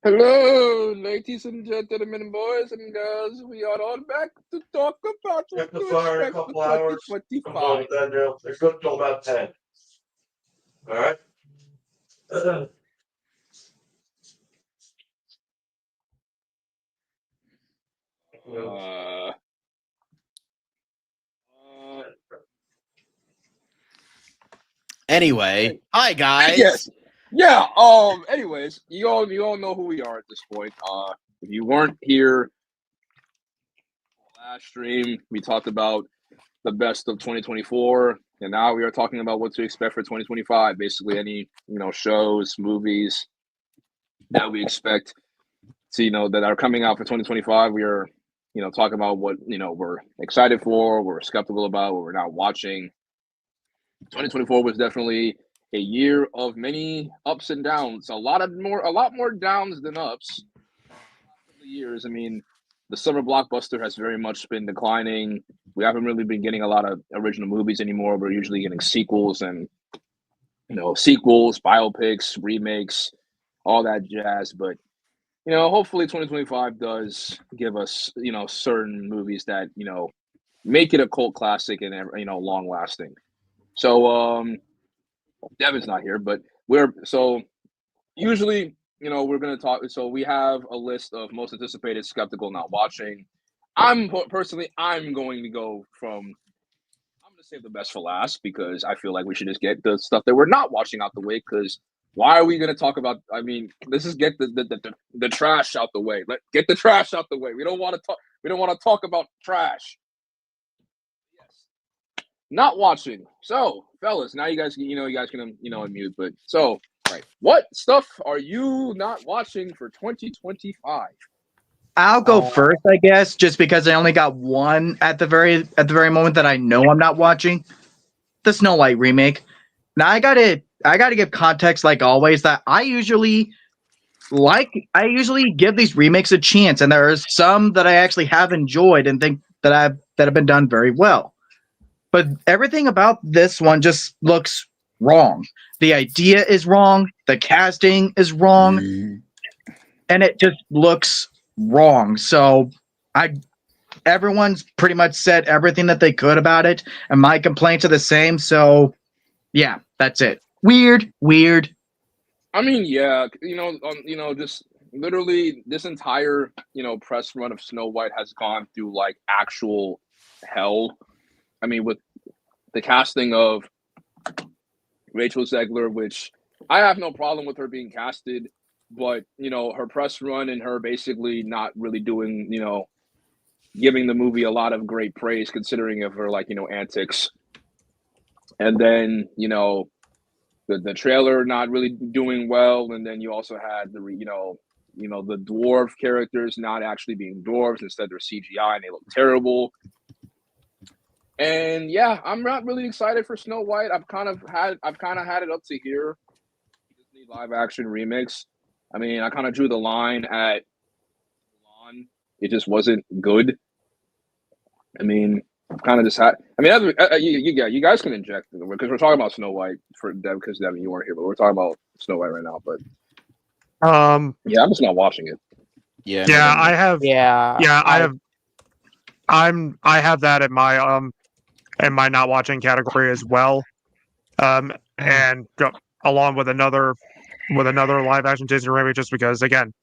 Hello, ladies and gentlemen, boys and girls. We are all back to talk about Check what the to fire in a expect for couple hours. I'm going 2025. with that now. It's good till about 10. All right. Uh, Anyway, hi guys. yes, yeah. Anyways, you all know who we are at this point. If you weren't here last stream, we talked about the best of 2024, and now we are talking about what to expect for 2025. Basically, any shows, movies that we expect to that are coming out for 2025. We are talking about what we're excited for, we're skeptical about, what we're not watching. 2024 was definitely a year of many ups and downs. A lot more downs than ups. Years. I mean, the summer blockbuster has very much been declining. We haven't really been getting a lot of original movies anymore. We're usually getting sequels and biopics, remakes, all that jazz. But hopefully 2025 does give us certain movies that make it a cult classic and long lasting. So Devin's not here, but usually we're going to talk. So we have a list of most anticipated, skeptical, not watching. I'm going to go from. I'm going to save the best for last because I feel like we should just get the stuff that we're not watching out the way. Because why are we going to talk about? I mean, let's just get the trash out the way. Get the trash out the way. We don't want to talk. We don't want to talk about trash. Yes, not watching. So, fellas, now you guys can unmute. But so. Right. What stuff are you not watching for 2025? I'll go first, I guess, just because I only got one at the very moment that I know I'm not watching. The Snow White remake. Now I gotta give context, like always, that I usually give these remakes a chance, and there are some that I actually have enjoyed and think that have been done very well. But everything about this one just looks wrong. The idea is wrong. The casting is wrong. And it just looks wrong. So everyone's pretty much said everything that they could about it. And my complaints are the same. So yeah, that's it. Weird. I mean, yeah, just literally this entire, press run of Snow White has gone through like actual hell. I mean, with the casting of Rachel Zegler, which I have no problem with her being casted, but her press run and her basically not really doing, giving the movie a lot of great praise considering of her antics. And then, the trailer not really doing well, and then you also had the the dwarf characters not actually being dwarves, instead they're CGI and they look terrible. And yeah, I'm not really excited for Snow White. I've kind of had it up to here. Disney live action remakes. I mean, I kind of drew the line at Mulan. It just wasn't good. I mean, kind of just had. I mean, you guys can inject because we're talking about Snow White for Dev, because Devin, you weren't here, but we're talking about Snow White right now. But yeah, I'm just not watching it. Yeah, I have. Yeah, I have that in my not watching category as well. And along with another live action Disney remake, just because, again,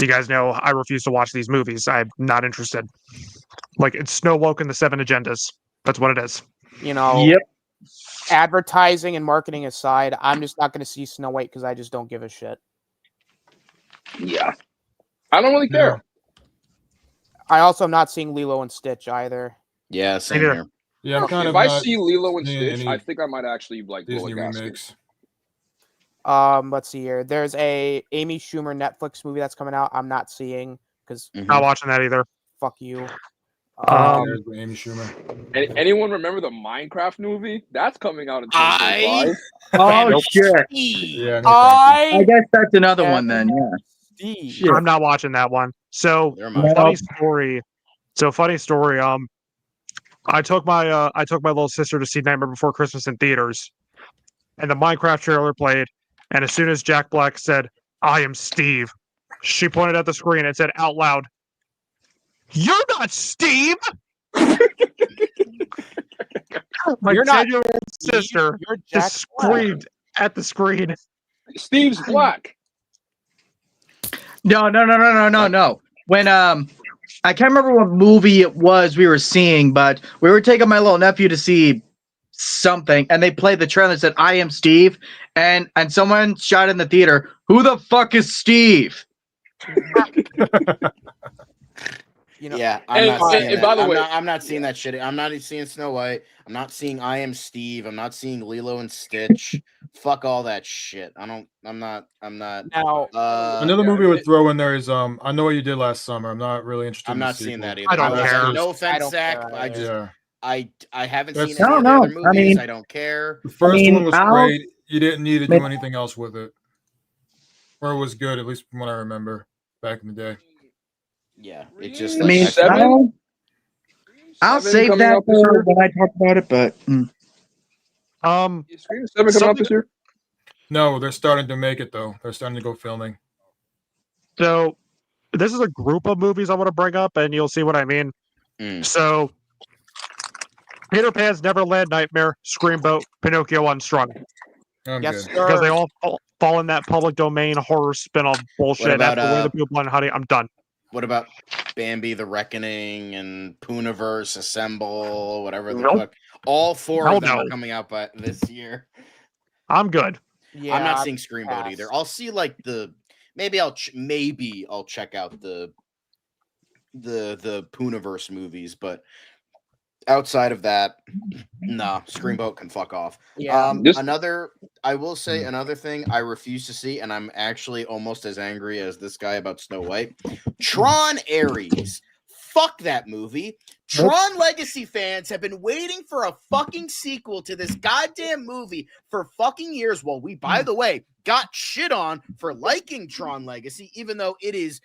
you guys know I refuse to watch these movies. I'm not interested. Like, it's Snow Woke and the Seven Agendas. That's what it is. Yep. Advertising and marketing aside, I'm just not going to see Snow White because I just don't give a shit. Yeah, I don't really care. I also am not seeing Lilo and Stitch either. Yeah, same here. Yeah, if I see Lilo and Stitch, I think I might actually like Disney remakes. Let's see here. There's a Amy Schumer Netflix movie that's coming out. I'm not seeing because not watching that either. Fuck you. Amy Schumer. Anyone remember the Minecraft movie? That's coming out in 2025. Oh shit! Yeah, I guess that's another one then. Yeah. I'm not watching that one. So funny story. I took my little sister to see Nightmare Before Christmas in theaters, and the Minecraft trailer played. And as soon as Jack Black said, "I am Steve," She pointed at the screen and said out loud, "You're not Steve." My You're not- 10-year-old sister You're Jack just Black. screamed at the screen. Steve's black. No. When I can't remember what movie it was we were seeing, but we were taking my little nephew to see something, and they played the trailer and said, "I am Steve," and someone shot in the theater, "Who the fuck is Steve?" You know, Yeah, I'm And- not seeing and that. by the I'm way- not seeing that shit. I'm not seeing Snow White. I'm not seeing I Am Steve. I'm not seeing Lilo and Stitch. Fuck all that shit. I'm not. now Another Yeah, movie I I would mean, throw in there is I Know What You Did Last Summer. I'm not really interested. I'm in the not seeing that sequel. either. I don't care. No I offense, don't Zach. care I either. just I haven't That's- seen any of the No, other no, I movies. mean- I don't care. The first mean, one was I'll- great. You didn't need to do Maybe- anything else with it, or it was good, at least from what I remember back in the day. Yeah, it's just I like mean, Seven? I'll Seven save coming that out this for year? when I talk about it. But Is Scream 7 coming out this year? No, they're starting to make it though. They're starting to go filming. So this is a group of movies I want to bring up, and you'll see what I mean. Mm. So Peter Pan's Neverland Nightmare, Screamboat, Pinocchio Unstrung, I'm yes, good. sir. because they all fall in that public domain horror spin-off bullshit. about, After Winnie the Pooh and Honey, I'm done. What about Bambi: The Reckoning and Pooniverse Assemble, whatever the Nope. fuck? All four Hell of them no. are coming out by this year. I'm good. Yeah, I'm not seeing Screamboat pass. either. I'll see like maybe I'll check out the Pooniverse movies, but outside of that, nah, Screamboat can fuck off. Yeah, I will say another thing I refuse to see, and I'm actually almost as angry as this guy about Snow White. Tron Ares. Fuck that movie. Tron Legacy fans have been waiting for a fucking sequel to this goddamn movie for fucking years. While we, by the way, got shit on for liking Tron Legacy, even though it is,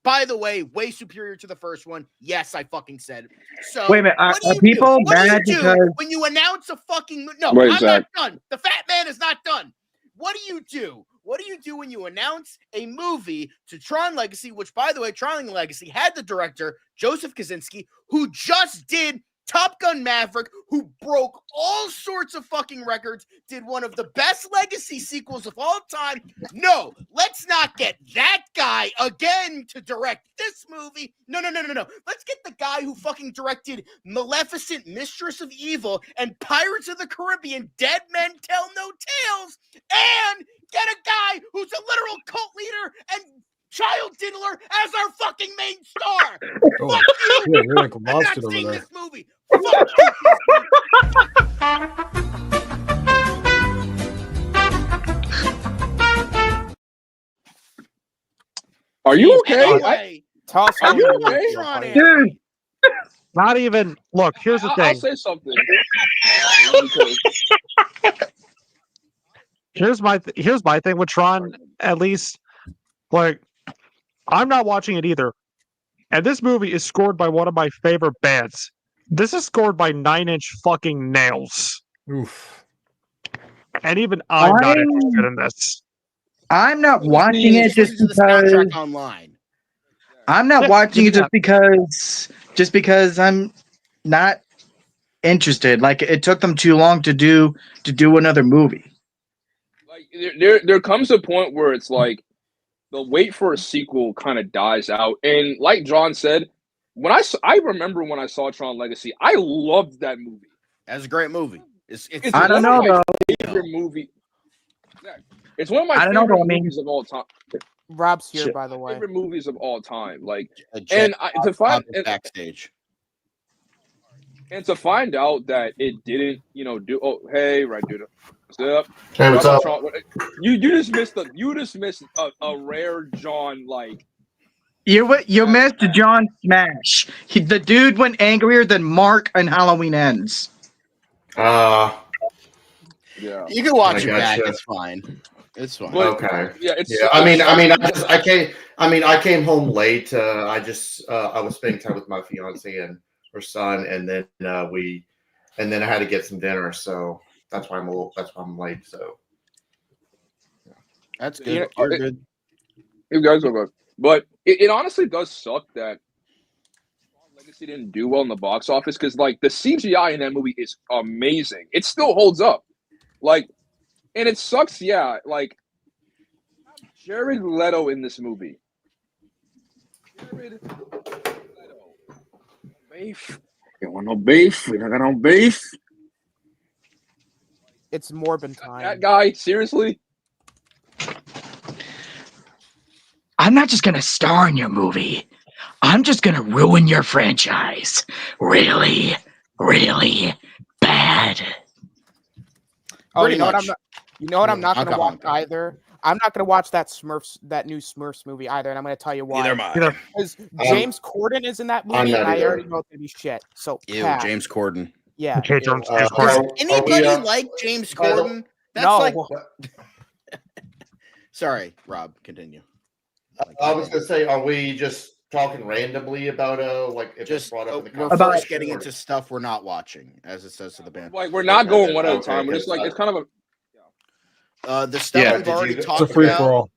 by the way, way superior to the first one. Yes, I fucking said it. So wait a minute, what do are you people do? What do you mad do because when you announce a fucking no? Wait, I'm Zach. not done. The fat man is not done. What do you do? What do you do when you announce a movie to Tron Legacy, which, by the way, Tron Legacy had the director, Joseph Kosinski, who just did Top Gun Maverick, who broke all sorts of fucking records, did one of the best Legacy sequels of all time. No, let's not get that guy again to direct this movie. No. Let's get the guy who fucking directed Maleficent, Mistress of Evil, and Pirates of the Caribbean, Dead Men Tell No Tales, and get a guy who's a literal cult leader and child diddler as our fucking main star. Oh, Fuck you. yeah, you're like I'm lost not it over seeing there. this movie. Fuck you, Disney. Are you okay? Anyway, tell us Are how you you okay? feel, Tron buddy. Ares. dude? Not even. Look, here's the I'll thing. say something. Here's my thing with Tron. At least, like, I'm not watching it either. And this movie is scored by one of my favorite bands. This is scored by 9 Inch fucking Nails, Oof. and even I'm not I'm- interested in this. I'm not watching it just Listen to the because soundtrack online. I'm not Yeah, watching give it me just because I'm not interested. Like it took them too long to do another movie. Like there comes a point where it's like the wait for a sequel kind of dies out, and like John said, when I remember when I saw Tron Legacy, I loved that movie. That's a great movie. It's I don't one of know my though. favorite movie. It's one of my I don't know, favorite though, I mean- movies of all time. Rob's here, Shit. by the way. Favorite movies of all time. Like And to find backstage. and to find out that it didn't, do. Oh, hey, right, dude. What's up? Hey, what's up? You just missed a rare John like. You missed John Smash. The dude went angrier than Mark on Halloween Ends. Yeah. You can watch I it back. gotcha. It's fine. It's fine. But- Okay. Yeah, it's. Yeah, I came home late. I was spending time with my fiance and her son, and then I had to get some dinner, so that's why I'm late. So That's You good. know, You're good. You guys are like, But it honestly does suck that Legacy didn't do well in the box office because like the CGI in that movie is amazing. It still holds up. Like, and it sucks, yeah. Like Jared Leto in this movie. Jared Leto. Beef. You want no beef? We don't got no beef. It's Morbin time. That guy, seriously? I'm not just gonna star in your movie. I'm just gonna ruin your franchise. Really, really bad. Oh, Pretty you know what? much. I'm not gonna watch Honka. either. I'm not gonna watch that new Smurfs movie either, and I'm gonna tell you why. Neither am I. Because James Corden is in that I'm movie, not and I either. already know it's gonna be shit. So Ew, pass. James Corden. Yeah. Okay, ew. James Does Corden. anybody like James Corden? That's No. like. Sorry, Rob. Continue. I was gonna say, are we just talking randomly about like if it's Just brought up in the we're conversation? first getting into stuff we're not watching, as it says to the band. Like we're not going one at a Okay, time. We're just like it's kind of a The stuff Yeah, we've did already you- It's a talked free about. for all.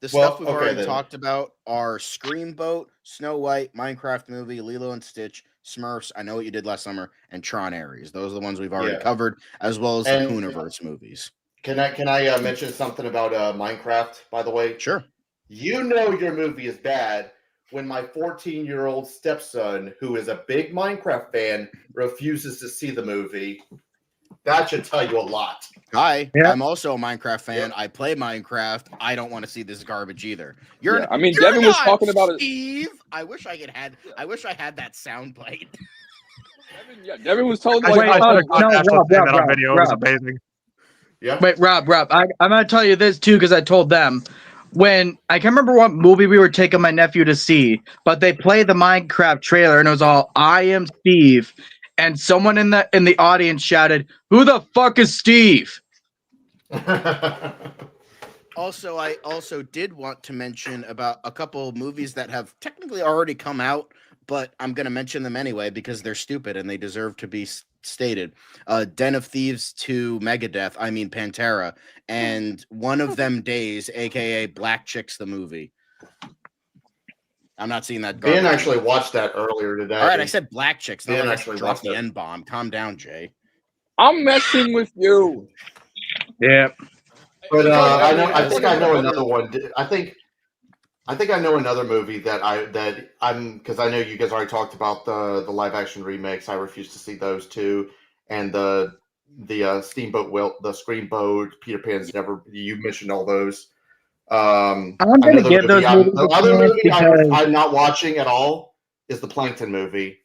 The Well, stuff we've okay, already then. talked about are Screamboat, Snow White, Minecraft movie, Lilo and Stitch, Smurfs, I Know What You Did Last Summer, and Tron Ares. Those are the ones we've already Yeah. covered, as well as And- the Hooniverse movies. Can I mention something about Minecraft? By the way, Sure. you know your movie is bad when my 14-year-old stepson, who is a big Minecraft fan, refuses to see the movie. That should tell you a lot. Hi, Yeah. I'm also a Minecraft fan. I play Minecraft. I don't want to see this garbage either. You're, I mean, you're Devin was not, talking about it. Steve. I wish I had that soundbite. Devin was told I like, wait, I oh, should have no, National Rob, saying Rob, that on Rob, video. It was Rob. amazing. Yeah. Wait, Rob, I'm gonna tell you this too because I told them when I can't remember what movie we were taking my nephew to see, but they played the Minecraft trailer and it was all "I am Steve," and someone in the audience shouted, "Who the fuck is Steve?" Also, I also did want to mention about a couple of movies that have technically already come out, but I'm going to mention them anyway because they're stupid and they deserve to be stated. Den of Thieves 2 Megadeth, I mean Pantera, and One of Them Days, aka Black Chicks the movie. I'm not seeing that. Ben garbage. actually watched that earlier today. All right, I said Black Chicks. Not Ben like I actually dropped watched the it. N-bomb. Calm down, Jay. I'm messing with you. Yeah. But I know. I That's think I good. know another one. I think I know another movie that I'm because I know you guys already talked about the live action remakes. I refuse to see those two, and the Steamboat Will, the Screamboat, Peter Pan's Never. You mentioned all those. I'm gonna Another give those movie movies the a other chance movie because I'm not watching at all is the Plankton movie.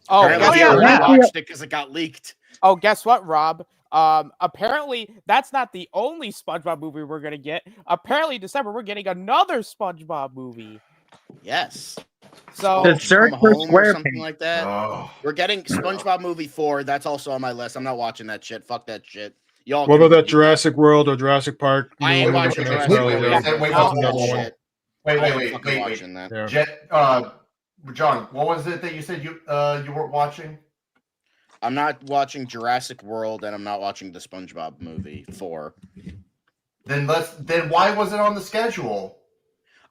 Oh, Apparently, guess he what? already yeah. watched it because it got leaked. Oh, guess what, Rob? Apparently that's not the only SpongeBob movie we're gonna get. Apparently, in December we're getting another SpongeBob movie. Yes. So The search Come for Home or something SquarePants. like that. Oh. We're getting SpongeBob movie 4. That's also on my list. I'm not watching that shit. Fuck that shit. Y'all. What can about that eat Jurassic World or Jurassic Park? I ain't new one watching looking at Jurassic earlier? World. Wait, Fuck wait, that wait, shit. Wait, I wait, ain't wait, fucking wait, wait. watching that. Yeah. John, what was it that you said you weren't watching? I'm not watching Jurassic World, and I'm not watching the SpongeBob movie 4. Then why was it on the schedule?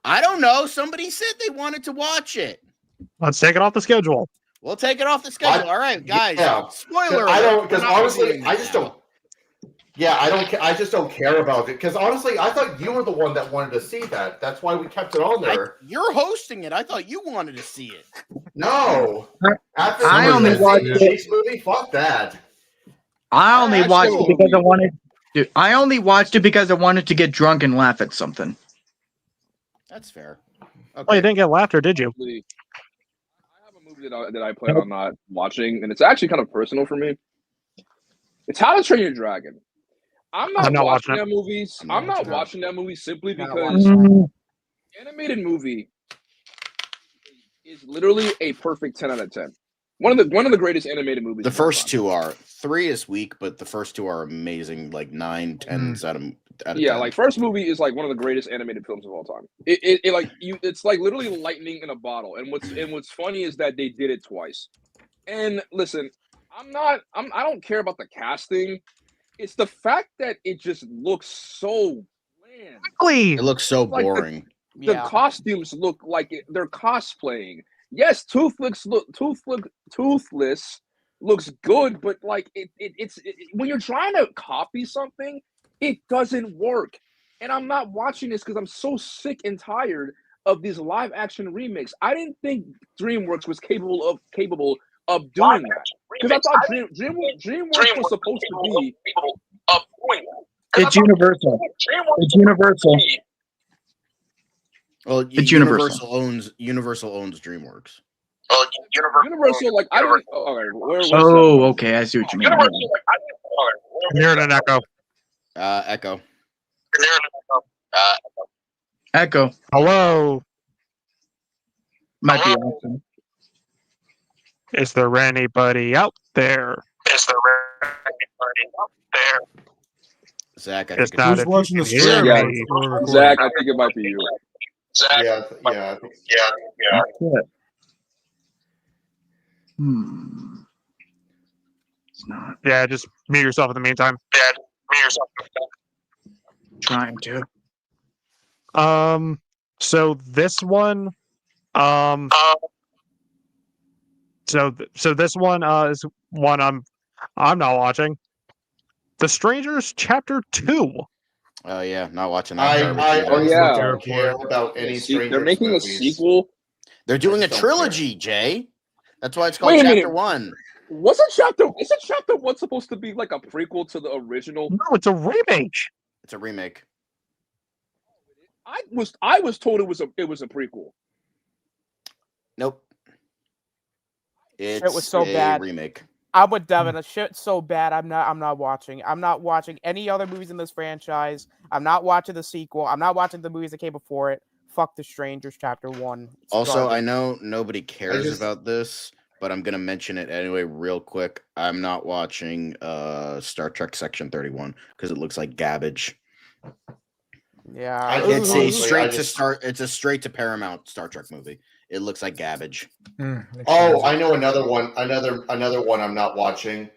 I don't know. Somebody said they wanted to watch it. Let's take it off the schedule. We'll take it off the schedule. All right, guys. Yeah. Spoiler. I alert, don't we're because not honestly, reviewing I this just now. don't. Yeah, I don't. I just don't care about it because honestly, I thought you were the one that wanted to see that. That's why we kept it on there. You're hosting it. I thought you wanted to see it. No, after I only the watched Zeke Chase movie, fuck that. I only That's watched cool. it because I wanted. Dude, I only watched it because I wanted to get drunk and laugh at something. That's fair. Well, Okay. you didn't get laughter, did you? I have a movie that I plan on not watching, and it's actually kind of personal for me. It's How to Train Your Dragon. I'm not watching that movie. I'm not watching that movie simply Not because Mm, animated movie is literally a perfect 10 out of 10. One of the greatest animated movies. The of all first time. two are. 3 is weak, but the first two are amazing. Like 9, 10s out of Yeah, 10. like first movie is like one of the greatest animated films of all time. It like you, it's like literally lightning in a bottle. And what's funny is that they did it twice. And listen, I don't care about the casting. It's the fact that it just looks so bland. Exactly. It looks so Like boring. The Yeah. costumes look like they're cosplaying. Yes, Toothless looks good, but like when you're trying to copy something, it doesn't work. And I'm not watching this because I'm so sick and tired of these live action remakes. I didn't think DreamWorks was capable of doing that because I thought DreamWorks was supposed to be. It's Universal. It's Universal. Well, It's Universal. Universal owns DreamWorks. Universal, like I didn't. Oh, okay, where's Oh, okay. I see what you mean. I'm hearing an echo. Echo. Echo Hello. might be awesome. Is there anybody out there? Zach, I It's think not Who's if you watching can the hear stream? Yeah. me. Or recording? Zach, I think it might be you. Yeah. Good. It's not Yeah, just mute yourself in the meantime. trying to. So this one, so this one is one I'm not watching. The Strangers Chapter 2. Oh yeah, not watching that. I garbage either. honestly yeah. don't care about any They're Strangers making movies. a sequel. They're doing a just don't trilogy, Jay. That's why it's called Wait a Chapter minute. 1. Isn't chapter one supposed to be like a prequel to the original? No, it's a remake. It's a remake. I was told it was a prequel. Nope. It was so bad. remake. I'm with Devin. The shit's so bad. I'm not watching. I'm not watching any other movies in this franchise. I'm not watching the sequel. I'm not watching the movies that came before it. Fuck The Strangers Chapter 1. It's Also, garbage. I know nobody cares about this, but I'm gonna mention it anyway, real quick. I'm not watching Star Trek Section 31 because it looks like garbage. Yeah. It's honestly, a straight to Paramount Star Trek movie. It looks like garbage. Oh, I know another one. Another one I'm not watching.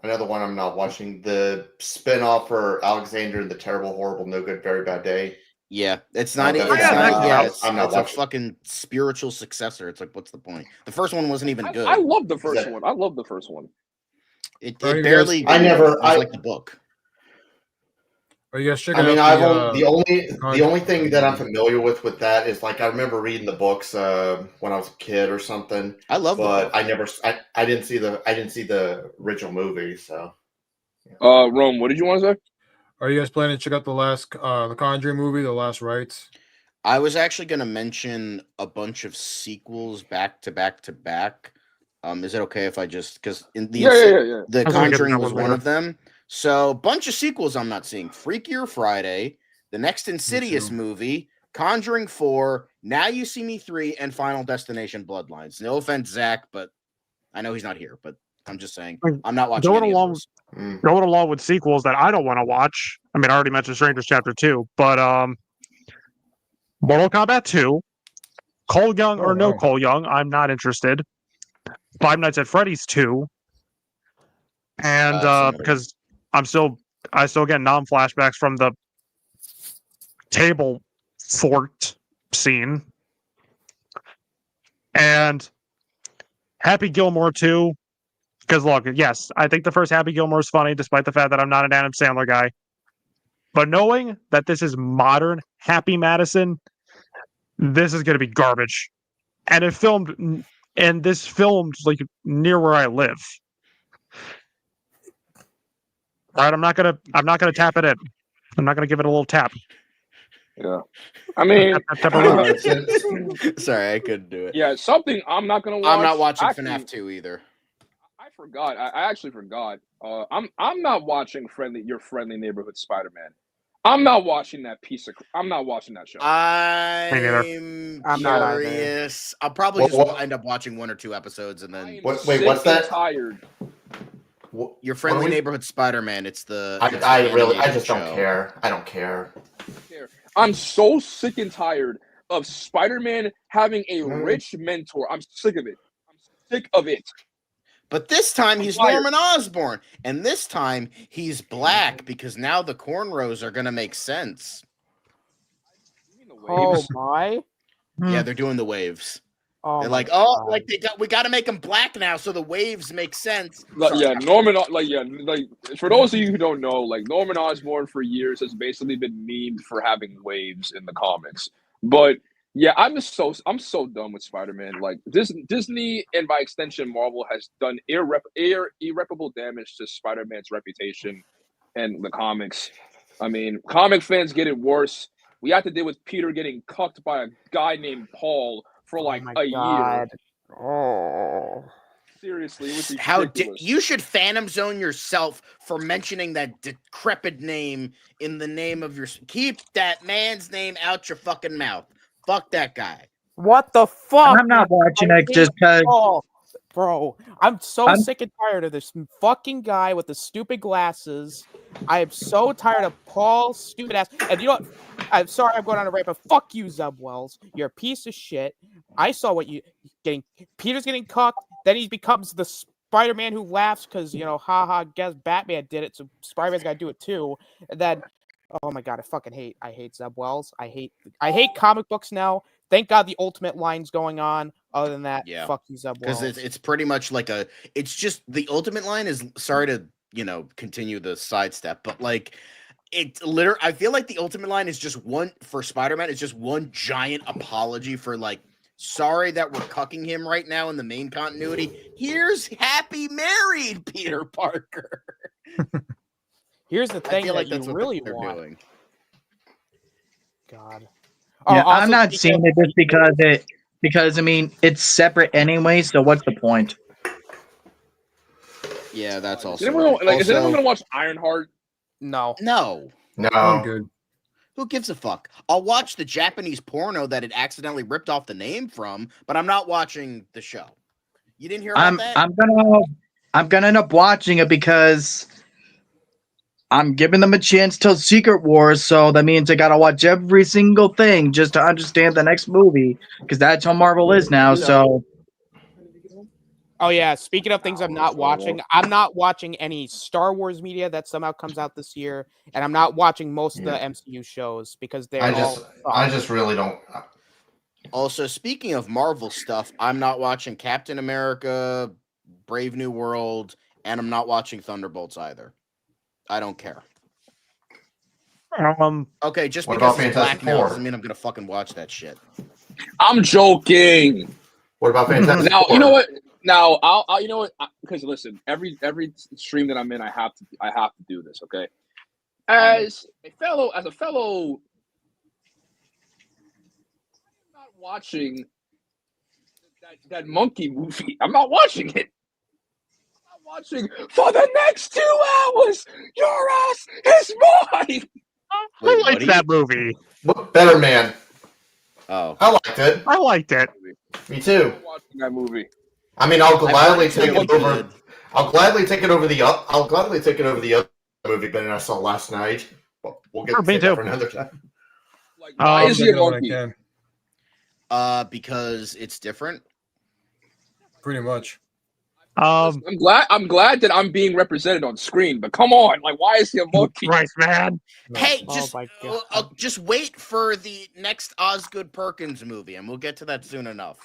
Another one I'm not watching. The spinoff for Alexander and the Terrible, Horrible, No Good, Very Bad Day. Yeah, it's not. that's It's bad. not. Yeah, I'm not it's a watching. fucking spiritual successor. It's like, what's the point? The first one wasn't even good. I love the first one. I love the first one. It Are you barely. guys- it was like the book. Are you guys checking I mean, out the only thing that I'm familiar with that is like I remember reading the books when I was a kid or something. I love the but book. I didn't see the original movie. So, Rome, what did you want to say? Are you guys planning to check out the Conjuring movie, The Last Rites? I was actually going to mention a bunch of sequels back to back to back. Is it okay if I just because in the Yeah. The I was gonna get Conjuring that was one one later. of them. So bunch of sequels I'm not seeing. Freakier Friday, the next Insidious too. movie, Conjuring 4, Now You See Me 3, and Final Destination Bloodlines. No offense, Zach, but I know he's not here. But I'm just saying I'm not watching Going any along- of those. Going along with sequels that I don't want to watch. I mean, I already mentioned Strangers Chapter 2, but Mortal Kombat 2, Cole Young or no wow. Cole Young, I'm not interested. Five Nights at Freddy's 2, and That's another because I still get non-flashbacks from the table fort scene, and Happy Gilmore 2. Because look, yes, I think the first Happy Gilmore is funny, despite the fact that I'm not an Adam Sandler guy. But knowing that this is modern Happy Madison, this is going to be garbage. And this filmed like near where I live. All right, I'm not gonna tap it in. I'm not gonna give it a little tap. Yeah. I mean, Tap around. Sorry, I couldn't do it. yeah, something I'm not gonna watch. I'm not watching Actually, FNAF 2 either. I forgot. I actually forgot. I'm not watching Your Friendly Neighborhood Spider-Man. I'm not watching that I'm not watching that show. I'm not either. curious. I'll probably just end up watching 1 or 2 episodes and then. Wait, Sick what's that? and tired. Your Friendly Neighborhood Spider-Man. It's the. I just don't show. care. I don't care. I'm so sick and tired of Spider-Man having a rich mentor. I'm sick of it. I'm sick of it. But this time he's tired. Norman Osborn, and this time he's black because now the cornrows are gonna make sense. You mean the Oh waves. my! Yeah, they're doing the waves. Oh They're my like, oh, God. like we got to make them black now, so the waves make sense. Like, Sorry. yeah, Norman. Like for those of you who don't know, like Norman Osborn for years has basically been memed for having waves in the comics. But yeah, I'm so done with Spider-Man. Like Disney and by extension Marvel has done irreparable damage to Spider-Man's reputation and the comics. I mean, comic fans get it worse. We have to deal with Peter getting cucked by a guy named Paul for like my a year. God. Oh. Seriously, it was How ridiculous. you should Phantom Zone yourself for mentioning that decrepit name in the name of your. Keep that man's name out your fucking mouth. Fuck that guy. What the fuck? I'm not watching I it hate just because Paul. Bro, I'm so I'm- sick and tired of this fucking guy with the stupid glasses. I am so tired of Paul's stupid ass. And you know what? I'm sorry I'm going on a rant, but fuck you, Zeb Wells. You're a piece of shit. I saw what you getting. Peter's getting cucked. Then he becomes the Spider-Man who laughs because, you know, haha, guess Batman did it, so Spider-Man's got to do it too. And then, oh my God, I hate Zeb Wells. I hate comic books now. Thank God the Ultimate line's going on. Other than that, Yeah. fuck you, Zeb Wells. Because it's pretty much like it's just the Ultimate line is, sorry to, continue the sidestep, but like, I feel like the Ultimate line is just one, for Spider-Man, it's just one giant apology for like, sorry that we're cucking him right now in the main continuity. Here's happy married Peter Parker. Here's the thing I feel like that that's you what really they're want. doing. God. yeah, also I'm not speaking seeing it because I mean it's separate anyway. So what's the point? Yeah, that's Is also. is anyone gonna watch Ironheart? No. No. No. I'm good. Who gives a fuck? I'll watch the Japanese porno that it accidentally ripped off the name from, but I'm not watching the show. You didn't hear about that? I'm gonna end up watching it because I'm giving them a chance till Secret Wars, so that means I gotta watch every single thing just to understand the next movie because that's how Marvel is now. So Oh yeah, speaking of things I'm not watching any Star Wars media that somehow comes out this year, and I'm not watching most of the MCU shows because they're I just really don't. Also, speaking of Marvel stuff, I'm not watching Captain America, Brave New World, and I'm not watching Thunderbolts either. I don't care. Okay, just What because about it's black Fantastic now Four? doesn't mean I'm gonna fucking watch that shit. I'm joking. What about Fantastic Now Four? you know what. Now I'll you know what, because listen, every stream that I'm in, I have to do this. Okay, as a fellow, I'm not watching that monkey movie. I'm not watching it. I'm not watching for the next 2 hours. Your ass is mine. Wait, I liked that movie. Better Man. Oh, I liked it. I liked it. Me too. I'm watching that movie. I mean, I'll I've heard gladly it's take really it over. good. I'll gladly take it over the. I'll gladly take it over the other movie Ben I saw last night. But we'll get Oh, me to that too. for another time. Like, why Um, is he a When I monkey? can. Because it's different. Pretty much. Um, I'm glad that I'm being represented on screen, but come on, like, why is he a monkey? Christ, man. No. Hey, Oh just my God. just wait for the next Osgood Perkins movie, and we'll get to that soon enough.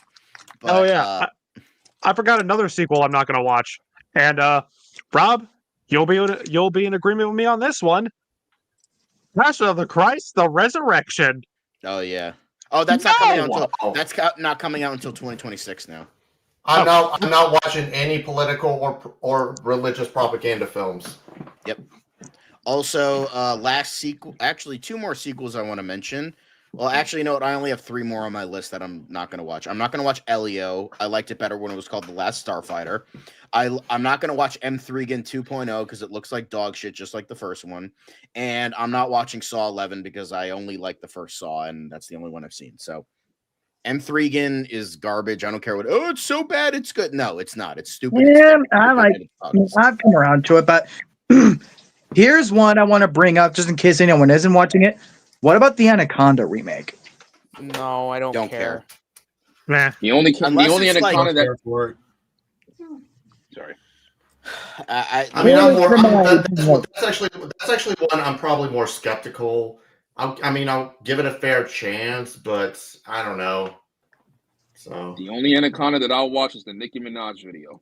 But, Oh yeah, I forgot another sequel I'm not going to watch. And Rob, you'll be in agreement with me on this one. Passion of the Christ, the Resurrection. oh yeah. Oh, that's not coming out No! until not coming out until 2026 now. I'm not watching any political or religious propaganda films. Yep. Also, last sequel, actually 2 more sequels I want to mention. Well, actually, you know what? I only have 3 more on my list that I'm not going to watch. I'm not going to watch Elio. I liked it better when it was called The Last Starfighter. I'm not going to watch M3 again 2.0 because it looks like dog shit, just like the first one. And I'm not watching Saw 11 because I only like the first Saw, and that's the only one I've seen. So M3 again is garbage. I don't care what. Oh, it's so bad. It's good. No, it's not. It's stupid. Yeah, It's I've come around to it, but here's one I want to bring up just in case anyone isn't watching it. What about the Anaconda remake? No, I don't care. Nah. The only Unless it's like- Anaconda that. Care for it. Sorry. I I mean, Well, that's actually one I'm probably more skeptical I'll give it a fair chance, but I don't know. So The only Anaconda that I'll watch is the Nicki Minaj video.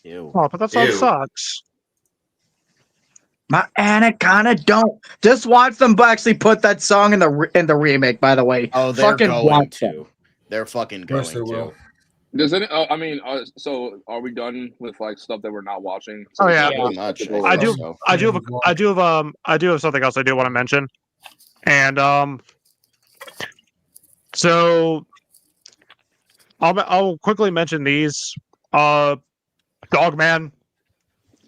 Ew. Oh, but that song Ew. sucks. My Anaconda don't just watch them actually put that song in the remake. By the way, Oh, they're fucking going watch to. them. They're fucking Of course going they will. to. Does it? I mean, so are we done with like stuff that we're not watching? Oh, yeah. Pretty much. I I think do. so. I do have something else I do want to mention, and so I'll quickly mention these. Dogman,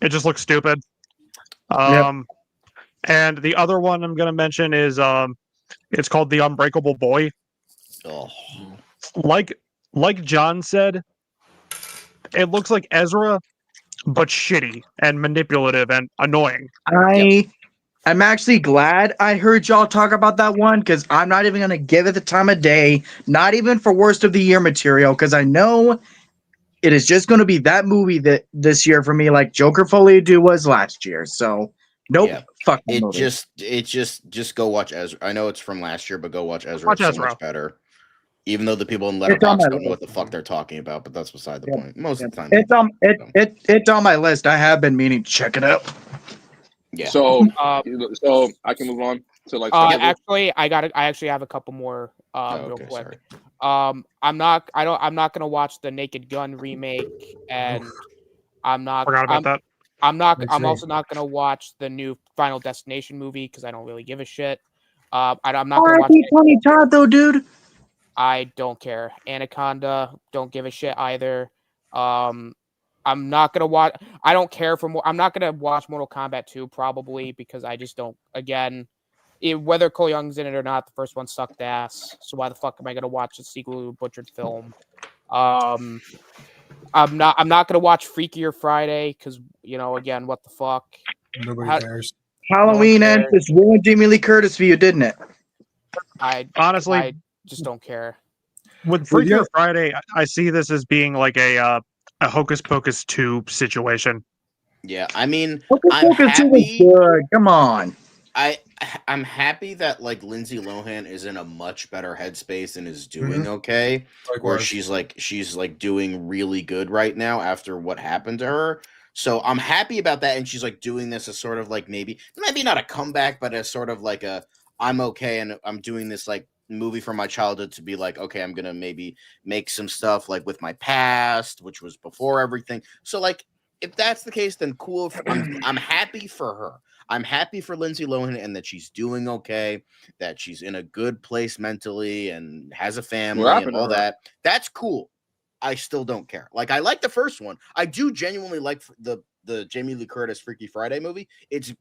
it just looks stupid. And the other one I'm gonna mention is it's called The Unbreakable Boy. Oh. Like John said, it looks like Ezra, but shitty and manipulative and annoying. I'm actually glad I heard y'all talk about that one because I'm not even gonna give it the time of day, not even for worst of the year material, because I know it is just gonna be that movie that this year for me, like Joker Folie à Deux was last year. So nope, Yeah. fuck that It movie. just go watch Ezra. I know it's from last year, but go watch Ezra. Watch It's so Ezra. much better. Even though the people in It's on Letterboxd my don't know what the list. fuck they're talking about, but that's beside the Yeah. point. Most of the time. It's on my list. I have been meaning to check it out. Yeah. So I can move on to like. Actually, I actually have a couple more. Real quick. Sorry. I'm not gonna watch the Naked Gun remake, and I'm Forgot about that. I'm also not gonna watch the new Final Destination movie because I don't really give a shit. I'm not gonna watch. Tony Todd though, dude. I don't care. Anaconda, don't give a shit either. I'm not gonna watch. I don't care for more. I'm not gonna watch Mortal Kombat 2 probably because I just don't. Again, whether Cole Young's in it or not, the first one sucked ass. So why the fuck am I gonna watch the sequel to a butchered film? I'm not gonna watch Freakier Friday because again, what the fuck? Nobody cares. Halloween ends just ruined Jamie Lee Curtis for you, didn't it? Honestly, I just don't care. With Freakier Friday, I see this as being like a Hocus Pocus 2 situation. Yeah, I mean, Hocus I'm Pocus 2 was happy. good. Come on. I'm happy that like Lindsay Lohan is in a much better headspace and is doing okay. Where Likewise. she's like doing really good right now after what happened to her. So I'm happy about that, and she's like doing this as sort of like maybe not a comeback, but as sort of like a I'm okay and I'm doing this like movie from my childhood to be like, okay, I'm gonna maybe make some stuff like with my past, which was before everything. So like if that's the case, then cool. I'm happy for her. I'm happy for Lindsay Lohan and that she's doing okay, that she's in a good place mentally and has a family and all that. That's cool. I still don't care. Like I like the first one. I do genuinely like the Jamie Lee Curtis Freaky Friday movie. It's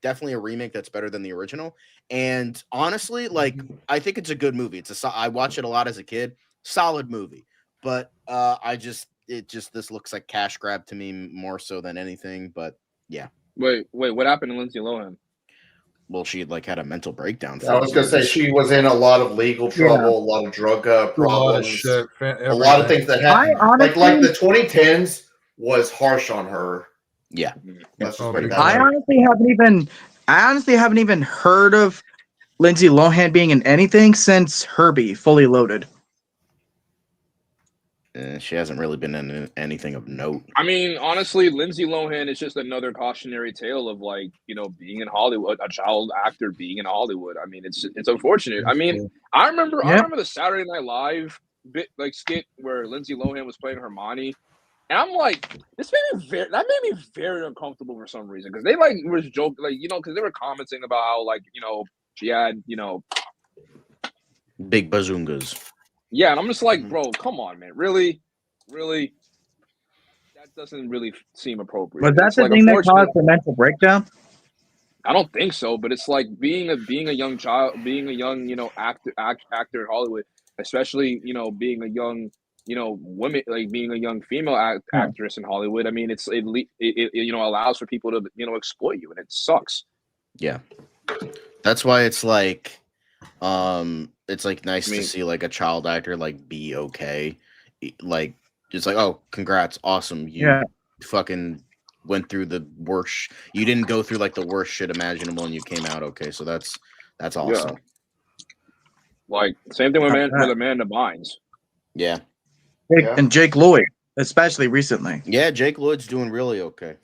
definitely a remake that's better than the original. And honestly, like I think it's a good movie. I watched it a lot as a kid. Solid movie. But this looks like cash grab to me more so than anything. But yeah. Wait, what happened to Lindsay Lohan? Well, she had a mental breakdown. I was gonna say she was in a lot of legal trouble, a lot of drug problems, a lot of shit, a lot of things that happened. Like the 2010s was harsh on her. Yeah, let's just put it that I way. honestly haven't even heard of Lindsay Lohan being in anything since Herbie Fully Loaded. She hasn't really been in anything of note. I mean, honestly, Lindsay Lohan is just another cautionary tale of like, being in Hollywood, a child actor being in Hollywood. I mean, it's unfortunate. I mean, I remember the Saturday Night Live skit where Lindsay Lohan was playing Hermione, and I'm like, that made me very uncomfortable for some reason because they was joking because they were commenting about how she had big bazoongas. Yeah, and I'm just like, bro, come on, man. Really? That doesn't really seem appropriate. Was that the thing that caused the mental breakdown? I don't think so, but it's like being a young child, being a young, actor in Hollywood, especially, being a young, woman, like being a young female actress in Hollywood. I mean, it allows for people to, exploit you, and it sucks. Yeah. That's why it's like nice to see like a child actor like be okay. Like it's like, oh, congrats, awesome. You fucking went through the worst. You didn't go through like the worst shit imaginable and you came out okay. So that's That's awesome. Like same thing with Amanda Bynes. Yeah. And Jake Lloyd, especially recently. Yeah, Jake Lloyd's doing really okay.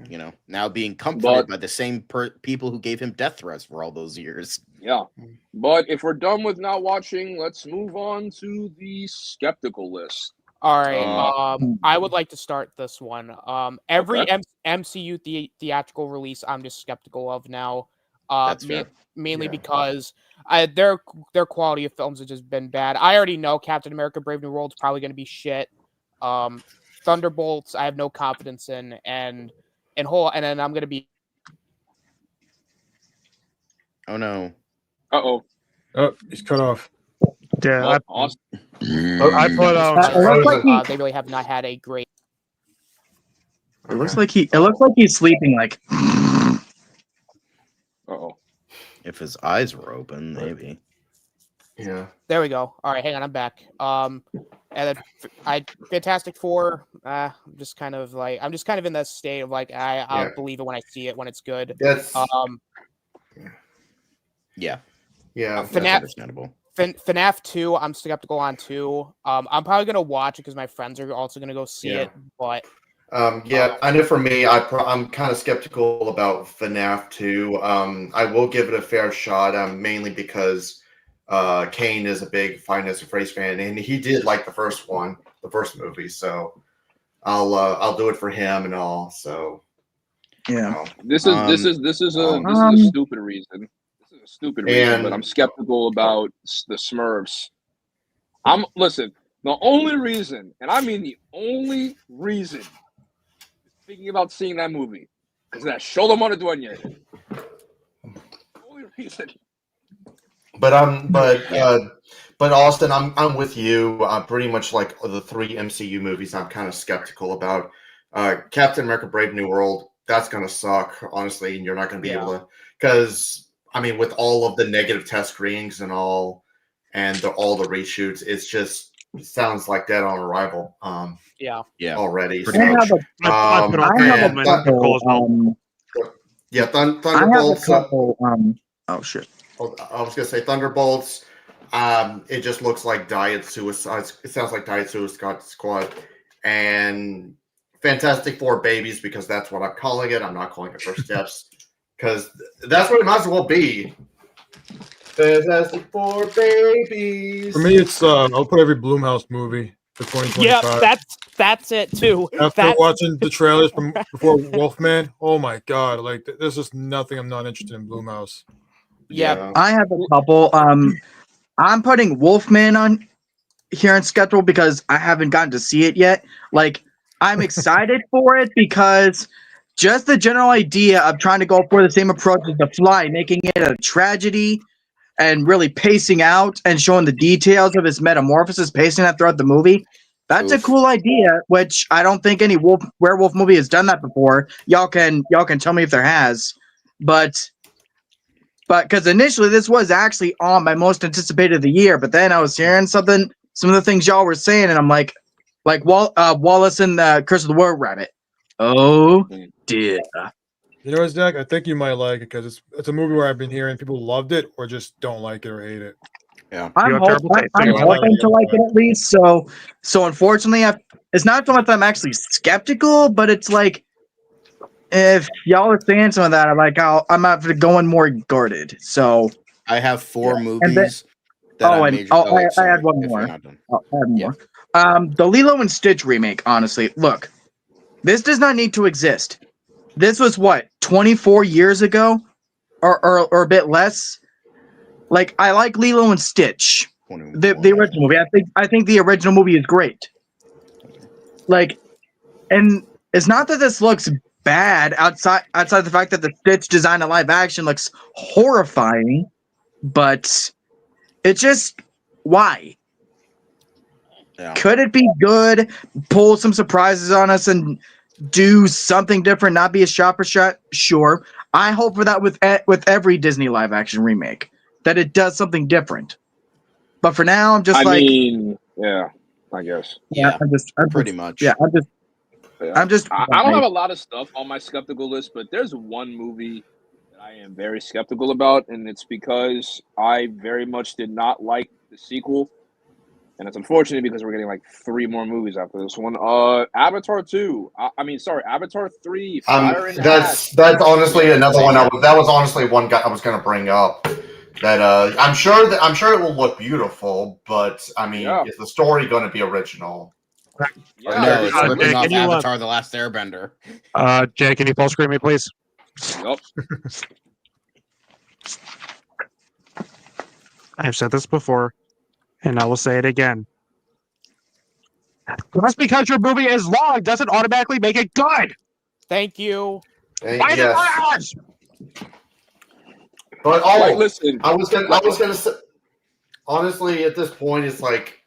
You know, now being comforted by the same people who gave him death threats for all those years. Yeah. But if we're done with not watching, let's move on to the skeptical list. All right. I would like to start this one. Every Okay. MCU theatrical release, I'm just skeptical of now. That's fair. Mainly because their quality of films has just been bad. I already know Captain America: Brave New World's probably going to be shit. Thunderbolts, I have no confidence in, and then I'm going to be. Oh no. Uh-oh. Oh, he's cut off. Yeah, Awesome. I put They really have not had a great. It looks like he's sleeping. Like. Uh-oh. If his eyes were open, maybe. Yeah. There we go. All right, hang on, I'm back. And then Fantastic Four. I'm just kind of in that state of like I'll believe it when I see it when it's good. That's Yeah. that's understandable. FNAF 2, I'm skeptical on 2. I'm probably gonna watch it because my friends are also gonna go see it. But I know for me, I'm kind of skeptical about FNAF 2. I will give it a fair shot, mainly because Kane is a big Five Nights at Freddy's fan, and he did like the first movie. So I'll do it for him and all. So this is a stupid reason. This is a stupid reason, but I'm skeptical about the Smurfs. Listen. The only reason, and I mean the only reason, thinking about seeing that movie, is that show them on a dueña. Only reason. But Austin, I'm with you. Pretty much like the 3 MCU movies, I'm kind of skeptical about. Captain America: Brave New World, that's gonna suck, honestly, and you're not gonna be able to, because I mean, with all of the negative test screenings and all, and all the reshoots, it sounds like Dead on Arrival. Already. I have Thunderbolts. Oh shit. I was gonna say Thunderbolts. It just looks like Diet Suicide. It sounds like Diet Suicide Squad, and Fantastic Four Babies, because that's what I'm calling it. I'm not calling it First Steps, because that's what it might as well be. Fantastic Four Babies. For me, it's I'll put every Blumhouse movie for 2025. Yeah, that's it too. After watching the trailers from before Wolfman, oh my god, like there's just nothing I'm not interested in Blumhouse. Yeah. I have a couple. I'm putting Wolfman on here in schedule because I haven't gotten to see it yet. Like, I'm excited for it because just the general idea of trying to go for the same approach as The Fly, making it a tragedy and really pacing out and showing the details of his metamorphosis, pacing that throughout the movie. That's a cool idea, which I don't think any werewolf movie has done that before. Y'all can tell me if there has, but because initially this was actually on my most anticipated of the year, but then I was hearing some of the things y'all were saying, and I'm like Wallace and the Curse of the Were Rabbit. Oh dear. You know what, Zach? I think you might like it because it's a movie where I've been hearing people loved it or just don't like it or hate it. Yeah, I'm hoping to like it at least. So unfortunately, it's not so much that I'm actually skeptical, but it's like if y'all are saying some of that, I'm after going more guarded. So I have 4 movies. I had one more. The Lilo and Stitch remake. Honestly, look, this does not need to exist. This was what 24 years ago, or a bit less. Like, I like Lilo and Stitch, the original movie. I think the original movie is great. Like, and it's not that this looks bad outside the fact that the Stitch design of live action looks horrifying, but it's just why? Yeah. Could it be good? Pull some surprises on us and do something different, not be a shot for shot? Sure. I hope for that with every Disney live action remake, that it does something different. But for now, I'm just I guess. I'm pretty much. Yeah, I don't have a lot of stuff on my skeptical list, but there's one movie that I am very skeptical about, and it's because I very much did not like the sequel. And it's unfortunate because we're getting like 3 more movies after this one. Avatar 2. Avatar 3. Fire and Ash. That's honestly another one. Yeah. That was honestly one guy I was going to bring up. That I'm sure it will look beautiful, but I mean, Yeah. is the story going to be original? Yeah, No, it's Jay, ripping off can you, Avatar: The Last Airbender. Jay, can you full screen me, please? Yep. I've said this before, and I will say it again. Just because your movie is long doesn't automatically make it good. Thank you. Why is it Yes, 4 hours? but Like, listen. I was gonna say, honestly, at this point, it's like,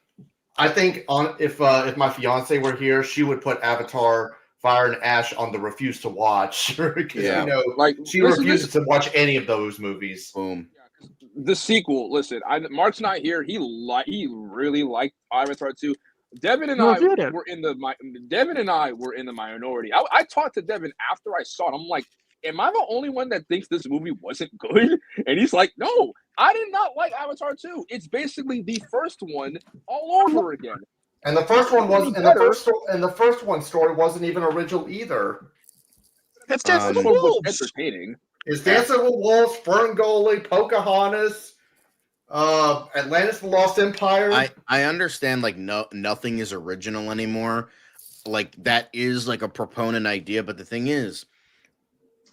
I think if my fiance were here, she would put Avatar, Fire and Ash on the refuse to watch because Yeah. Like, she listen, refuses to watch any of those movies. Boom. the sequel. Listen, Mark's not here. He really liked Avatar 2. Devin and I were in the minority. I talked to Devin after I saw it. I'm like, am I the only one that thinks this movie wasn't good? And he's like, no, I did not like Avatar 2. It's basically the first one all over again. And the first one was, Better. and the first one story wasn't even original either. It's The just first one was entertaining. It's Dancing with Wolves, Ferngully, Pocahontas, Atlantis: The Lost Empire. I understand, like, nothing is original anymore. Like, that is like a proponent idea, but the thing is,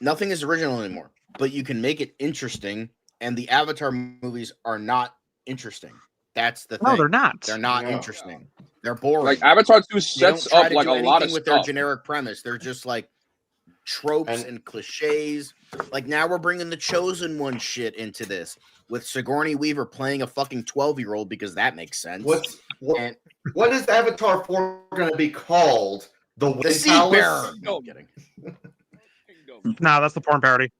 nothing is original anymore. But you can make it interesting, and the Avatar movies are not interesting. That's the thing. No, they're not. They're not No. interesting. They're boring. Like Avatar 2 They don't sets try up to like do a lot of anything with their stuff. generic premise. They're just like tropes and cliches. Like, now we're bringing the Chosen One shit into this with Sigourney Weaver playing a fucking 12-year-old because that makes sense. What is Avatar 4 going to be called? The Wind Sea Palace? Bearer. No, I'm kidding. Nah, that's the porn parody.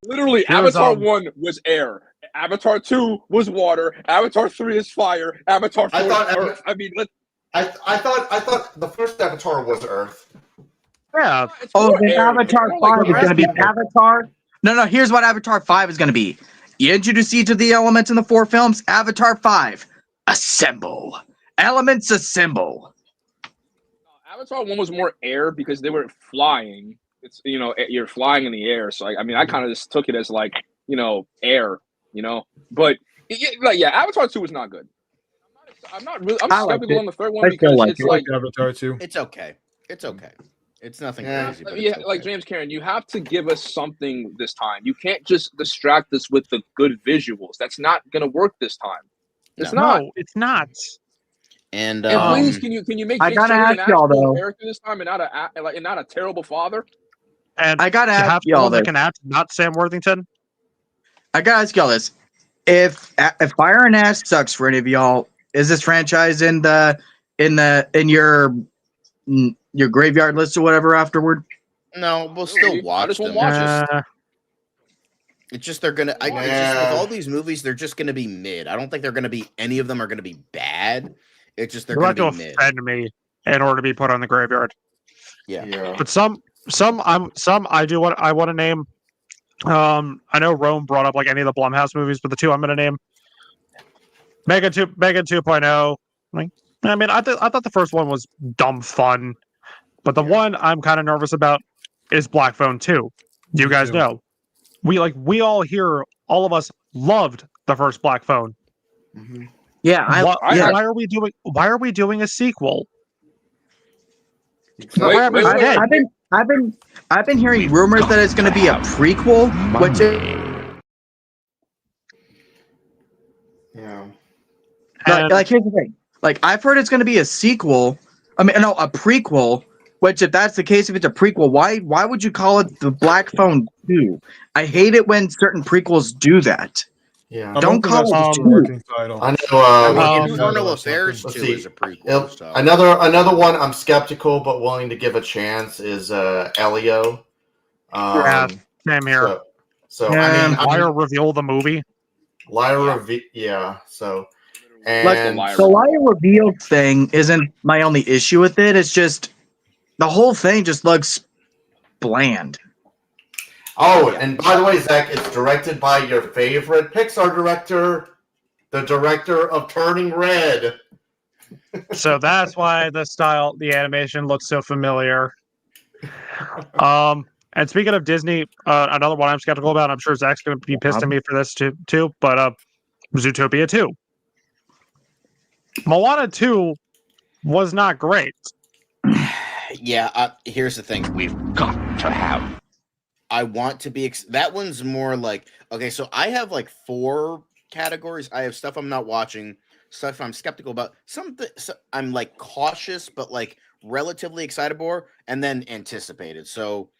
Literally, Here's, Avatar 1 was air. Avatar 2 was water. Avatar 3 is fire. Avatar 4 is earth. I mean, I thought the first Avatar was Earth. Yeah. The Avatar 5 is going to be Avatar. No, here's what Avatar 5 is going to be. You introduce each of the elements in the 4 films. Avatar 5, assemble. Elements assemble. Avatar 1 was more air because they were flying. It's, you're flying in the air. So, I kind of just took it as like, air, But, Avatar 2 is not good. I'm skeptical on the third one because it's like Avatar 2. It's okay. It's okay. It's nothing Yeah. crazy. But yeah, it's okay. like James Karen, you have to give us something this time. You can't just distract us with the good visuals. That's not going to work this time. It's not. No, it's not. And please, can you make I Jake gotta Sully an ask y'all, actual though. character this time and not a terrible father? And I gotta to ask have y'all someone that this. can act, not Sam Worthington. I gotta ask y'all this: if Fire and Ash sucks for any of y'all, is this franchise in your graveyard list or whatever afterward? no, we'll still watch I just won't them. watch It's just they're gonna. It's just Yeah. with all these movies, they're just gonna be mid. I don't think they're gonna be any of them are gonna be bad. It's just they're You'll gonna have to be mid. offend me in order to be put on the graveyard. Yeah. But some I want to name. I know Rome brought up like any of the Blumhouse movies, but the 2 I'm going to name, Megan 2.0. Like, I mean, I thought the first one was dumb fun, but the one I'm kind of nervous about is Black Phone 2. You guys too. know, we all here, all of us loved the first Black Phone. Mm-hmm. Yeah, Why are we doing a sequel? Wait. I've been hearing rumors that it's going to be a prequel, which Yeah. like here's the thing. Like I've heard it's going to be a sequel. I mean, no, a prequel. Which, if that's the case, if it's a prequel, why would you call it the Black Phone 2? I hate it when certain prequels do that. Yeah. Don't call it a 2. working title. I know. Infernal Affairs 2 let's see. is a prequel. So. Another one I'm skeptical but willing to give a chance is Elio. Yeah, same here. Liar reveal the movie. Lyra, yeah. So, the Liar reveal thing isn't my only issue with it. It's just the whole thing just looks bland. Oh, and by the way, Zach, it's directed by your favorite Pixar director, the director of Turning Red. So that's why the animation looks so familiar. And speaking of Disney, another one I'm skeptical about, I'm sure Zach's going to be pissed at me for this too, but Zootopia 2. Moana 2 was not great. Yeah, here's the thing. We've got to have. I want to be. That one's more like, okay, so I have like 4 categories. I have stuff I'm not watching, stuff I'm skeptical about, something I'm like cautious, but like relatively excited for, and then anticipated. So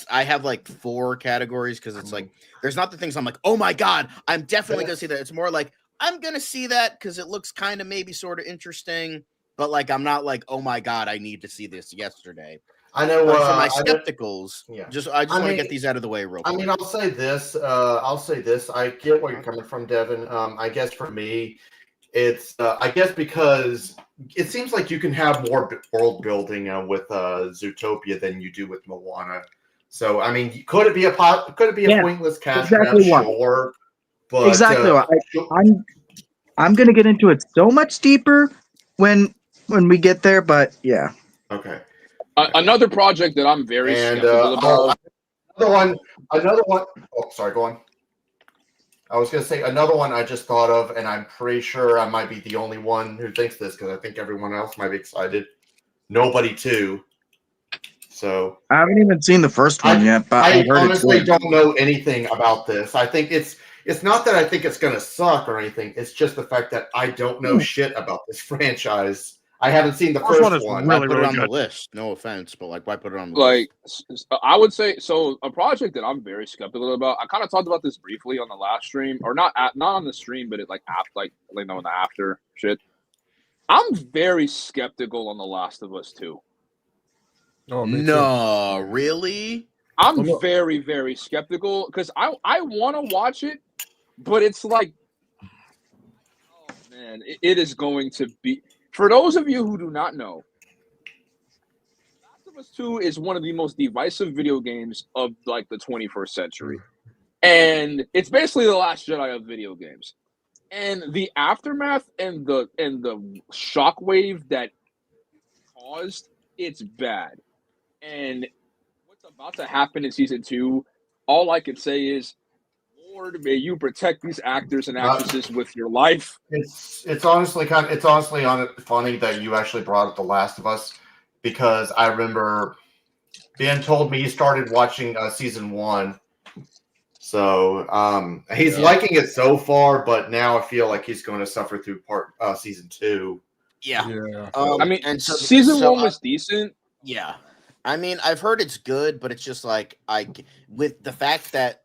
I have like 4 categories because it's like, there's not the things I'm like, oh my God, I'm definitely going to see that. It's more like, I'm going to see that because it looks kind of maybe sort of interesting, but like, I'm not like, oh my God, I need to see this yesterday. I know. But for my skepticals, yeah. I just want to get these out of the way real quick. I mean, I'll say this. I get where you're coming from, Devin. I guess for me, it's I guess because it seems like you can have more world building with Zootopia than you do with Moana. So I mean, could it be a pointless cash grab? Sure, but exactly. I'm gonna get into it so much deeper when we get there. But yeah. Okay. Another project that I'm very skeptical about. Another one. Oh, sorry. Go on. I was going to say another one I just thought of, and I'm pretty sure I might be the only one who thinks this because I think everyone else might be excited. Nobody 2. So I haven't even seen the first one yet, but I honestly don't know anything about this. I think it's not that I think it's going to suck or anything. It's just the fact that I don't know shit about this franchise. I haven't seen the first one. Why put it on the list? No offense, but like, why put it on the list? I would say so. A project that I'm very skeptical about. I kind of talked about this briefly on the last stream, or not on the stream, but it in the after shit. I'm very skeptical on The Last of Us 2. Oh, no, really? I'm very, very skeptical because I want to watch it, but it's like, oh man, it is going to be. For those of you who do not know, Last of Us 2 is one of the most divisive video games of like the 21st century. And it's basically the Last Jedi of video games. And the aftermath and the shockwave that caused, it's bad. And what's about to happen in season 2, all I can say is, Lord, may you protect these actors and actresses with your life. It's honestly funny that you actually brought up The Last of Us because I remember Ben told me he started watching season 1. So he's liking it so far, but now I feel like he's going to suffer through season 2. Yeah. I mean, and season 1 was decent. Yeah. I mean, I've heard it's good, but it's just like with the fact that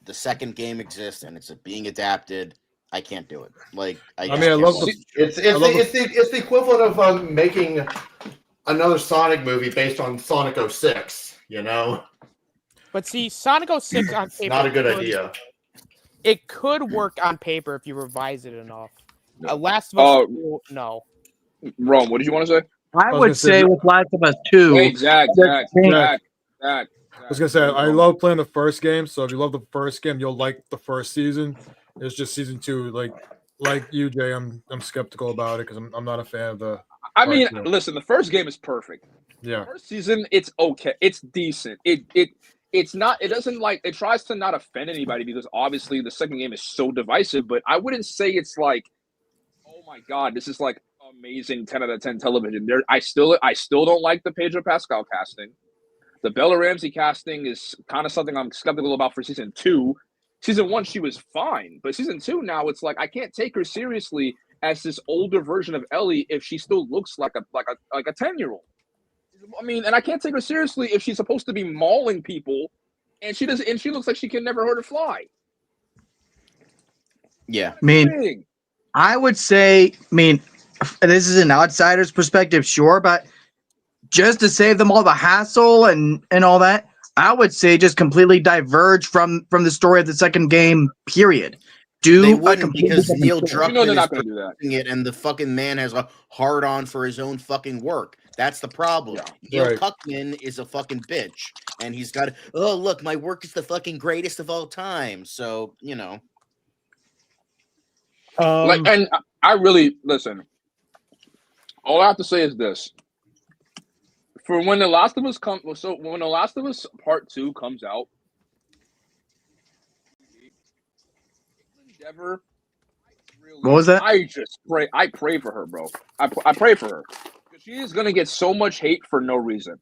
the second game exists and it's being adapted, I can't do it. Like, I love it's the equivalent of making another Sonic movie based on Sonic 06, you know? But see, Sonic 06 on paper, not a good idea. It could work on paper if you revise it enough. Last of Us 2, no. Rome, what did you want to say? I would say with Last of Us 2. Wait, Zach. I was gonna say I love playing the first game, so if you love the first game, you'll like the first season. It's just season 2, like you, Jay. I'm skeptical about it because I'm not a fan of the. I mean, listen, the first game is perfect. Yeah. The first season, it's okay. It's decent. It's not. It doesn't like. It tries to not offend anybody because obviously the second game is so divisive. But I wouldn't say it's like, oh my God, this is like amazing 10 out of 10 television. I still don't like the Pedro Pascal casting. The Bella Ramsey casting is kind of something I'm skeptical about for season 2. Season 1, she was fine, but season 2 now it's like I can't take her seriously as this older version of Ellie if she still looks like a 10-year-old. I mean, and I can't take her seriously if she's supposed to be mauling people, and she looks like she can never hurt a fly. Yeah, I mean, I would say, this is an outsider's perspective, sure, but just to save them all the hassle and all that, I would say just completely diverge from the story of the second game, period. They wouldn't because Neil Druckmann they're not going to do that. It, and the fucking man has a hard-on for his own fucking work. That's the problem. Yeah. Neil Right. Cuckman is a fucking bitch, and he's got, oh look, my work is the fucking greatest of all time. So you know, And I really listen. All I have to say is this: for when The Last of Us when The Last of Us Part 2 comes out, Endeavor. What was that? I pray for her, bro. I pray for her. Because she is gonna get so much hate for no reason.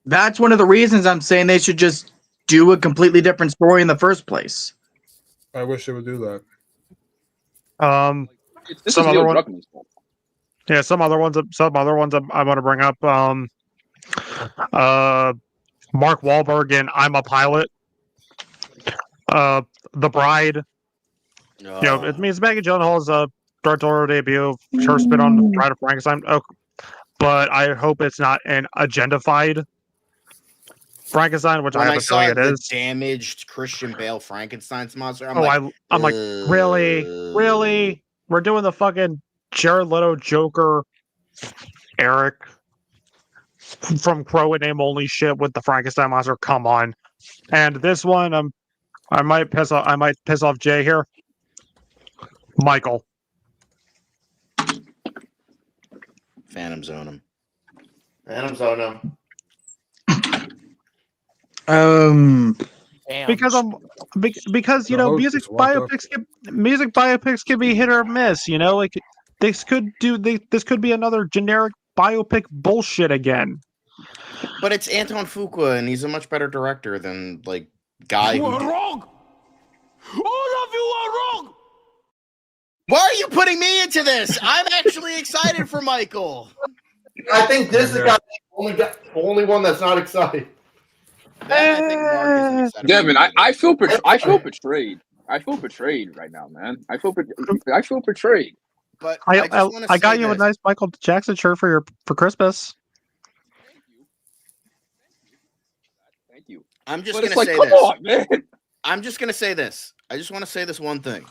That's one of the reasons I'm saying they should just do a completely different story in the first place. I wish they would do that. This some is other Neil one. Druckmann's fault. Yeah, some other ones I want to bring up. Mark Wahlberg in I'm a Pilot. The Bride. You know, it means Maggie Gyllenhaal's directorial debut. Her spit on the Bride of Frankenstein. Oh, but I hope it's not an agendified Frankenstein, which when I have I a feeling saw it the is. damaged Christian Bale Frankenstein's monster, I'm like, really? We're doing the fucking Jared Leto Joker, Eric from Crow and Name Only shit with the Frankenstein monster. Come on. And this one, I might piss off Jay here. Michael. Phantom Zone him. Phantom Zone. Damn. Because you The know host music just walked up. biopics can be hit or miss. You know, like this could be another generic biopic bullshit again. But it's Anton Fuqua, and he's a much better director than like guy who. Wrong. All of you are wrong. Why are you putting me into this? I'm actually excited for Michael. I think this is the only one that's not excited. Then I think Mark is excited. Devin, I feel betrayed. I feel betrayed right now, man. I feel betrayed. But I just want to I say got you a this. nice Michael Jackson shirt for Christmas. Thank you. I'm just But gonna it's like, say come this. on, man. I'm just gonna say this. I just want to say this one thing.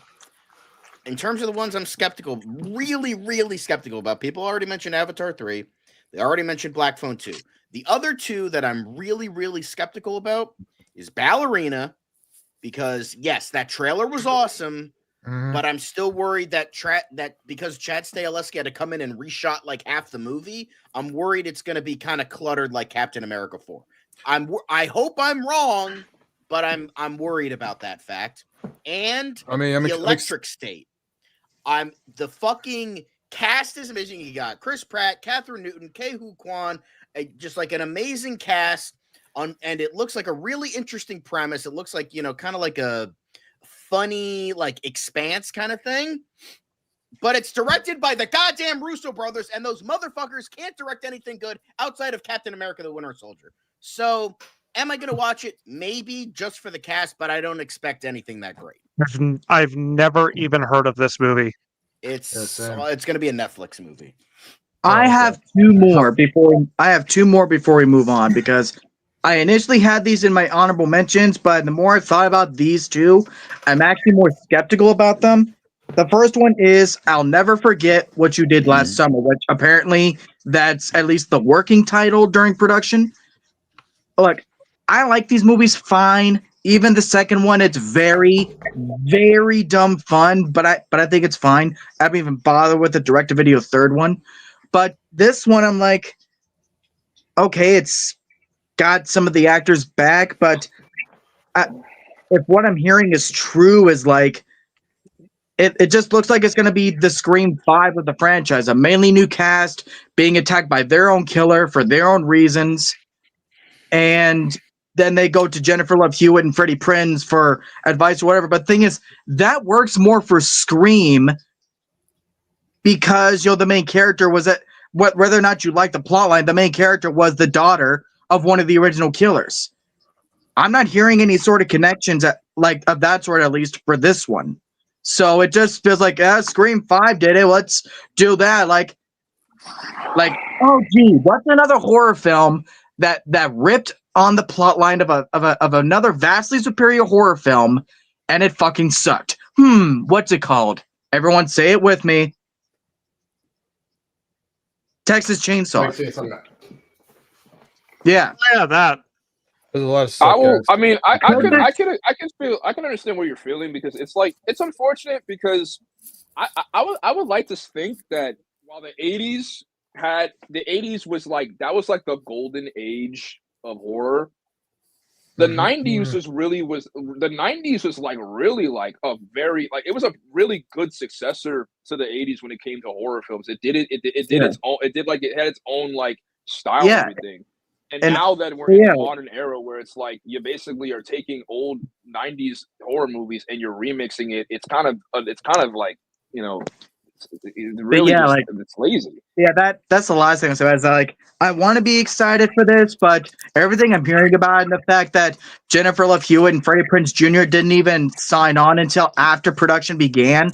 In terms of the ones I'm skeptical, really, really skeptical about, people already mentioned Avatar 3. They already mentioned Black Phone 2. The other two that I'm really, really skeptical about is Ballerina, because yes, that trailer was awesome, but I'm still worried that because Chad Stahelski had to come in and reshot like half the movie, I'm worried it's going to be kind of cluttered like Captain America 4. I hope I'm wrong, but I'm worried about that fact. And the Electric State. The fucking cast is amazing. You got Chris Pratt, Catherine Newton, Ke-Huy Quan, just like an amazing cast. And it looks like a really interesting premise. It looks like, kind of like a funny, like Expanse kind of thing. But it's directed by the goddamn Russo brothers, and those motherfuckers can't direct anything good outside of Captain America: The Winter Soldier. So, am I going to watch it? Maybe, just for the cast, but I don't expect anything that great. I've never even heard of this movie. It's going to be a Netflix movie. I have two more before we move on, because I initially had these in my honorable mentions, but the more I thought about these two, I'm actually more skeptical about them. The first one is I'll Never Forget What You Did Last Summer, which apparently that's at least the working title during production. Look, I like these movies fine. Even the second one, it's very, very dumb fun, but I think it's fine. I haven't even bothered with the direct-to-video third one. But this one, I'm like, okay, it's got some of the actors back, but if what I'm hearing is true, is like, it just looks like it's going to be the Scream 5 of the franchise, a mainly new cast being attacked by their own killer for their own reasons. And then they go to Jennifer Love Hewitt and Freddie Prinze for advice or whatever. But the thing is, that works more for Scream because, the main character was whether or not you like the plotline, the main character was the daughter of one of the original killers. I'm not hearing any sort of connections of that sort, at least for this one. So it just feels like, Scream 5 did it. Let's do that. Like, oh gee, what's another horror film that ripped on the plotline of another vastly superior horror film, and it fucking sucked? What's it called? Everyone say it with me. Texas Chainsaw. Makes sense on that. Yeah. Yeah, that. There's a lot of I suck will. ass. I mean, I Because can understand what you're feeling because it's like it's unfortunate because I would like to think that while the '80s was like that was like the golden age of horror. The '90s was like really like a very like it was a really good successor to the '80s when it came to horror films. It did Yeah. its own. It did like it had its own like style Yeah. and everything. And And- now that we're in yeah. the modern era where it's like you basically are taking old '90s horror movies and you're remixing it, it's kind of like it's really yeah, just like- it's lazy. Yeah, that's the last thing I said. Is like I want to be excited for this, but everything I'm hearing about and the fact that Jennifer Love Hewitt and Freddie Prinze Jr. didn't even sign on until after production began,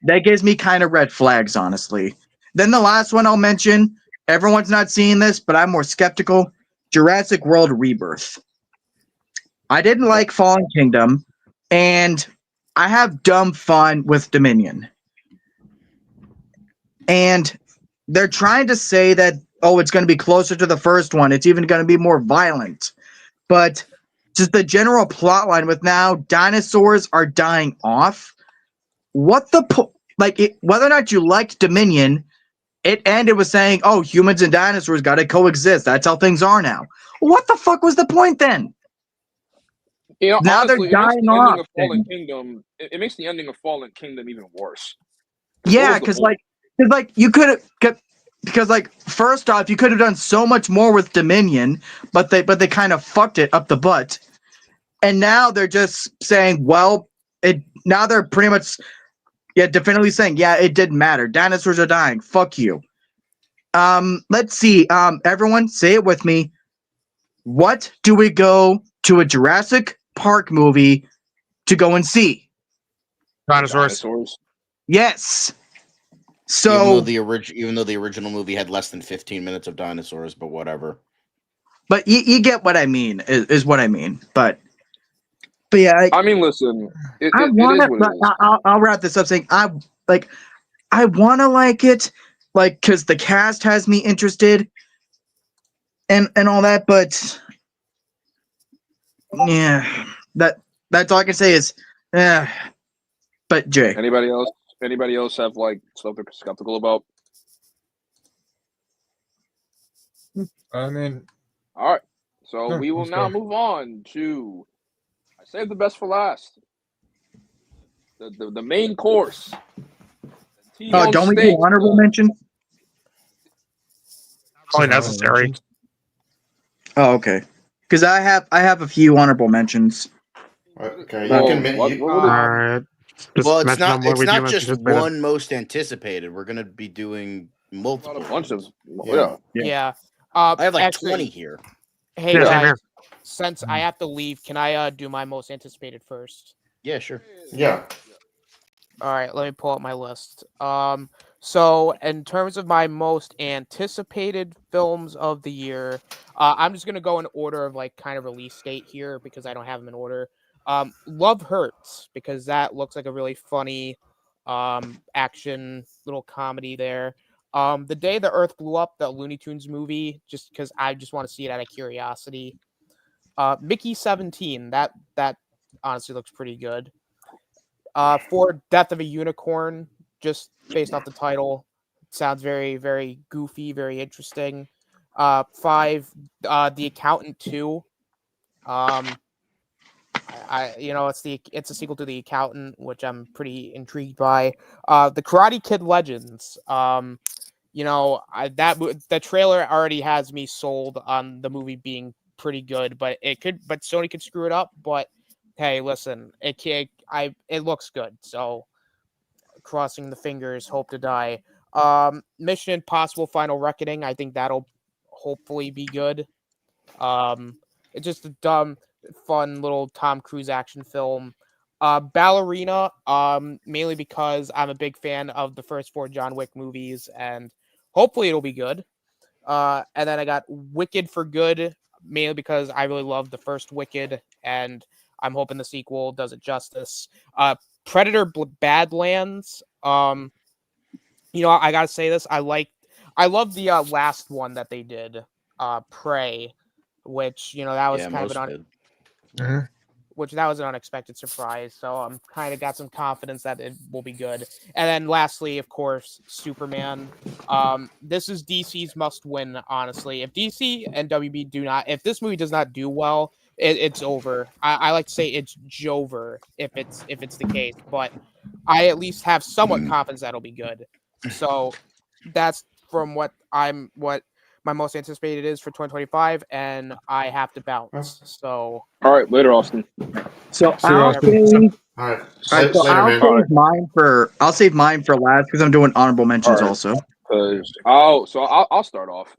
that gives me kind of red flags, honestly. Then the last one I'll mention, everyone's not seeing this, but I'm more skeptical. Jurassic World Rebirth. I didn't like Fallen Kingdom, and I have dumb fun with Dominion. And they're trying to say that, oh, it's going to be closer to the first one. It's even going to be more violent. But just the general plot line with now dinosaurs are dying off. What the whether or not you liked Dominion, it ended with saying, oh, humans and dinosaurs got to coexist. That's how things are now. What the fuck was the point then? Now Honestly, they're dying off. It makes the ending of Fallen Kingdom even worse. Yeah, because you could have, because first off, you could have done so much more with Dominion, but they kind of fucked it up the butt, and now they're just saying, well, now they're pretty much definitely saying, yeah, it didn't matter. Dinosaurs are dying. Fuck you. Let's see. Everyone, say it with me. What do we go to a Jurassic Park movie to go and see? Dinosaurs. Yes. So even though the original movie had less than 15 minutes of dinosaurs, but whatever. But you get what I mean, is what I mean. But yeah, I mean, listen, I want to. I'll wrap this up saying I want to like it, because the cast has me interested, and all that. But yeah, that's all I can say is, But Jay, Anybody else have like stuff they're skeptical about? I mean, All right, so Sure, we will let's now go. move on to I saved the best for last. The main course. T-bone don't we steak. do honorable mentions? Probably necessary. Oh, okay. Because I have a few honorable mentions. Okay, Well, you can. what You, are All they? right. Just Well, it's mention not. them when It's we do not mention just anticipated. one most anticipated. We're gonna be doing multiple. Not a bunch of Yeah. Yeah. I have like actually, 20 here. Hey Yeah, same guys, here. since I have to leave, can I do my most anticipated first? Yeah, sure. yeah. All right, let me pull up my list. So in terms of my most anticipated films of the year, I'm just gonna go in order of kind of release date here because I don't have them in order. Love Hurts because that looks like a really funny, action little comedy there. The Day the Earth Blew Up, the Looney Tunes movie, just because I just want to see it out of curiosity. Mickey 17, that honestly looks pretty good. For Death of a Unicorn, just based off the title, sounds very, very goofy, very interesting. 5, The Accountant 2. It's a sequel to The Accountant, which I'm pretty intrigued by. The Karate Kid Legends. The trailer already has me sold on the movie being pretty good, but Sony could screw it up. But hey, listen, it looks good, so crossing the fingers, hope to die. Mission Impossible: Final Reckoning. I think that'll hopefully be good. It's just a dumb, fun little Tom Cruise action film. Ballerina, mainly because I'm a big fan of the first 4 John Wick movies, and hopefully it'll be good. And then I got Wicked for Good, mainly because I really loved the first Wicked, and I'm hoping the sequel does it justice. Predator Badlands. I gotta say this. I I love the last one that they did, Prey, which that was Yeah, kind most of did. that was an unexpected surprise. So I'm kind of got some confidence that it will be good. And then lastly, of course, Superman. This is DC's must win, honestly. If DC and WB if this movie does not do well, it's over. I like to say it's Jover if it's the case, but I at least have somewhat confidence that'll be good. So that's from what my most anticipated is for 2025, and I have to bounce. So All right, later, Austin. So See you, I'll Austin. All right. so Later, I'll man. save mine for last because I'm doing honorable mentions All right. also. I'll start off.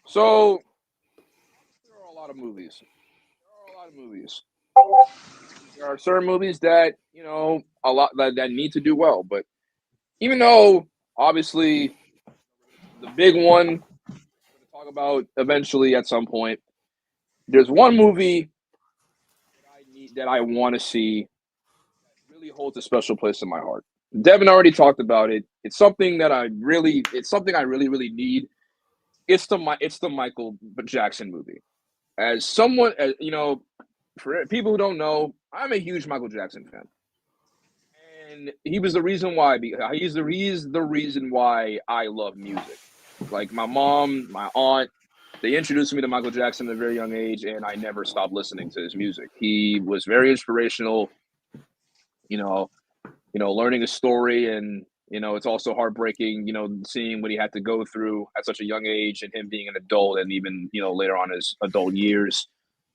So there are a lot of movies. There are certain movies that a lot that need to do well, but even though obviously the big one we're going to talk about eventually at some point, there's one movie that I want to see that really holds a special place in my heart. Devin already talked about it. It's something I really need. It's the Michael Jackson movie. As someone, for people who don't know, I'm a huge Michael Jackson fan, and he was the reason why. He's the reason why I love music. Like my mom, my aunt, they introduced me to Michael Jackson at a very young age, and I never stopped listening to his music. He was very inspirational. Learning his story, and it's also heartbreaking. Seeing what he had to go through at such a young age, and him being an adult, and even later on his adult years.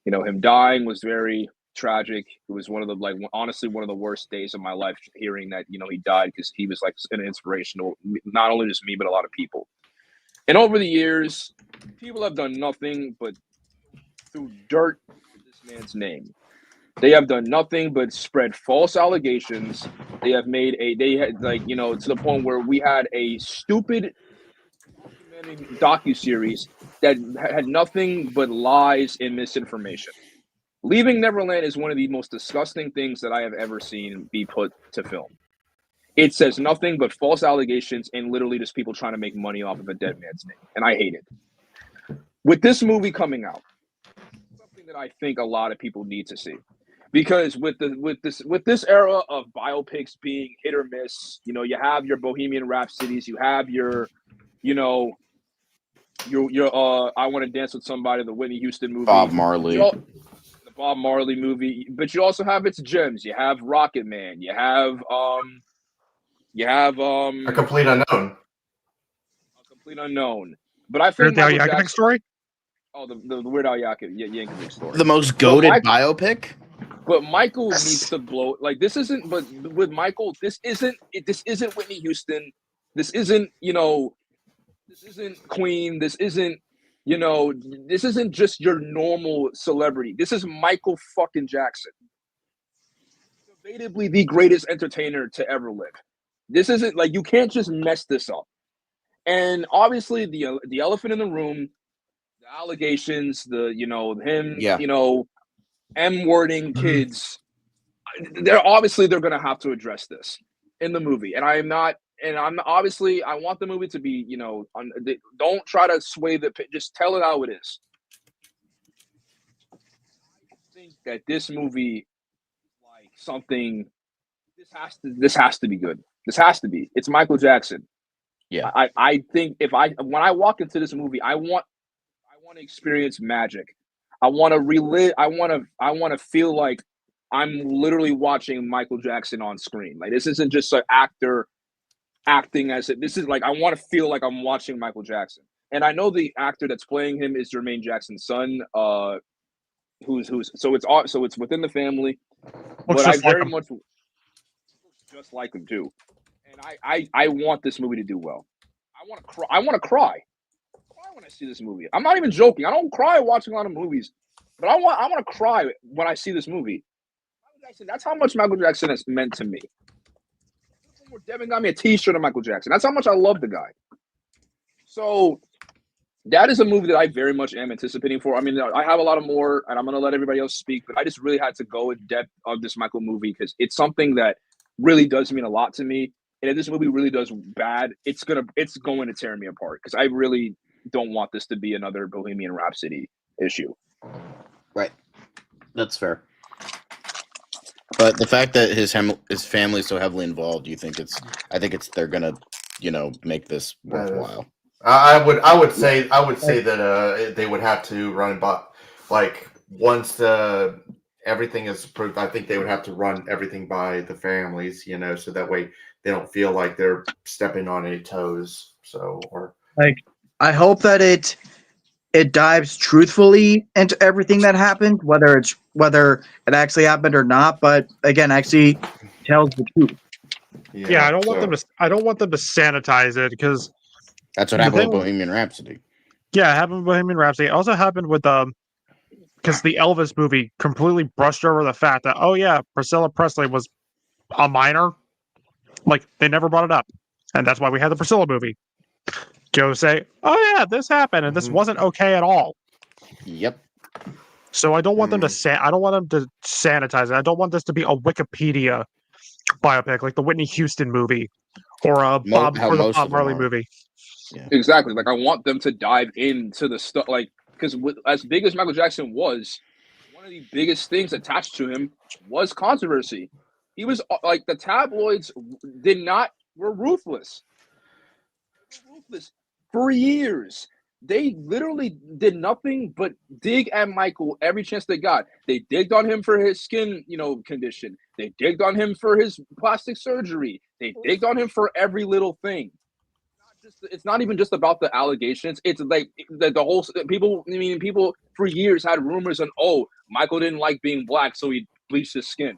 Him dying was very tragic. It was honestly one of the worst days of my life, hearing that he died, because he was like an inspirational, not only just me but a lot of people. And over the years, people have done nothing but threw dirt at this man's name. They have done nothing but spread false allegations. They have made to the point where we had a stupid docuseries that had nothing but lies and misinformation. Leaving Neverland is one of the most disgusting things that I have ever seen be put to film. It says nothing but false allegations and literally just people trying to make money off of a dead man's name. And I hate it. With this movie coming out, something that I think a lot of people need to see. Because with this era of biopics being hit or miss, you have your Bohemian Rhapsodies, you have your I Want to Dance with Somebody, the Whitney Houston movie, Bob Marley. The Bob Marley movie, but you also have its gems. You have Rocket Man. You have A Complete Unknown. But I think Weird Al Yankovic story. Oh, the Weird Al Yankovic story. The most goated biopic. But Michael needs to blow. Like this isn't. But with Michael, this isn't Whitney Houston. This isn't This isn't Queen. This isn't This isn't just your normal celebrity. This is Michael fucking Jackson. Debatably the greatest entertainer to ever live. This isn't you can't just mess this up. And obviously the elephant in the room, the allegations, him, M-wording kids. They're gonna have to address this in the movie. And I'm obviously I want the movie to be, don't try to sway just tell it how it is. I think that this movie, something, this has to be good. This has to be. It's Michael Jackson. Yeah. I think when I walk into this movie, I want to experience magic. I want to relive. I want to feel like I'm literally watching Michael Jackson on screen. Like this isn't just an actor acting as it. This is I want to feel like I'm watching Michael Jackson. And I know the actor that's playing him is Jermaine Jackson's son. Who's so it's within the family. Looks but I just like very him. much just like him too. And I want this movie to do well. I want to cry when I see this movie. I'm not even joking. I don't cry watching a lot of movies, but I want to cry when I see this movie. Michael Jackson, that's how much Michael Jackson has meant to me. Devin got me a T-shirt of Michael Jackson. That's how much I love the guy. So that is a movie that I very much am anticipating for. I mean, I have a lot of more, and I'm going to let everybody else speak, but I just really had to go in depth of this Michael movie because it's something that really does mean a lot to me. And if this movie really does bad, it's going to tear me apart because I really don't want this to be another Bohemian Rhapsody issue. Right. That's fair. But the fact that his family is so heavily involved, I think they're gonna, make this worthwhile. I would say that they would have to run, but like once everything is approved, I think they would have to run everything by the families, so that way they don't feel like they're stepping on any toes. So, or like, I hope that it dives truthfully into everything that happened, whether it actually happened or not. But again, actually tells the truth. Yeah, I don't want them to sanitize it because that's what happened with Bohemian Rhapsody. Yeah, it happened with Bohemian Rhapsody. It also happened with because the Elvis movie completely brushed over the fact that Priscilla Presley was a minor. Like they never brought it up, and that's why we had the Priscilla movie. Joe say, "Oh yeah, this happened, and this wasn't okay at all." Yep. So I don't want them to I don't want them to sanitize it. I don't want this to be a Wikipedia biopic like the Whitney Houston movie or the Bob Marley movie. Yeah. Exactly. Like I want them to dive into the stuff, like because as big as Michael Jackson was, one of the biggest things attached to him was controversy. He was like the tabloids were ruthless. For years. They literally did nothing but dig at Michael every chance they got. They digged on him for his skin, condition. They digged on him for his plastic surgery. They digged on him for every little thing. It's not even just about the allegations. It's like the whole people. I mean, people for years had rumors on, Michael didn't like being black, so he bleached his skin. In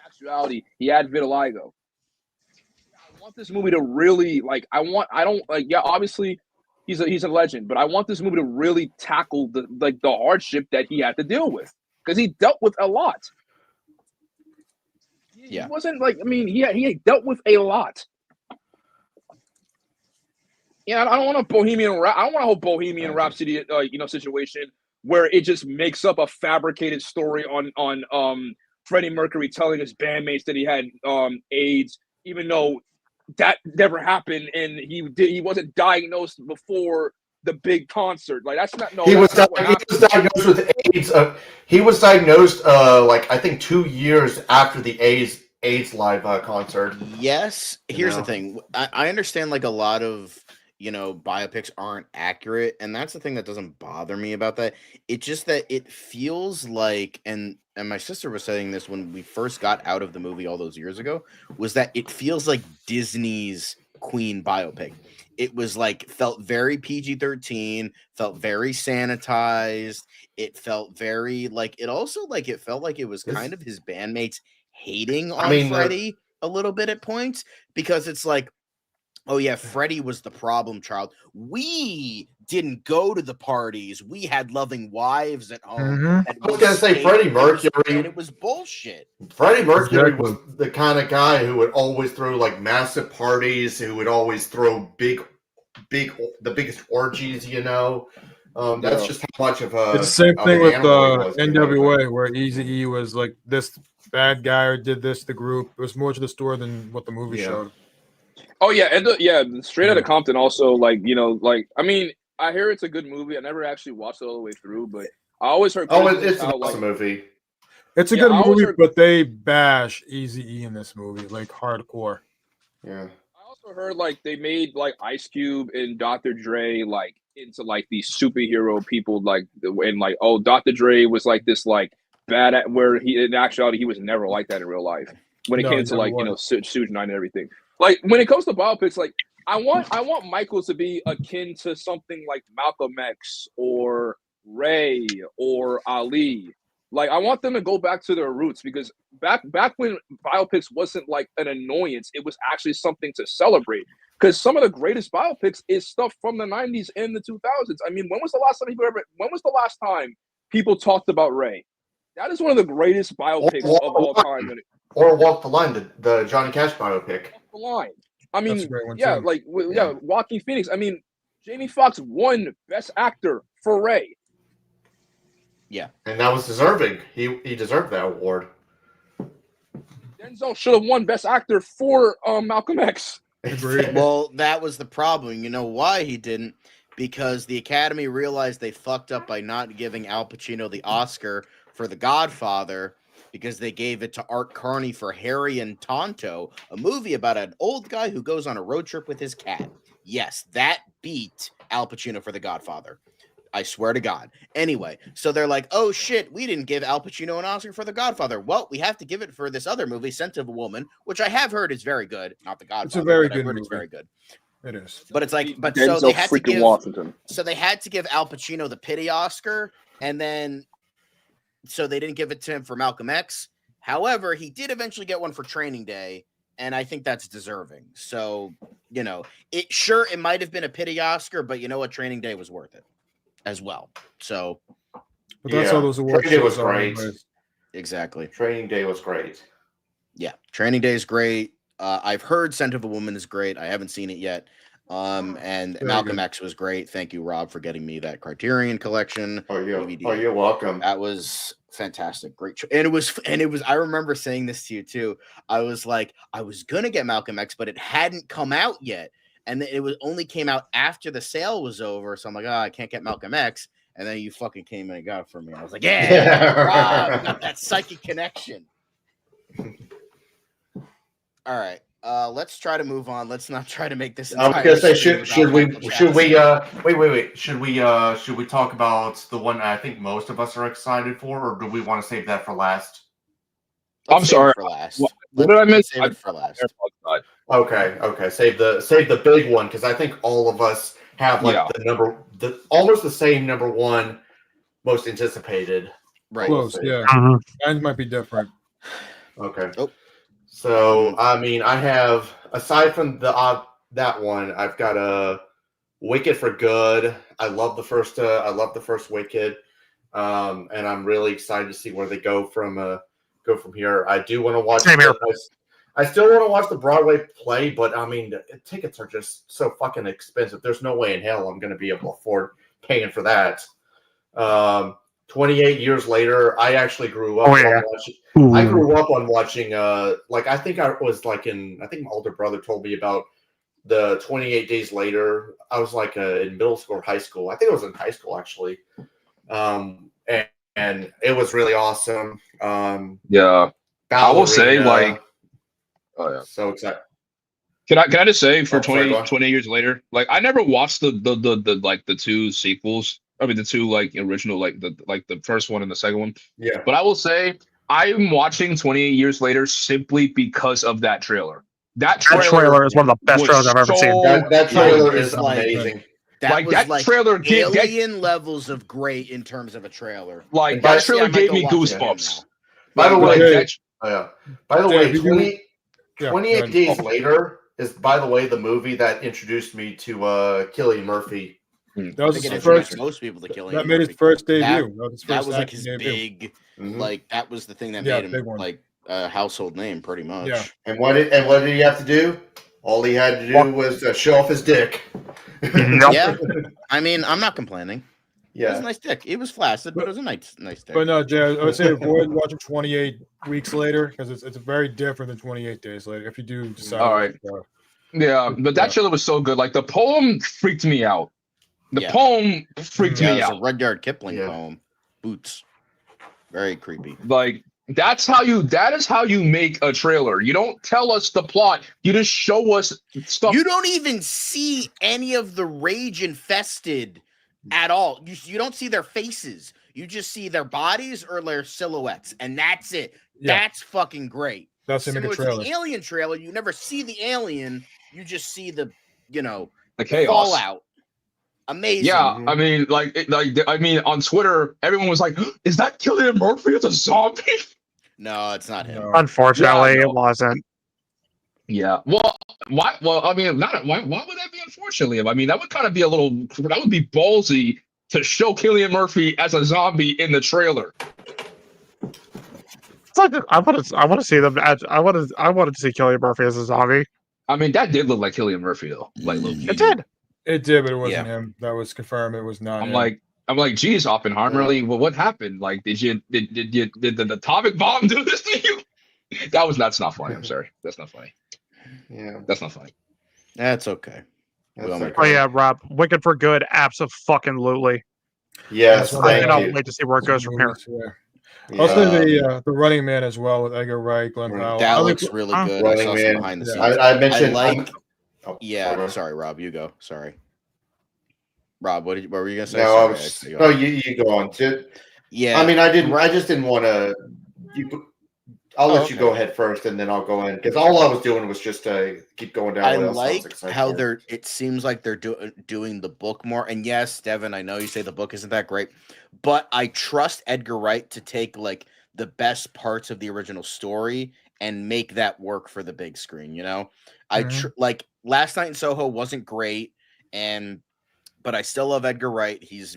actuality, he had vitiligo. I want this movie to really obviously he's a legend, but I want this movie to really tackle the hardship that he had to deal with because he dealt with a lot. He wasn't he dealt with a lot. Yeah, I don't want a whole Bohemian Rhapsody situation where it just makes up a fabricated story on Freddie Mercury telling his bandmates that he had AIDS, even though that never happened, and he wasn't diagnosed before the big concert. Like that's not. No, he was diagnosed with AIDS. He was diagnosed I think 2 years after the AIDS live concert. Yes. Here's the thing. I understand a lot of biopics aren't accurate, and that's the thing that doesn't bother me about that. It's just that it feels like, and my sister was saying this when we first got out of the movie all those years ago, was that it feels like Disney's Queen biopic. It was felt very PG-13, felt very sanitized. It felt very it felt like it was kind of his bandmates hating on Freddie a little bit at points, because it's like, oh yeah, Freddie was the problem child. We didn't go to the parties. We had loving wives at home. I was gonna say Freddie Mercury. And it was bullshit. Freddie Mercury was the kind of guy who would always throw massive parties. Who would always throw the biggest orgies. That's just how much of a. It's the same thing with NWA, where Eazy-E was like this bad guy or did this to the group. It was more to the story than what the movie showed. Oh yeah, and Straight Outta Compton also I hear it's a good movie. I never actually watched it all the way through, but I always heard. It's an awesome movie. It's a good movie, but they bash Eazy-E in this movie hardcore. Yeah. I also heard they made Ice Cube and Dr. Dre into these superhero people and Dr. Dre was this bad at where he in actuality he was never like that in real life when it came to Suge Knight and everything. When it comes to biopics, I want Michael to be akin to something like Malcolm X or Ray or Ali. I want them to go back to their roots, because back when biopics wasn't an annoyance, it was actually something to celebrate. Because some of the greatest biopics is stuff from the 90s and the 2000s. I mean, when was the last time people talked about Ray? That is one of the greatest biopics of all time. Or Walk the Line, the Johnny Cash biopic. Walk the Line. I mean, Joaquin Phoenix. I mean, Jamie Foxx won Best Actor for Ray. Yeah, and that was deserving. He deserved that award. Denzel should have won Best Actor for Malcolm X. Agreed. Well, that was the problem. You know why he didn't? Because the Academy realized they fucked up by not giving Al Pacino the Oscar for The Godfather because they gave it to Art Carney for Harry and Tonto, a movie about an old guy who goes on a road trip with his cat. Yes, that beat Al Pacino for The Godfather. I swear to God. Anyway, so they're like, oh shit, we didn't give Al Pacino an Oscar for The Godfather. Well, we have to give it for this other movie, Scent of a Woman, which I have heard is very good. Not The Godfather. It's a very but good I've heard movie. It's very good. It is. But it's like, but Denzel so they had to freaking give, Washington. so they had to give Al Pacino the pity Oscar, and then so they didn't give it to him for Malcolm X. However, he did eventually get one for Training Day, and I think that's deserving. So, you know, it might have been a pity Oscar, but you know what? Training Day was worth it as well. So, But that's how those awards Training Day was shows are great. anyways. exactly. Training Day was great. Yeah, Training Day is great. I've heard Scent of a Woman is great. I haven't seen it yet. And Very Malcolm good. X was great. Thank you, Rob, for getting me that Criterion Collection DVD. Oh, you're welcome. That was fantastic. Great. And it was, I remember saying this to you too. I was like, I was going to get Malcolm X, but it hadn't come out yet. And it was only came out after the sale was over. So I'm like, oh, I can't get Malcolm X. And then you fucking came and got it for me. I was like, yeah, Rob, got that psychic connection. All right. Let's try to move on. Let's not try to make this. I was gonna say, stream should about we Michael wait should we talk about the one I think most of us are excited for, or do we want to save that for last? I'm sorry. For last. What did I miss? Save it for last. Okay. Save the big one, because I think all of us have like the almost the same number one most anticipated. Right. Close, yeah. Mine might be different. Okay. Oh. So I mean, I have, aside from that one, I've got a Wicked for Good. I love the first Wicked, and I'm really excited to see where they go from here. I do want to watch. I still want to watch the Broadway play, but I mean, the tickets are just so fucking expensive. There's no way in hell I'm going to be able to afford paying for that. 28 years later, I actually grew up. I grew up on watching. I think I was like I think my older brother told me about the 28 Days Later. I was like in middle school or high school. I think it was in high school actually. And it was really awesome. Yeah, I will say like, oh yeah, so excited. Can I just say for 20 years later, like I never watched the like the two sequels. I mean the two like original, like the first one and the second one. Yeah. But I will say I'm watching 28 years later simply because of that trailer. That trailer is one of the best trailers I've ever seen. That trailer is amazing. That trailer alien levels of great in terms of a trailer. Like that trailer gave me goosebumps. By the way, By the way, 28 Days Later is, by the way, the movie that introduced me to Cillian Murphy. That was his first. Most people to Cillian. That made his first debut. That was like his big, like that was the thing that made him like a household name, pretty much. Yeah. And what did he have to do? All he had to do was show off his dick. Yeah, I mean, I'm not complaining. Yeah, it was a nice dick. It was flaccid, but it was a nice dick. But no, Jay, I would say avoid watching 28 weeks later because it's very different than 28 days later. If you do decide. All right. Yeah, but that trailer was so good. Like the poem freaked me out. The poem freaked me out. It's a Rudyard Kipling poem. Boots. Very creepy. Like that is how you make a trailer. You don't tell us the plot. You just show us stuff. You don't even see any of the rage infested at all. You don't see their faces. You just see their bodies or their silhouettes, and that's it. Yeah. That's fucking great. That's similar a trailer. To the Alien trailer. You never see the alien. You just see the chaos. fallout. Amazing. Yeah, I mean, on Twitter, everyone was like, "Is that Cillian Murphy as a zombie?" No, it's not him. Unfortunately, it wasn't. Yeah. Well, why? Well, I mean, why would that be unfortunately? I mean, that would kind of be that would be ballsy to show Cillian Murphy as a zombie in the trailer. It's like I want to see them. I wanted to see Cillian Murphy as a zombie. I mean, that did look like Cillian Murphy though. Like it did. It did, but it wasn't him. That was confirmed. It was not. I'm like, geez, Oppenheimer. Well, what happened? Like, did the atomic bomb do this to you? That's not funny. I'm sorry. That's not funny. Yeah, That's not funny. That's okay. that's Well, okay. Oh yeah, Rob. Wicked for Good. Abso-fucking-lutely. Yes, That's I thank cannot you. wait to see where it goes from here. Yeah. Also, Yeah. the Running Man as well with Edgar Wright, Glenn Right. Powell. that I looks like, really good. I Running saw Man. some behind the scenes. I mentioned. Yeah, sorry, Rob. You go. Sorry, Rob. What were you gonna say? No, Sorry, I was. No, you go on. Yeah. I mean, I didn't. I just didn't want to. I'll let you okay. go ahead first, and then I'll go in because all I was doing was just keep going down. I what else I was like excited how for. it seems like they're doing the book more. And yes, Devin, I know you say the book isn't that great, but I trust Edgar Wright to take like the best parts of the original story and make that work for the big screen. You know, like Last Night in Soho wasn't great, but I still love Edgar Wright. Has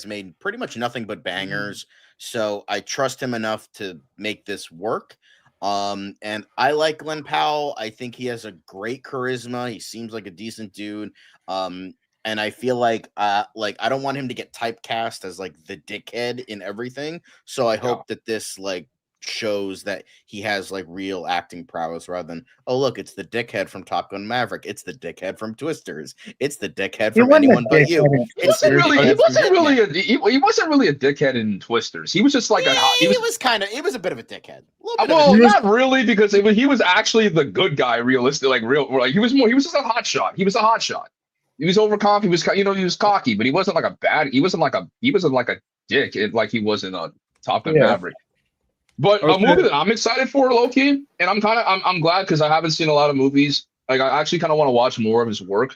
made pretty much nothing but bangers. So I trust him enough to make this work. And I like Glenn Powell. I think he has a great charisma. He seems like a decent dude. And I feel like I don't want him to get typecast as like the dickhead in everything. So I hope that this like shows that he has like real acting prowess rather than, oh look, it's the dickhead from Top Gun Maverick, it's the dickhead from Twisters, it's the dickhead from Anyone But You. He wasn't really a dickhead in Twisters. He was just like he was a bit of a dickhead. Not really, because he was actually the good guy, realistic, like he was just a hot shot. He was a hot shot. He was overconfident. He was cocky, but he wasn't like he wasn't like a dick like he was in a Top Gun Maverick. But a movie that I'm excited for, low-key, and I'm glad because I haven't seen a lot of movies. Like I actually kind of want to watch more of his work.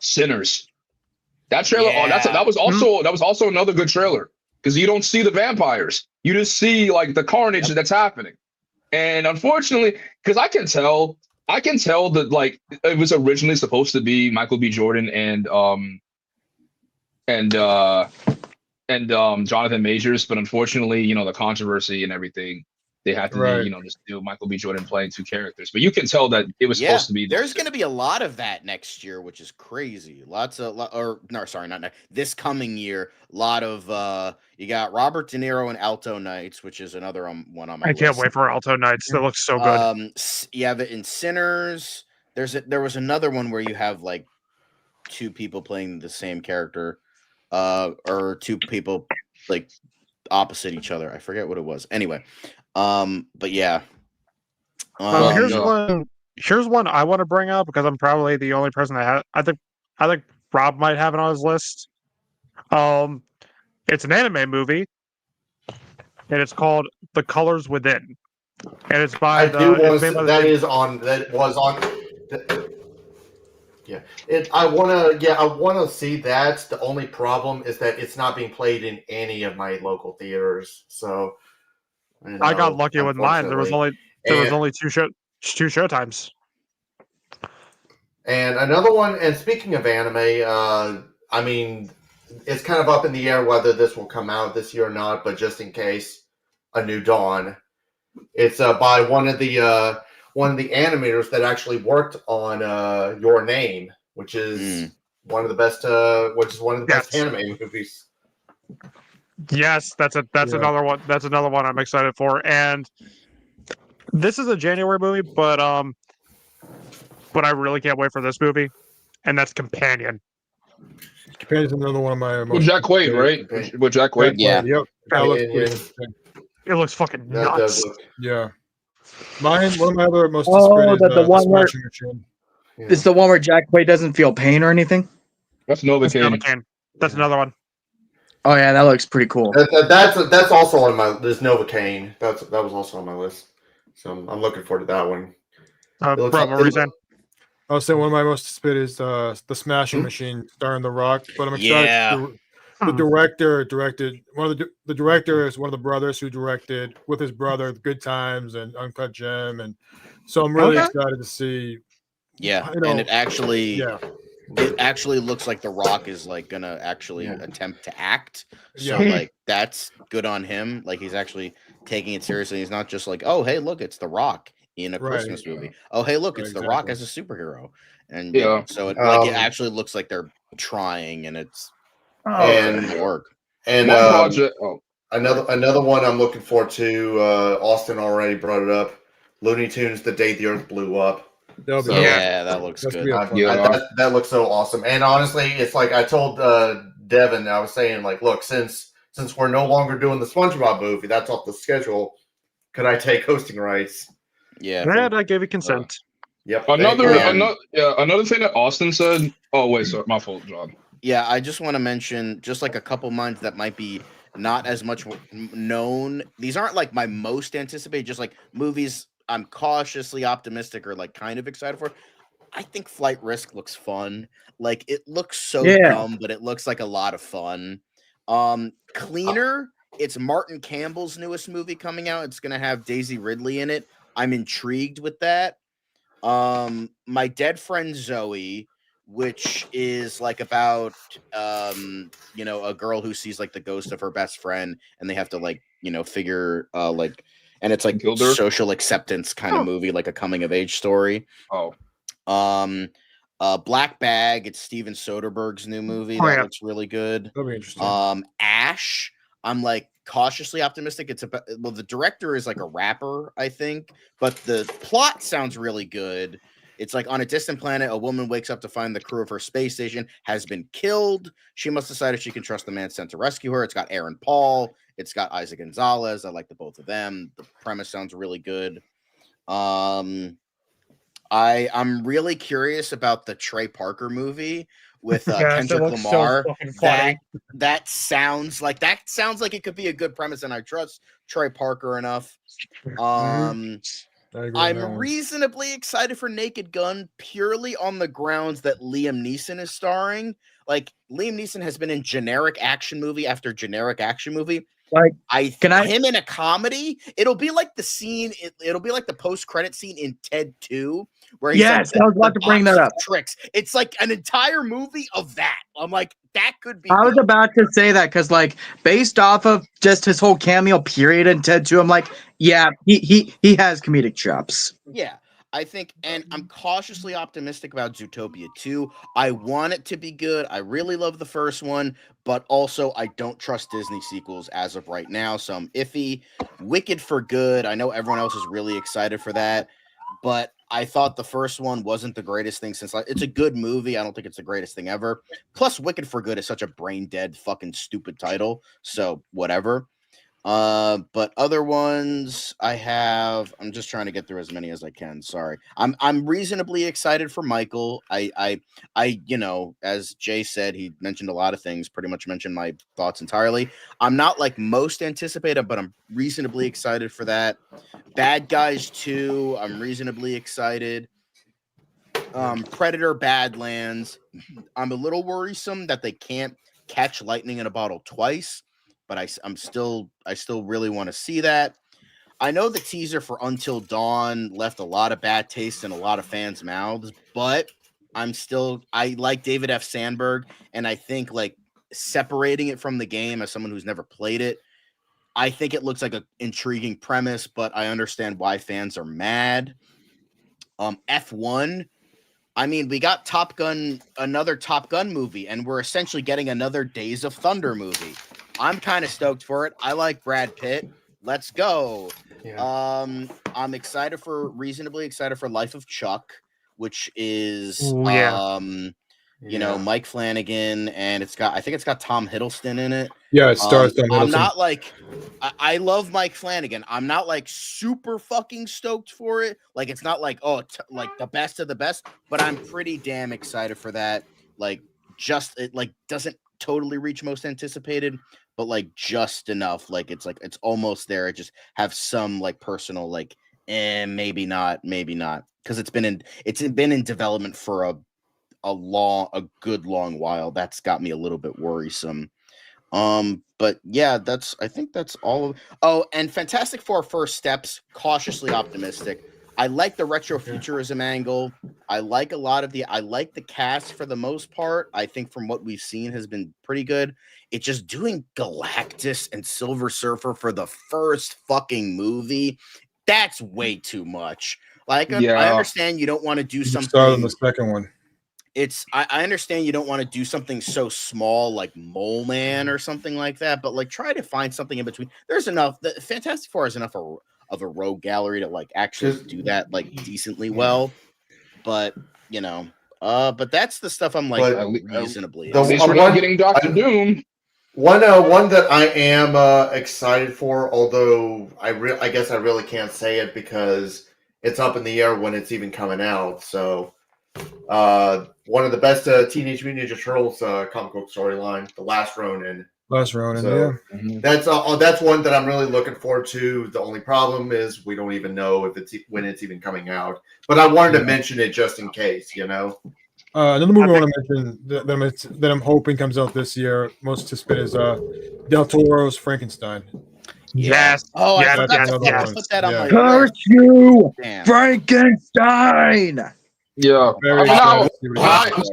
Sinners. That trailer, that was also another good trailer because you don't see the vampires. You just see like the carnage that's happening. And unfortunately, because I can tell that like it was originally supposed to be Michael B. Jordan and Jonathan Majors, but unfortunately, the controversy and everything, they had to, just do Michael B. Jordan playing two characters. But you can tell that it was supposed to be. There's going to be a lot of that next year, which is crazy. This coming year, a lot of you got Robert De Niro in Alto Nights, which is another one on my list. I can't wait for Alto Nights. That looks so good. You have it in Sinners. There was another one where you have like two people playing the same character. Or two people like opposite each other. I forget what it was. Anyway, but yeah. Here's one I want to bring up because I'm probably the only person that I think Rob might have it on his list. It's an anime movie, and it's called The Colors Within, and it's by Yeah, I want to see that. The only problem is that it's not being played in any of my local theaters. So I got lucky with mine. There was only two show times. And another one. And speaking of anime, I mean, it's kind of up in the air whether this will come out this year or not. But just in case, A New Dawn. It's by one of the animators that actually worked on Your Name, which is one of the best anime movies. Yes, that's another one. That's another one I'm excited for. And this is a January movie, but I really can't wait for this movie, and that's Companion. Companion's another one of my with Jack Quaid, right? With Jack Quaid, yeah. Yep. It looks fucking nuts. Yeah. One of my other most disparate is the one where Smashing Machine. It's the one where Jack Quaid doesn't feel pain or anything. That's Novocaine. That's another one. Oh yeah, that looks pretty cool. That's also on my. There's Novocaine. That was also on my list. So I'm looking forward to that one. What were you saying? I was saying one of my most disparate is the Smashing Machine starring The Rock, but I'm excited. Yeah. The director directed the director is one of the brothers who directed with his brother Good Times and Uncut Gem, and so I'm really excited to see. Yeah, and it actually looks like The Rock is like gonna actually attempt to act. So like that's good on him. Like he's actually taking it seriously. He's not just like, oh hey, look, it's The Rock in a Christmas movie. Oh hey, look, it's The Rock as a superhero. And so it actually looks like they're trying, and it's work. And one project. Another one I'm looking forward to. Austin already brought it up. Looney Tunes: The Day the Earth Blew Up. That'll be So, Yeah, that looks that's gonna good. be a fun. Yeah. that looks so awesome. And honestly, it's like I told Devin, I was saying, like, look, since we're no longer doing the SpongeBob movie, that's off the schedule. Could I take hosting rights? Yeah. And I gave you consent. Yep. Another thing that Austin said. Oh wait, sorry, my fault, John. Yeah, I just want to mention just like a couple minds that might be not as much known. These aren't like my most anticipated, just like movies I'm cautiously optimistic or like kind of excited for. I think Flight Risk looks fun. Like it looks so dumb, but it looks like a lot of fun. Cleaner, it's Martin Campbell's newest movie coming out. It's gonna have Daisy Ridley in it. I'm intrigued with that. My Dead Friend Zoe, which is like about a girl who sees like the ghost of her best friend, and they have to like figure and it's like Gilder? social acceptance kind of movie, like a coming of age story. Oh, Black Bag, it's Steven Soderbergh's new movie that looks really good. That'll be interesting. Ash, I'm like cautiously optimistic. It's about, well, the director is like a rapper, I think, but the plot sounds really good. It's like on a distant planet, a woman wakes up to find the crew of her space station has been killed. She must decide if she can trust the man sent to rescue her. It's got Aaron Paul. It's got Isaac Gonzalez. I like the both of them. The premise sounds really good. I'm really curious about the Trey Parker movie with Kendrick Lamar. That sounds like it could be a good premise, and I trust Trey Parker enough. I'm reasonably excited for Naked Gun purely on the grounds that Liam Neeson is starring. Like Liam Neeson has been in generic action movie after generic action movie. Like, him in a comedy, it'll be like the scene. It'll be like the post-credit scene in Ted 2, where he's I was about to bring that up. Tricks. It's like an entire movie of that. I'm like, that could be. I was about to say that because, like, based off of just his whole cameo period in Ted 2, I'm like, yeah, he has comedic chops. Yeah. I think, and I'm cautiously optimistic about Zootopia 2. I want it to be good. I really love the first one, but also I don't trust Disney sequels as of right now, so I'm iffy. Wicked for Good, I know everyone else is really excited for that, but I thought the first one wasn't the greatest thing since it's a good movie. I don't think it's the greatest thing ever. Plus, Wicked for Good is such a brain dead, fucking stupid title, so whatever. But other ones I'm just trying to get through as many as I can. Sorry. I'm reasonably excited for Michael. I as Jay said, he mentioned a lot of things, pretty much mentioned my thoughts entirely. I'm not like most anticipated, but I'm reasonably excited for that. Bad Guys 2, I'm reasonably excited. Predator Badlands, I'm a little worrisome that they can't catch lightning in a bottle twice. But I still really want to see that. I know the teaser for Until Dawn left a lot of bad taste in a lot of fans' mouths, but I like David F. Sandberg, and I think like separating it from the game as someone who's never played it, I think it looks like an intriguing premise, but I understand why fans are mad. F1, I mean, we got another Top Gun movie, and we're essentially getting another Days of Thunder movie. I'm kind of stoked for it. I like Brad Pitt. Let's go. Yeah. I'm reasonably excited for Life of Chuck, which is Mike Flanagan, and I think it's got Tom Hiddleston in it. Yeah, it stars Tom Hiddleston. I'm not like I love Mike Flanagan. I'm not like super fucking stoked for it. Like it's not like like the best of the best, but I'm pretty damn excited for that. Like it like doesn't totally reach most anticipated, but like just enough. Like it's almost there. It just have some like personal like maybe not because it's been in development for a good long while. That's got me a little bit worrisome. But yeah, I think that's all of. And Fantastic Four First Steps, cautiously optimistic. I like the retrofuturism angle. I like the cast for the most part. I think from what we've seen has been pretty good. It's just doing Galactus and Silver Surfer for the first fucking movie. That's way too much. Like, I understand you don't want to do something. Start on the second one. I understand you don't want to do something so small like Mole Man or something like that, but like try to find something in between. There's enough. The Fantastic Four has enough of a rogue gallery to like actually do that like decently well. But but that's the stuff I'm like reasonably. At least we're not getting Doctor Doom. One that I am excited for, although I guess I really can't say it because it's up in the air when it's even coming out. So, one of the best Teenage Mutant Ninja Turtles comic book storyline, The Last Ronin. Last Ronin, So yeah. that's one that I'm really looking forward to. The only problem is we don't even know when it's even coming out. But I wanted to mention it just in case, Another movie I want to mention that I'm hoping comes out this year, most anticipated, is Del Toro's Frankenstein. Yes. Oh, I Yes, forgot yes, to yes. put that on my Curse list. you, Damn. Frankenstein! Yeah. Very Now, excited to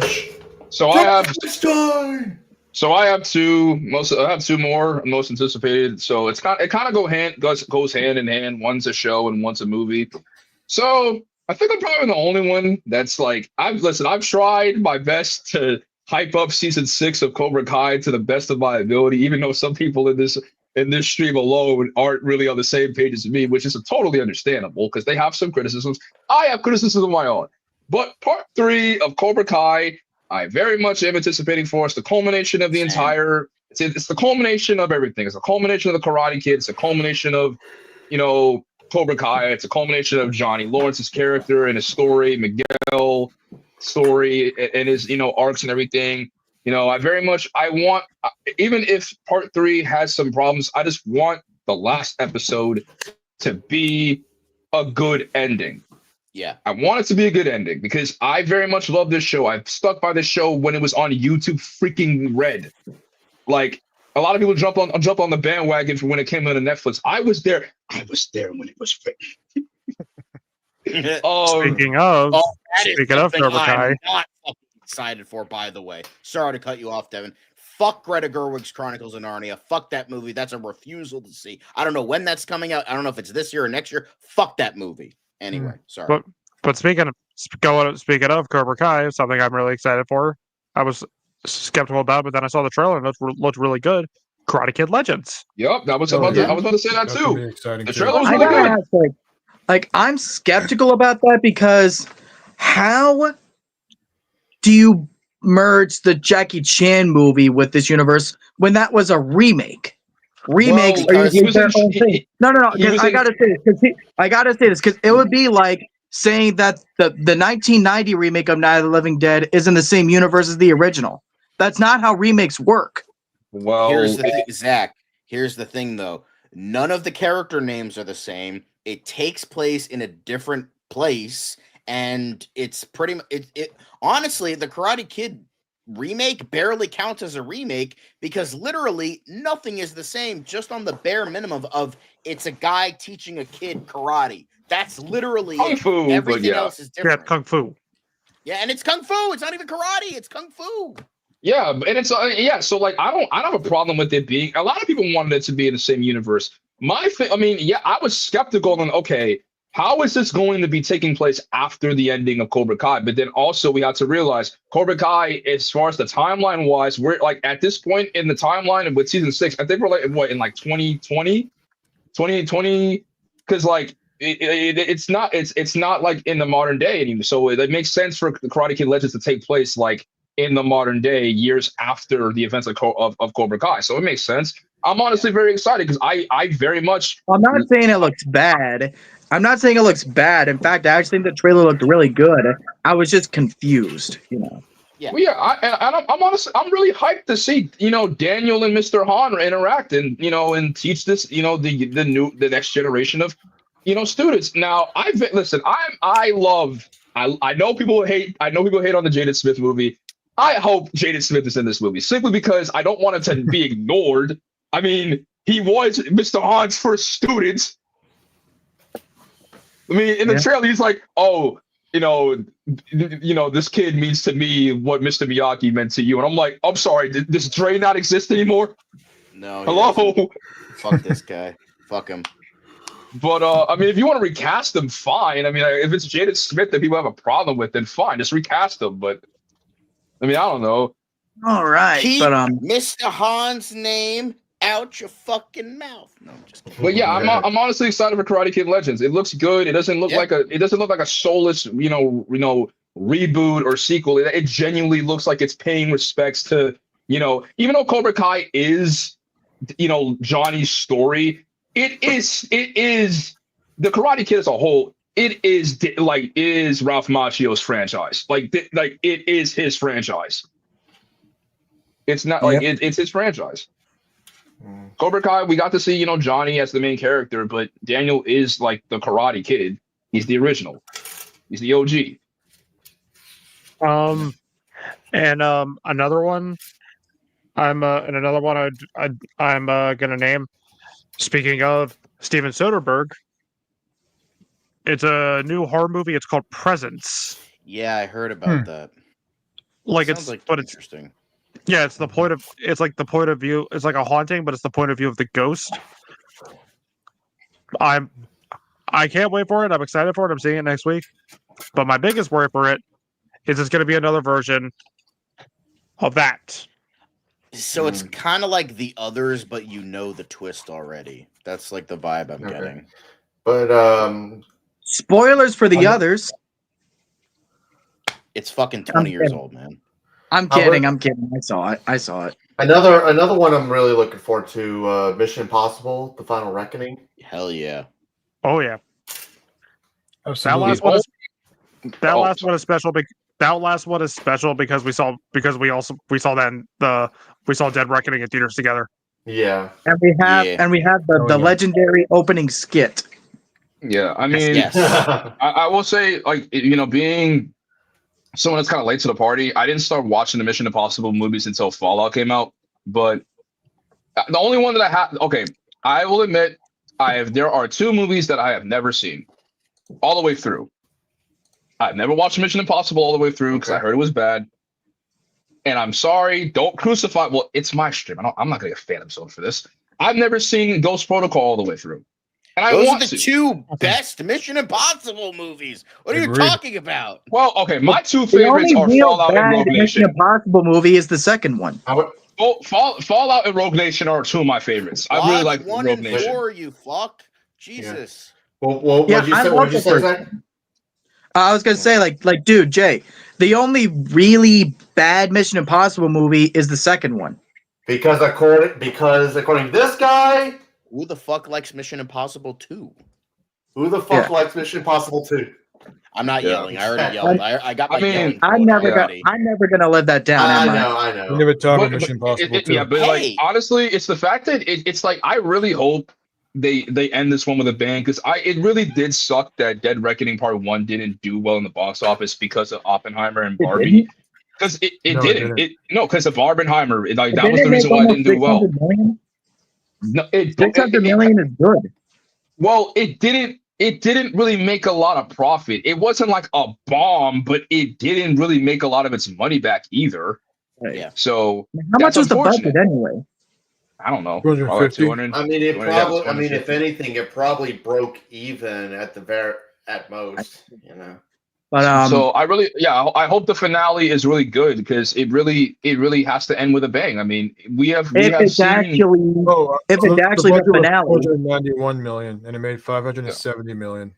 see what so I have two. I have two more most anticipated. So it kind of goes hand in hand. One's a show and one's a movie. So I think I'm probably the only one that's like I've tried my best to hype up season 6 of Cobra Kai to the best of my ability, even though some people in this stream alone aren't really on the same page as me, which is totally understandable because they have some criticisms. I have criticisms of my own. But part 3 of Cobra Kai, I very much am anticipating for. It's the culmination of the entire. It's the culmination of everything. It's a culmination of the Karate Kid. It's a culmination of, Cobra Kai. It's a culmination of Johnny Lawrence's character and his story, Miguel story, and his arcs and everything. I want, even if part 3 has some problems, I just want the last episode to be a good ending. Yeah. I want it to be a good ending because I very much love this show. I've stuck by this show when it was on YouTube freaking Red. Like, a lot of people jump on the bandwagon for when it came into Netflix. I was there when it was free. Speaking of Cobra Kai, I'm not fucking excited for, by the way. Sorry to cut you off, Devin. Fuck Greta Gerwig's Chronicles of Narnia. Fuck that movie. That's a refusal to see. I don't know when that's coming out. I don't know if it's this year or next year. Fuck that movie. Anyway, sorry. But speaking of Cobra Kai, something I'm really excited for. I was skeptical about, but then I saw the trailer and it looked really good. Karate Kid Legends. Yep, I was about to say that too. The trailer was I really gotta good. ask, I'm skeptical about that because how do you merge the Jackie Chan movie with this universe when that was a remake? Remakes are usually their own thing. No. I gotta say this because it would be like saying that the 1990 remake of Night of the Living Dead is in the same universe as the original. That's not how remakes work. Well, here's the thing, Zach. Here's the thing, though. None of the character names are the same. It takes place in a different place, and it's pretty much it. Honestly, the Karate Kid remake barely counts as a remake because literally nothing is the same. Just on the bare minimum of it's a guy teaching a kid karate. That's literally Kung Fu. Everything else is different. Yeah, Kung Fu. Yeah, and it's Kung Fu. It's not even karate. It's Kung Fu. Yeah, and it's so like I don't have a problem with it being. A lot of people wanted it to be in the same universe. I was skeptical on how is this going to be taking place after the ending of Cobra Kai? But then also we have to realize Cobra Kai, as far as the timeline wise, we're like at this point in the timeline with season 6, I think we're like in like 2020, because like it's not like in the modern day anymore. So it makes sense for the Karate Kid Legends to take place like in the modern day, years after the events of Cobra Kai. So it makes sense. I'm honestly very excited because I very much. I'm not saying it looks bad. I'm not saying it looks bad. In fact, I actually think the trailer looked really good. I was just confused, Yeah. Well, yeah, I'm honestly, I'm really hyped to see, Daniel and Mr. Han interact and, and teach this, the next generation of, students. Now, I know people hate on the Jaden Smith movie. I hope Jaden Smith is in this movie simply because I don't want it to be ignored. I mean, he was Mr. Han's first student. I mean, in the trailer, he's like, "Oh, this kid means to me what Mr. Miyagi meant to you," and I'm like, "I'm sorry, does Dre not exist anymore?" No. Hello. Fuck this guy. Fuck him. But I mean, if you want to recast them, fine. I mean, if it's Jaden Smith that people have a problem with, then fine, just recast them. But I mean, I don't know. All right, Keep but Mr. Han's name out your fucking mouth. No, I'm just kidding. But yeah, I'm honestly excited for Karate Kid Legends. It looks good. It doesn't look like a soulless, reboot or sequel. It genuinely looks like it's paying respects to, even though Cobra Kai is, Johnny's story, it is the Karate Kid as a whole. It is Ralph Macchio's franchise. It is his franchise. It's not it's his franchise. Cobra Kai, we got to see, Johnny as the main character, but Daniel is like the Karate Kid. He's the original. He's the OG. Another one. I'm gonna name. Speaking of Steven Soderbergh, it's a new horror movie. It's called Presence. Yeah, I heard about that. It's interesting. Yeah, it's the point of view. It's like a haunting, but it's the point of view of the ghost. I can't wait for it. I'm excited for it. I'm seeing it next week. But my biggest worry for it is it's going to be another version of that. So it's kind of like the others, but you know the twist already. That's like the vibe I'm getting. But spoilers for the others. It's fucking 20 years old, man. I'm kidding. I saw it. Another one I'm really looking forward to, Mission Impossible: The Final Reckoning. Hell yeah. Oh yeah. Absolutely. That last one is special because we saw Dead Reckoning in theaters together. Yeah. And we have the legendary opening skit. Yeah, I mean, Yes. I will say, being someone that's kind of late to the party, I didn't start watching the Mission Impossible movies until Fallout came out. But the only one that I have, I will admit, there are two movies that I have never seen all the way through. I've never watched Mission Impossible all the way through because I heard it was bad. And I'm sorry, don't crucify. Well, it's my stream. I'm not going to get Phantom Zone for this. I've never seen Ghost Protocol all the way through. And Those are the two best Mission Impossible movies. What are you talking about? Well, my two favorites are Fallout and Rogue Nation. Mission Impossible movie is the second one. Fallout and Rogue Nation are two of my favorites. I really like one Rogue and Nation. 4, you fuck. Jesus. Yeah. Well, what'd you say, Zach? I was gonna say, dude, Jay, the only really bad Mission Impossible movie is the second one. Because according to this guy, who the fuck likes Mission Impossible 2? Who the fuck likes Mission Impossible 2? I'm not yelling. I already yelled. I got my yelling. I'm never gonna live that down. I know. We never talked about Mission Impossible 2. Yeah, but honestly, it's the fact that it's like I really hope they end this one with a bang, because it really did suck that Dead Reckoning Part 1 didn't do well in the box office because of Oppenheimer and Barbie. Because it didn't. Because of Barbenheimer. That was the reason why it didn't do well. No, 600 million is good. Well, it didn't really make a lot of profit. It wasn't like a bomb, but it didn't really make a lot of its money back either. Yeah. So how much was the budget anyway? I don't know. 250. 200. I mean, it probably. I mean, if anything, it probably broke even at most. But so I hope the finale is really good, because it really has to end with a bang. I mean, if it's actually the finale, 191 million, and it made 570 million.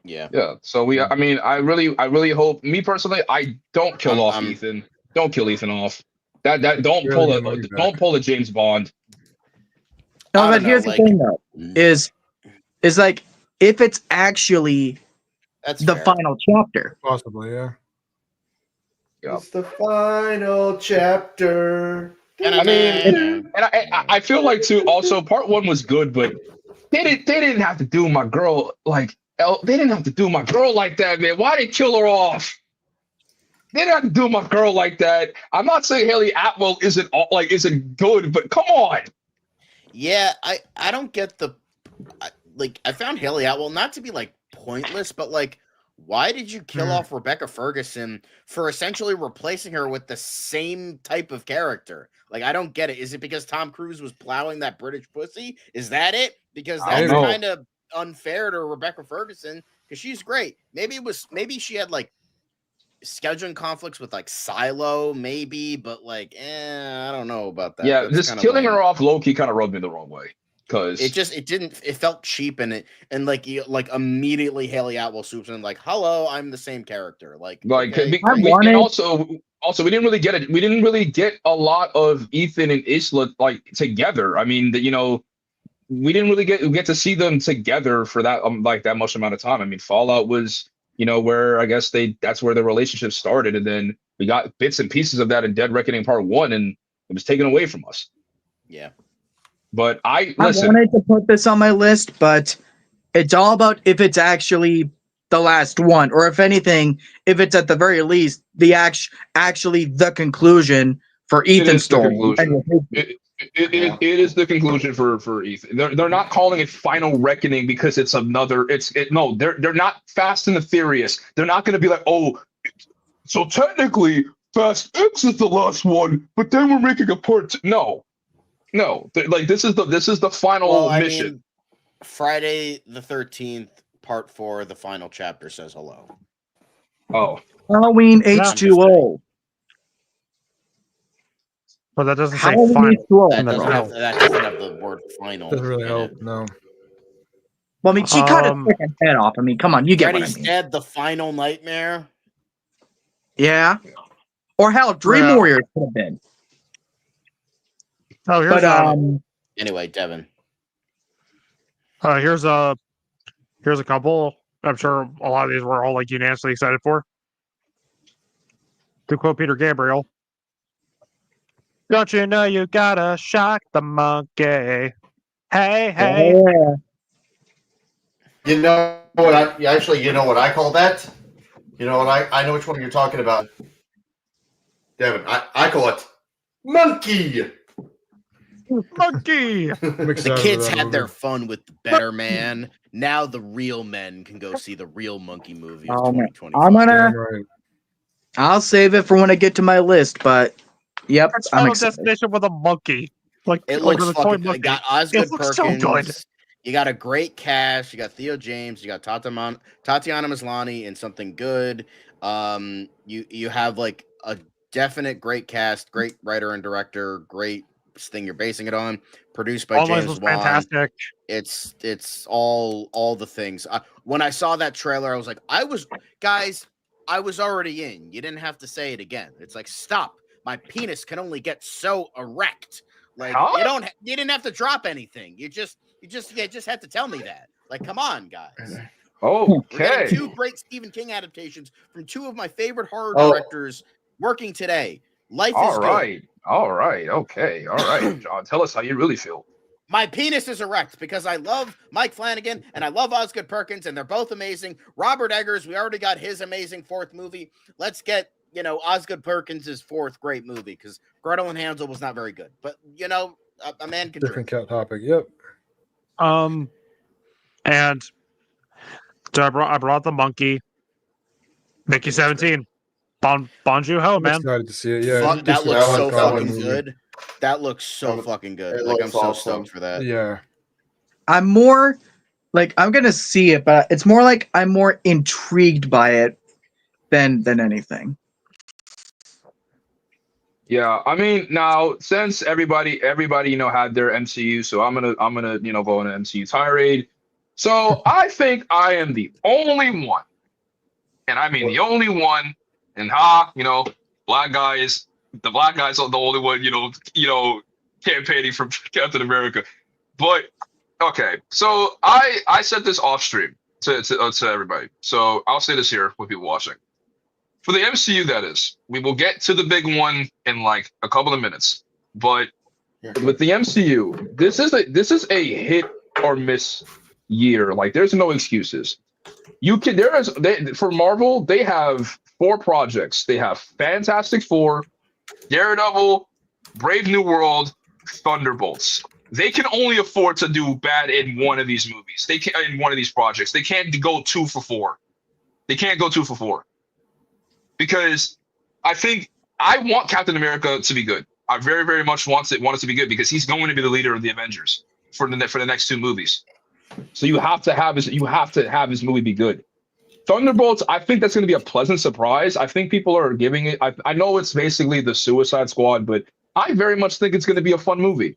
Yeah. Yeah. So I really hope. Me personally, I don't kill off Ethan. Don't kill Ethan off. Don't pull a James Bond. No, but here's the thing though: is like if it's actually the final chapter. Possibly, yeah. It's the final chapter. I mean, and I feel like too. Also, Part 1 was good, but they didn't have to do my girl they didn't have to do my girl like that, man. Why they kill her off? They didn't have to do my girl like that. I'm not saying Haley Atwell isn't good, but come on. Yeah, I don't get I found Haley Atwell not to be pointless, but why did you kill off Rebecca Ferguson for essentially replacing her with the same type of character? I don't get it. Is it because Tom Cruise was plowing that British pussy? Is that it? Because that's kind of unfair to Rebecca Ferguson because she's great. Maybe she had like scheduling conflicts with like Silo, maybe, but like, I don't know about that. Yeah, That's just kinda killing lame. her off low-key kind of rubbed me the wrong way. Because it felt cheap and immediately Haley Atwell swoops in like, hello, I'm the same character. Okay, and also we didn't really get it. We didn't really get a lot of Ethan and Isla like together. I mean, we didn't really get to see them together for that like that much amount of time. I mean, Fallout was where I guess that's where the relationship started, and then we got bits and pieces of that in Dead Reckoning Part 1, and it was taken away from us. Yeah. But I wanted to put this on my list, but it's all about if it's actually the last one, or if anything, if it's at the very least the actually the conclusion for Ethan's story. It is the conclusion for Ethan. They're not calling it Final Reckoning because it's another. No, they're not Fast and the Furious. They're not going to be like, oh, so technically Fast X is the last one, but then we're making a part two. No. Like this is the final mission. Friday the 13th, Part 4, the final chapter says hello. Oh, Halloween H2O. But that doesn't say Halloween final. H2O. That doesn't have the word final. Doesn't really help. No. Well, I mean, she cut his freaking head off. I mean, come on, you get what I mean. Said the final nightmare. Yeah. Or hell, Dream Warriors could have been. Oh, here's anyway, Devin. Here's a couple. I'm sure a lot of these we're all like unanimously excited for. To quote Peter Gabriel, "Don't you know you gotta shock the monkey? Hey, hey." Yeah. You know what? You know what I call that? You know what? I know which one you're talking about, Devin. I call it monkey. Monkey. The kids had their fun with the Better Man. Now the real men can go see the real monkey movie of 2020. I'll save it for when I get to my list, but yep, That's I'm Final excited. Destination with a monkey. It looks fucking good. You got Osgood Perkins. So good. You got a great cast. You got Theo James. You got Tatiana Maslany in something good. You have like a definite great cast, great writer and director, great thing you're basing it on. Produced by James Wan. Fantastic. It's all the things. When I saw that trailer, I was like, I was already in. You didn't have to say it again. It's like, stop. My penis can only get so erect. Like you didn't have to drop anything. You just had to tell me that. Like, come on, guys. Okay. We're getting 2 great Stephen King adaptations from 2 of my favorite horror directors working today. Life is good. All right. Okay. All right, John. Tell us how you really feel. My penis is erect because I love Mike Flanagan and I love Osgood Perkins, and they're both amazing. Robert Eggers, we already got his amazing 4th movie. Let's get, Osgood Perkins' 4th great movie, because Gretel and Hansel was not very good. But, a man can different topic. Yep. And so I brought the monkey. Mickey 17. Bon Joon-ho, man. Excited to see it. Yeah, that looks so fucking good. That looks so fucking good. Like, I'm so stoked for that. Yeah. I'm more like, I'm gonna see it, but it's more like I'm more intrigued by it than anything. Yeah, I mean, now since everybody had their MCU, so I'm gonna go on an MCU tirade. So I think I am the only one, and I mean the only one. And the black guys are the only one, campaigning for Captain America. But okay, so I said this off stream to everybody. So I'll say this here with people watching. For the MCU, that is, we will get to the big one in like a couple of minutes. But with the MCU, this is a hit or miss year. Like, there's no excuses. For Marvel, they have 4 projects. They have Fantastic Four, Daredevil, Brave New World, Thunderbolts. They can only afford to do bad in one of these movies. They can in one of these projects. They can't go 2 for 4. They can't go 2 for 4. Because I think I want Captain America to be good. I very, very much want it to be good because he's going to be the leader of the Avengers for the next 2 movies. So you have to have this movie be good. Thunderbolts, I think that's going to be a pleasant surprise. I think people are giving it. I know it's basically the Suicide Squad, but I very much think it's going to be a fun movie.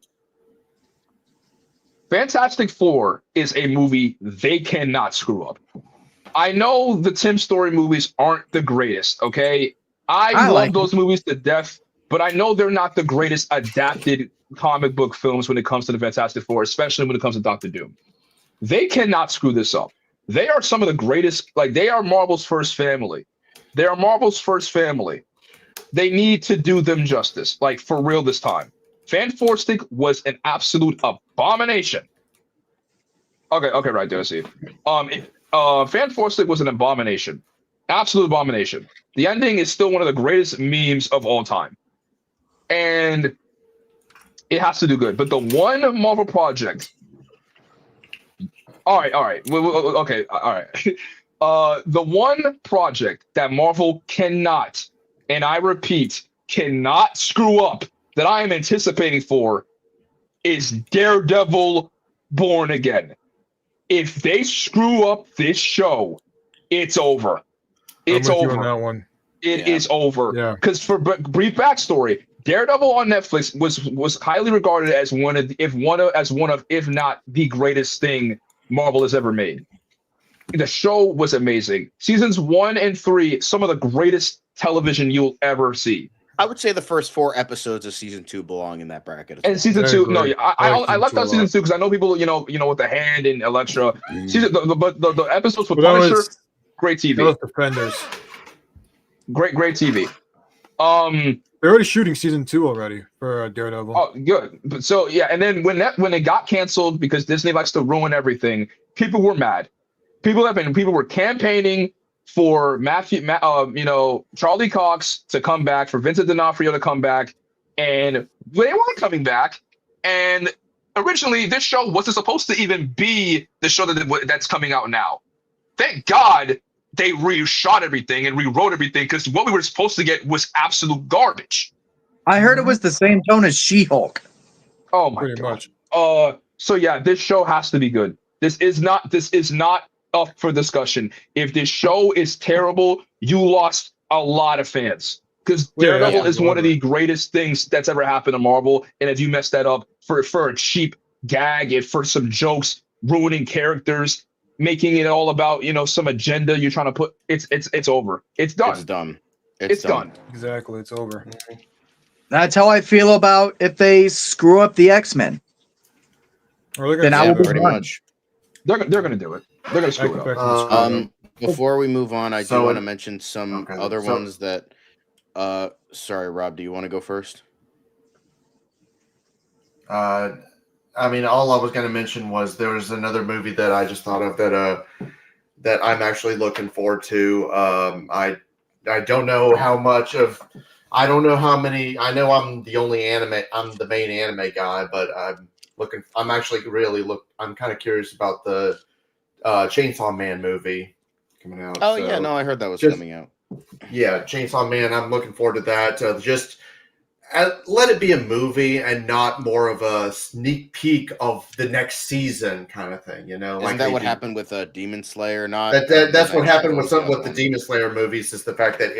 Fantastic Four is a movie they cannot screw up. I know the Tim Story movies aren't the greatest, okay? I love those movies to death, but I know they're not the greatest adapted comic book films when it comes to the Fantastic Four, especially when it comes to Doctor Doom. They cannot screw this up. They are some of the greatest, like they are Marvel's first family. They are Marvel's first family. They need to do them justice, like for real this time. Fantastic was an absolute abomination. Okay, right there, see. Fantastic was an abomination. Absolute abomination. The ending is still one of the greatest memes of all time. And it has to do good. But the one Marvel project. All right. Okay, all right. The one project that Marvel cannot, and I repeat, cannot screw up that I am anticipating for is Daredevil Born Again. If they screw up this show, it's over. It's over. On that one. It is over. Yeah. Because for brief backstory, Daredevil on Netflix was highly regarded as one of, if not the greatest thing Marvel has ever made. The show was amazing. Seasons 1 and 3, some of the greatest television you'll ever see. I would say the first 4 episodes of season 2 belong in that bracket. And season 2, no, I left out season 2 because I know people, you know, with the Hand and Elektra. The episodes for Punisher, great TV. Those Defenders, great TV. They're already shooting season 2 already for Daredevil. Oh, good. But so yeah, and then when it got canceled because Disney likes to ruin everything, people were mad. People were campaigning for Charlie Cox to come back, for Vincent D'Onofrio to come back, and they weren't coming back. And originally, this show wasn't supposed to even be the show that's coming out now. Thank God they reshot everything and rewrote everything, because what we were supposed to get was absolute garbage. I heard it was the same tone as She-Hulk. Oh my Pretty God. much. So yeah, this show has to be good. This is not up for discussion. If this show is terrible, you lost a lot of fans, because Daredevil is one of the greatest things that's ever happened to Marvel. And if you mess that up for a cheap gag and for some jokes, ruining characters, making it all about some agenda you're trying to put, it's over. It's done. It's done. It's done. Exactly, it's over. That's how I feel about if they screw up the X-Men. Then I will be pretty much. They're gonna do it. They're gonna screw it up. Before we move on, I do want to mention some other ones that. Sorry, Rob. Do you want to go first? I mean, all I was going to mention was there was another movie that I just thought of that I'm actually looking forward to. I don't know how much of. I don't know how many. I know I'm the main anime guy, but I'm actually I'm kind of curious about the Chainsaw Man movie coming out. Oh yeah, no, I heard that was coming out. Yeah, Chainsaw Man. I'm looking forward to that. Let it be a movie and not more of a sneak peek of the next season kind of thing. Isn't that what happened with Demon Slayer? That's what happened with the Demon Slayer movies. Is the fact that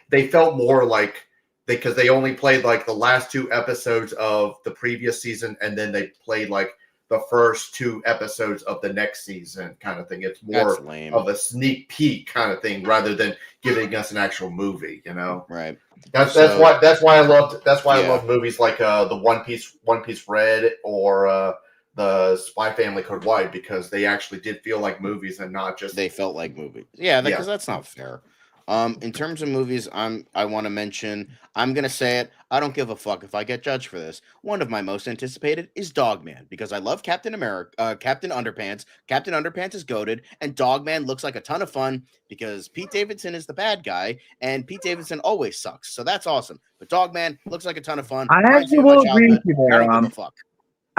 they felt more like. Because they only played like the last 2 episodes of the previous season, and then they played like the first 2 episodes of the next season, kind of thing. It's more of a sneak peek kind of thing rather than giving us an actual movie. Right. That's why I love movies like the One Piece Red or the Spy Family Code White, because they actually did feel like movies and not just they felt like movies. Yeah, because that's not fair. In terms of movies, I want to mention, I'm going to say it, I don't give a fuck if I get judged for this. One of my most anticipated is Dogman, because I love Captain Underpants. Captain Underpants is goated, and Dogman looks like a ton of fun because Pete Davidson is the bad guy, and Pete Davidson always sucks, so that's awesome. But Dogman looks like a ton of fun. I actually will agree with you there. I don't give a fuck.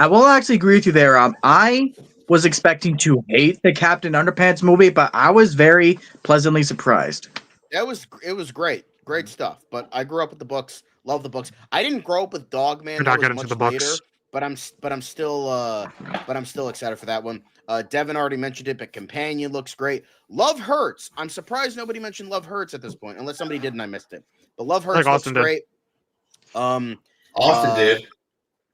I will actually agree with you there. I was expecting to hate the Captain Underpants movie, but I was very pleasantly surprised. It was great stuff. But I grew up with the books, love the books. I didn't grow up with Dogman. You're not getting into the books. but I'm still excited for that one. Devin already mentioned it, but Companion looks great. Love Hurts. I'm surprised nobody mentioned Love Hurts at this point, unless somebody did and I missed it. But Love Hurts looks Austin did. great. Austin did.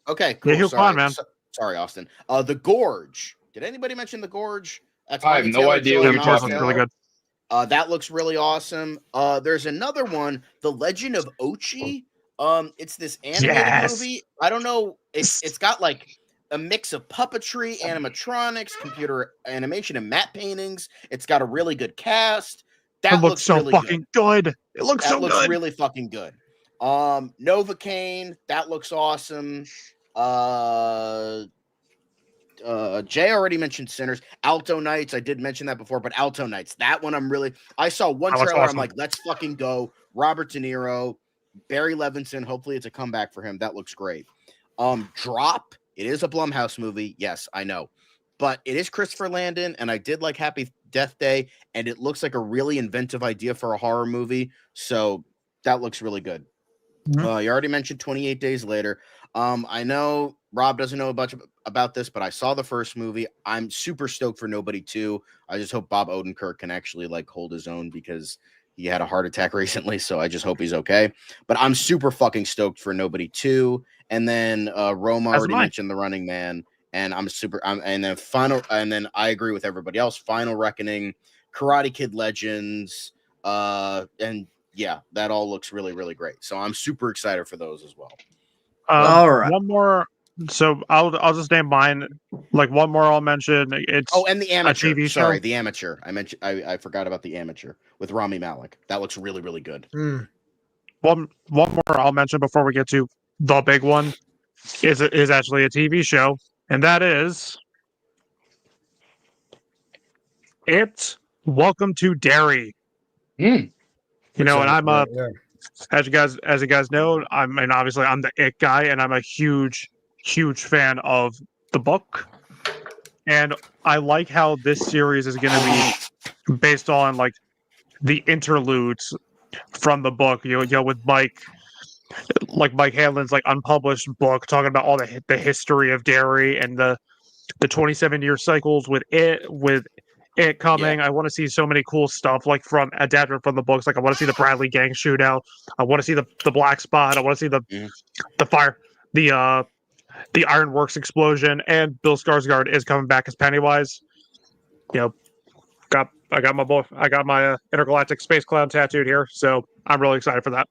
Okay, cool. Yeah, he was fine, man. Sorry, Austin. The Gorge. Did anybody mention The Gorge? That's I have Anya no Taylor-Joy idea and what you're Miles talking really Teller. good. That looks really awesome. There's another one, The Legend of Ochi. It's this animated movie. I don't know. It's got like a mix of puppetry, animatronics, computer animation, and matte paintings. It's got a really good cast. That looks so really fucking good. It looks that so looks good. really fucking good. Novocaine, that looks awesome. Jay already mentioned Sinners. Alto Nights, I did mention that before, but Alto Nights, that one I saw one That looks trailer. awesome. I'm like, let's fucking go. Robert De Niro, Barry Levinson. Hopefully it's a comeback for him. That looks great. Drop, it is a Blumhouse movie. Yes, I know. But it is Christopher Landon, and I did like Happy Death Day, and it looks like a really inventive idea for a horror movie. So that looks really good. Mhm. You already mentioned 28 Days Later. I know Rob doesn't know much about this, but I saw the first movie. I'm super stoked for Nobody 2. I just hope Bob Odenkirk can actually like hold his own because he had a heart attack recently. So I just hope he's okay. But I'm super fucking stoked for Nobody 2. And then Roma already mentioned The Running Man. And and then I agree with everybody else. Final Reckoning, Karate Kid Legends, and yeah, that all looks really, really great. So I'm super excited for those as well. All right. One more. So I'll just name mine. Like one more I'll mention. It's and The Amateur. a TV show. Sorry, The Amateur. I forgot about The Amateur with Rami Malek. That looks really, really good. One more I'll mention before we get to the big one is actually a TV show, and that is it's Welcome to Derry. You know, and I'm as you guys know, obviously I'm the It guy, and I'm a huge fan of the book. And I like how this series is going to be based on like the interludes from the book. You know, with Mike Hanlon's like unpublished book talking about all the history of Derry and the 27-year cycles with it coming. I want to see so many cool stuff like from adapted from the books. Like I want to see the Bradley gang shootout. I want to see the black spot. I want to see the fire, the Ironworks explosion, and Bill Skarsgård is coming back as Pennywise. You know, I got my intergalactic space clown tattooed here, so I'm really excited for that.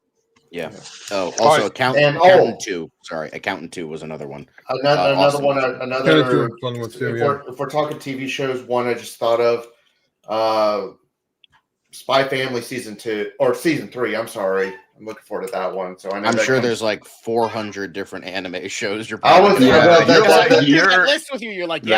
Yeah. Oh, also Accountant 2. Sorry, Accountant 2 was another one. Another one. Another fun with too, if we're talking TV shows, one I just thought of, Spy Family season 2 or season 3. I'm sorry, I'm looking forward to that one. So I'm sure there's like 400 different anime shows. You're list with you. You're like, you're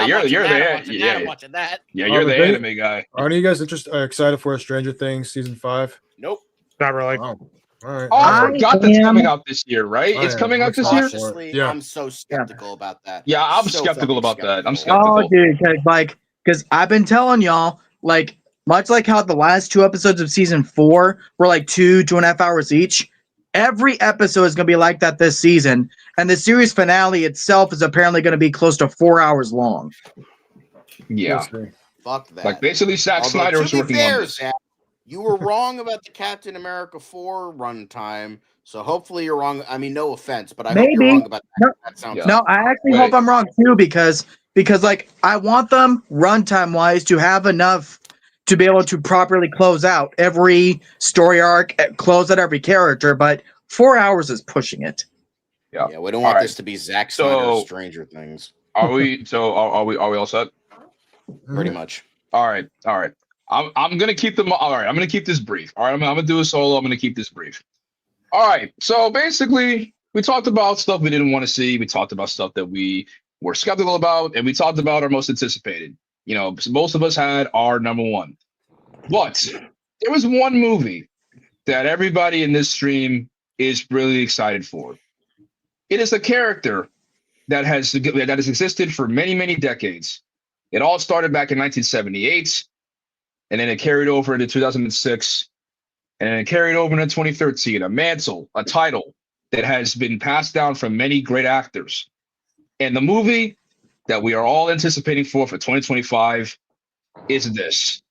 watching that. Yeah, you're the anime guy. Aren't you guys excited for Stranger Things season 5? Nope, not really. Wow. All right. I forgot that's coming out this year, right? It's coming out this year. Yeah. I'm so skeptical about that. Yeah, I'm skeptical about that. I'm skeptical. Oh, dude, because I've been telling y'all, like, much like how the last 2 episodes of season 4 were like 2.5 hours each, every episode is going to be like that this season. And the series finale itself is apparently going to be close to 4 hours long. Yeah. Fuck that. Like, basically, Zack Snyder was working on this. Zach, you were wrong about the Captain America 4 runtime. So hopefully you're wrong. I mean, no offense, but I hope you're wrong about that. That sounds No, I actually hope I'm wrong too, because like I want them runtime wise to have enough to be able to properly close out every story arc, close out every character, but 4 hours is pushing it. Yeah, we don't want this to be Zack Snyder's Stranger Things. Are we all set? Pretty much. All right. I'm gonna keep them. All right, I'm gonna keep this brief. All right, I'm gonna do a solo. I'm gonna keep this brief. All right. So basically, we talked about stuff we didn't want to see. We talked about stuff that we were skeptical about, and we talked about our most anticipated. You know, most of us had our number one. But there was one movie that everybody in this stream is really excited for. It is a character that has existed for many, many decades. It all started back in 1978. And then it carried over into 2006, and then it carried over into 2013, a mantle, a title that has been passed down from many great actors. And the movie that we are all anticipating for 2025 is this.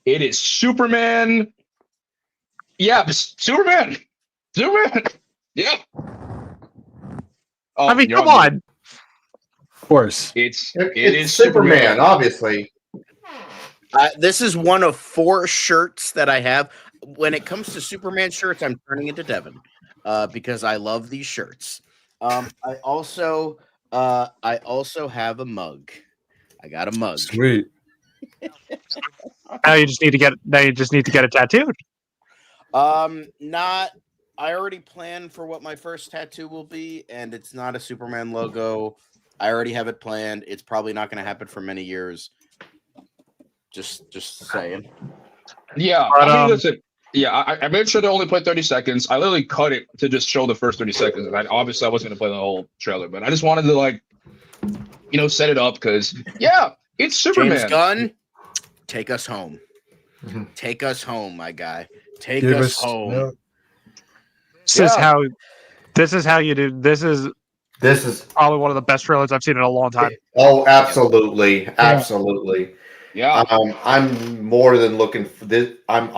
It is Superman. Yeah, Superman. Superman. Yeah. Oh, I mean, you're come mute. on. Of course. It It's is Superman, obviously. This is one of 4 shirts that I have. When it comes to Superman shirts, I'm turning into Devin because I love these shirts. I also have a mug. I got a mug. Sweet. Now you just need to get it tattooed. Not. I already planned for what my first tattoo will be, and it's not a Superman logo. I already have it planned. It's probably not going to happen for many years. Just saying. Yeah, But, I mean, listen. Yeah, I made sure to only play 30 seconds. I literally cut it to just show the first 30 seconds. And obviously I wasn't going to play the whole trailer, but I just wanted to, like, you know, set it up because, yeah, it's Superman. James Gunn, take us home. Mhm. Take us home, my guy. Take Give us us home. yeah. This is how you do. This is probably one of the best trailers I've seen in a long time. Oh, absolutely, absolutely. Yeah. I'm more than looking for this. I'm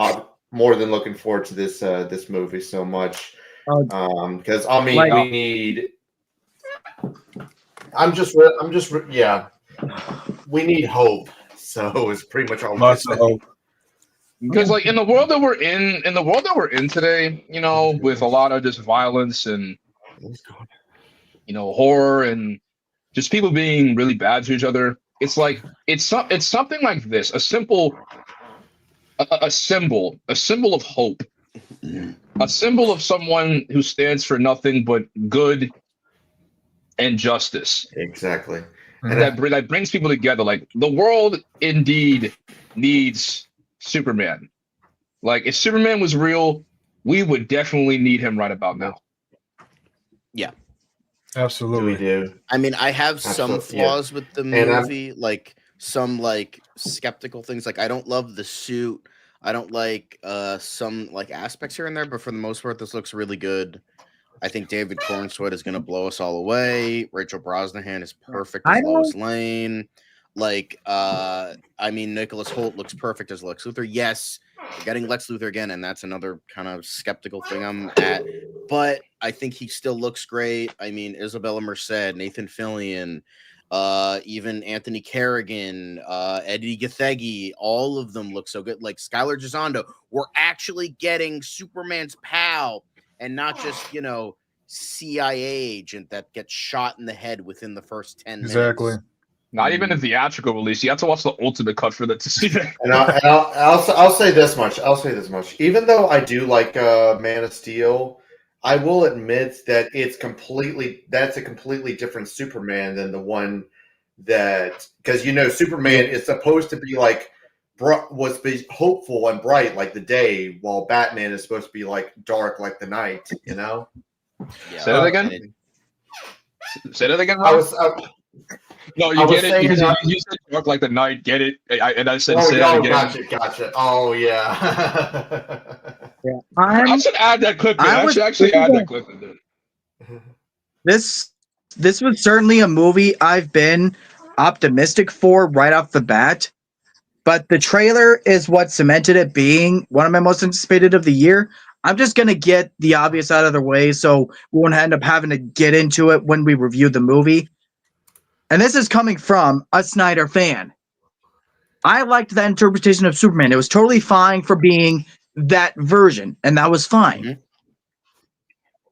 more than looking forward to this this movie so much. Because I mean, we need. Yeah. We need hope. So it's pretty much all. Lots of hope. Because like in the world that we're in today, you know, with a lot of just violence and you know horror and just people being really bad to each other, it's like it's something like this, a symbol of hope, a symbol of someone who stands for nothing but good and justice. Exactly. And that brings people together. Like the world indeed needs Superman. Like if Superman was real, we would definitely need him right about now. Yeah. Absolutely. We do. I mean, I have some flaws with the movie, like some like skeptical things. Like I don't love the suit. I don't like some like aspects here and there, but for the most part, this looks really good. I think David Cornsweet is going to blow us all away. Rachel Brosnahan is perfect as Lois Lane. Like, I mean, Nicholas Hoult looks perfect as Lex Luthor. Yes, we're getting Lex Luthor again, and that's another kind of skeptical thing I'm at. But I think he still looks great. I mean, Isabella Merced, Nathan Fillion, even Anthony Kerrigan, Eddie Gathegi, all of them look so good. Like Skylar Gisondo, we're actually getting Superman's pal and not just, you know, CIA agent that gets shot in the head within the first 10 minutes. Exactly. Not even a theatrical release. You have to watch the ultimate cut for that to see that. And I'll say this much. Even though I do like Man of Steel, I will admit that that's a completely different Superman than the one that, because you know Superman is supposed to be like hopeful and bright like the day, while Batman is supposed to be like dark like the night. You know. Yeah. Say that again. Say that again. Rob? No, you get it. You said dark like the night. Get it? And I said say that again. Gotcha. Oh yeah. I should add that clip. I should actually add that clip in there. This was certainly a movie I've been optimistic for right off the bat, but the trailer is what cemented it being one of my most anticipated of the year. I'm just going to get the obvious out of the way so we won't end up having to get into it when we review the movie. And this is coming from a Snyder fan. I liked that interpretation of Superman. It was totally fine for being that version, and that was fine. Mm-hmm.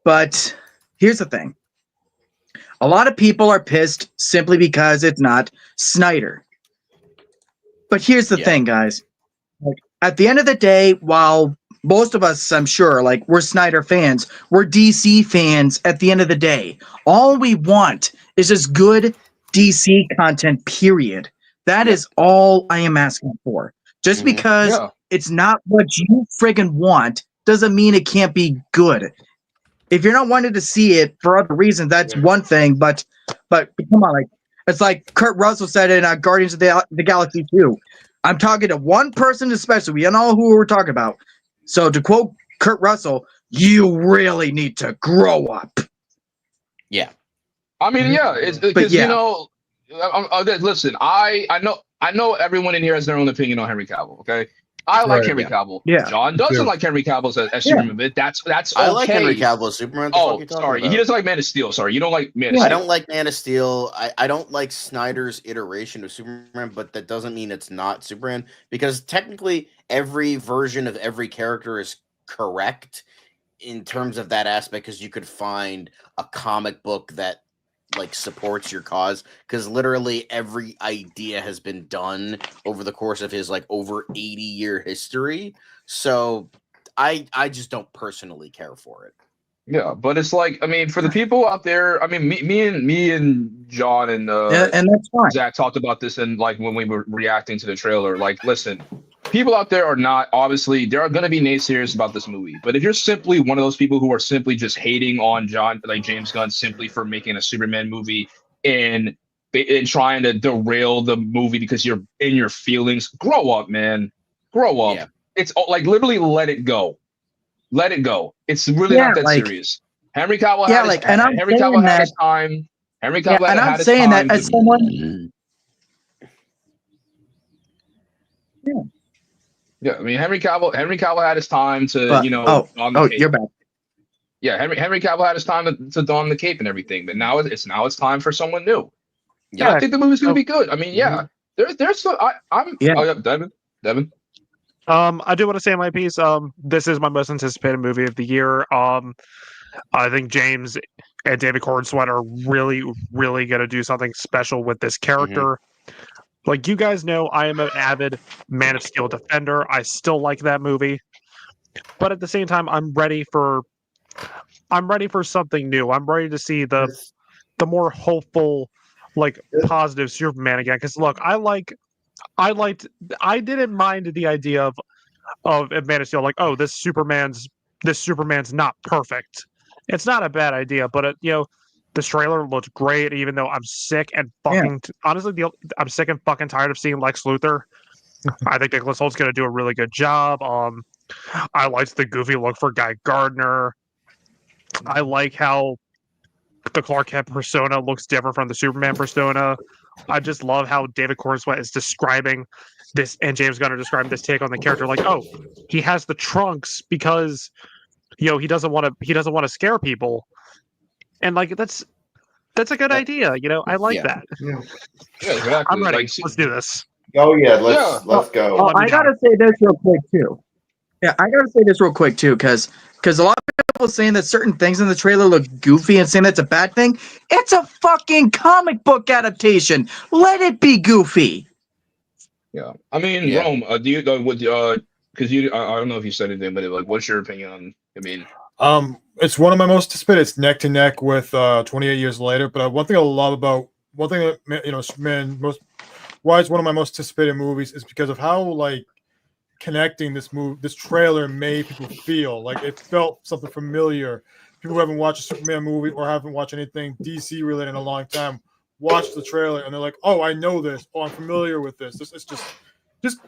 But here's the thing. A lot of people are pissed simply because it's not Snyder. But here's the thing, guys. Like, at the end of the day, while most of us, I'm sure, like we're Snyder fans, we're DC fans at the end of the day. All we want is just good DC content, period. That is all I am asking for. Just because it's not what you friggin' want doesn't mean it can't be good. If you're not wanting to see it for other reasons, that's one thing. But come on, like it's like Kurt Russell said in Guardians of the Galaxy 2. I'm talking to one person especially. We know who we're talking about. So to quote Kurt Russell, you really need to grow up. Yeah. I mean, yeah, it's because you know, listen, I know everyone in here has their own opinion on Henry Cavill. Okay, I like Henry Cavill. Yeah, John doesn't like Henry Cavill as Superman. But that's okay. I like Henry Cavill as Superman. What the fuck are you talking sorry, about? he doesn't like Man of Steel. Sorry, you don't like Man of Steel. I don't like Man of Steel. I don't like Snyder's iteration of Superman, but that doesn't mean it's not Superman, because technically every version of every character is correct in terms of that aspect, because you could find a comic book that like supports your cause, because literally every idea has been done over the course of his like over 80-year history. So I just don't personally care for it. Yeah, but it's like, I mean, for the people out there, I mean, me and John and that's fine. Zach talked about this in like when we were reacting to the trailer. Like, listen, people out there are not, obviously there are going to be naysayers about this movie, but if you're simply one of those people who are simply just hating on James Gunn simply for making a Superman movie and trying to derail the movie because you're in your feelings, grow up, man, grow up. Yeah. It's like literally let it go. Let it go. It's really not that serious. Henry Cavill had his time. Henry Cavill had his time. Henry Cavill had his time. And I'm saying that as someone. Yeah, I mean Henry Cavill had his time to don the cape. You're back. Yeah, Henry Cavill had his time to don the cape and everything, but now it's time for someone new. Yeah, I think the movie's gonna be good. I mean, there's some. Devin. I do want to say my piece. This is my most anticipated movie of the year. I think James and David Cornsweet are really, really going to do something special with this character. Like you guys know, I am an avid Man of Steel defender. I still like that movie, but at the same time, I'm ready for something new. I'm ready to see the more hopeful, like positive Superman again. Because look, I didn't mind the idea of Man of Steel, like, oh, this Superman's not perfect. It's not a bad idea, but this trailer looks great. Even though I'm sick and fucking honestly, I'm sick and fucking tired of seeing Lex Luthor. I think Nicholas Holt's going to do a really good job. I liked the goofy look for Guy Gardner. I like how the Clark Kent persona looks different from the Superman persona. I just love how David Cornsweet is describing this, and James Gunn are describing this take on the character. Like, oh, he has the trunks because he doesn't want to scare people, and like that's a good idea. I like that. Yeah, exactly. I'm ready. Let's do this. Oh yeah, let's go. Oh, I gotta say this real quick too. Yeah, I gotta say this real quick too, because a lot of people saying that certain things in the trailer look goofy and saying that's a bad thing. It's a fucking comic book adaptation. Let it be goofy. Yeah, I mean, Rome. Do you because I don't know if you said anything, but like, what's your opinion on? I mean, it's one of my most anticipated. It's neck to neck with 28 Years Later. But one thing that Superman why it's one of my most anticipated movies is because of how like connecting this trailer made people feel. Like it felt something familiar. People who haven't watched a Superman movie or haven't watched anything DC related in a long time watch the trailer and they're like, oh, I know this. Oh, I'm familiar with this. This is just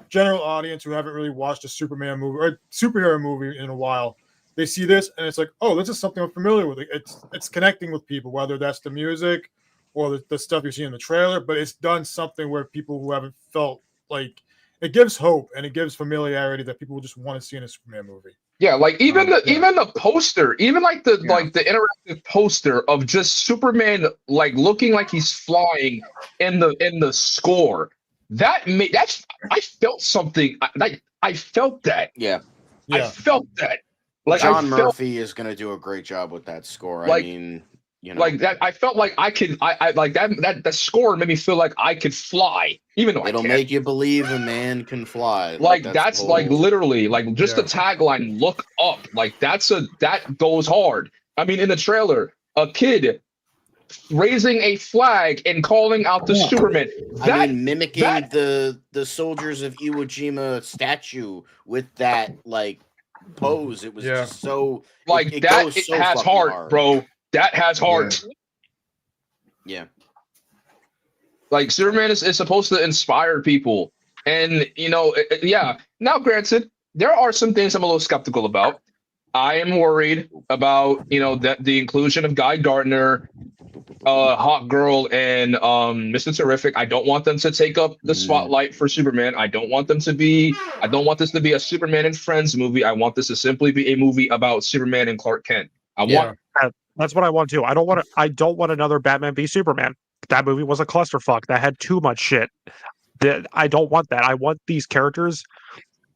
general audience who haven't really watched a Superman movie or a superhero movie in a while. They see this and it's like, oh, this is something I'm familiar with. It's connecting with people, whether that's the music or the stuff you see in the trailer, but it's done something where people who haven't felt like it gives hope and it gives familiarity that people just want to see in a Superman movie. Yeah, like even the poster, even like the interactive poster of just Superman like looking like he's flying in the score. I felt something. I felt that. Yeah. I felt that. Like John Murphy is going to do a great job with that score. Like, I mean, You know, Like that, I felt like I like that score made me feel like I could fly, even though it'll I can't. make you believe a man can fly. Like That's the that's like whole. literally like just the Yeah. tagline, look up. Like that goes hard. I mean, in the trailer, a kid raising a flag and calling out to Superman. I mean, mimicking that the soldiers of Iwo Jima statue with that like pose. It was Yeah. just so like it that goes it so has fucking heart, hard. bro. That has heart. Yeah. Like Superman is supposed to inspire people, and yeah. Now, granted, there are some things I'm a little skeptical about. I am worried about that the inclusion of Guy Gardner, Hawk Girl, and Mr. Terrific. I don't want them to take up the spotlight for Superman. I don't want them to be. I don't want this to be a Superman and Friends movie. I want this to simply be a movie about Superman and Clark Kent. I want. That's what I want too. I don't want another Batman v Superman. That movie was a clusterfuck. That had too much shit. I don't want that. I want these characters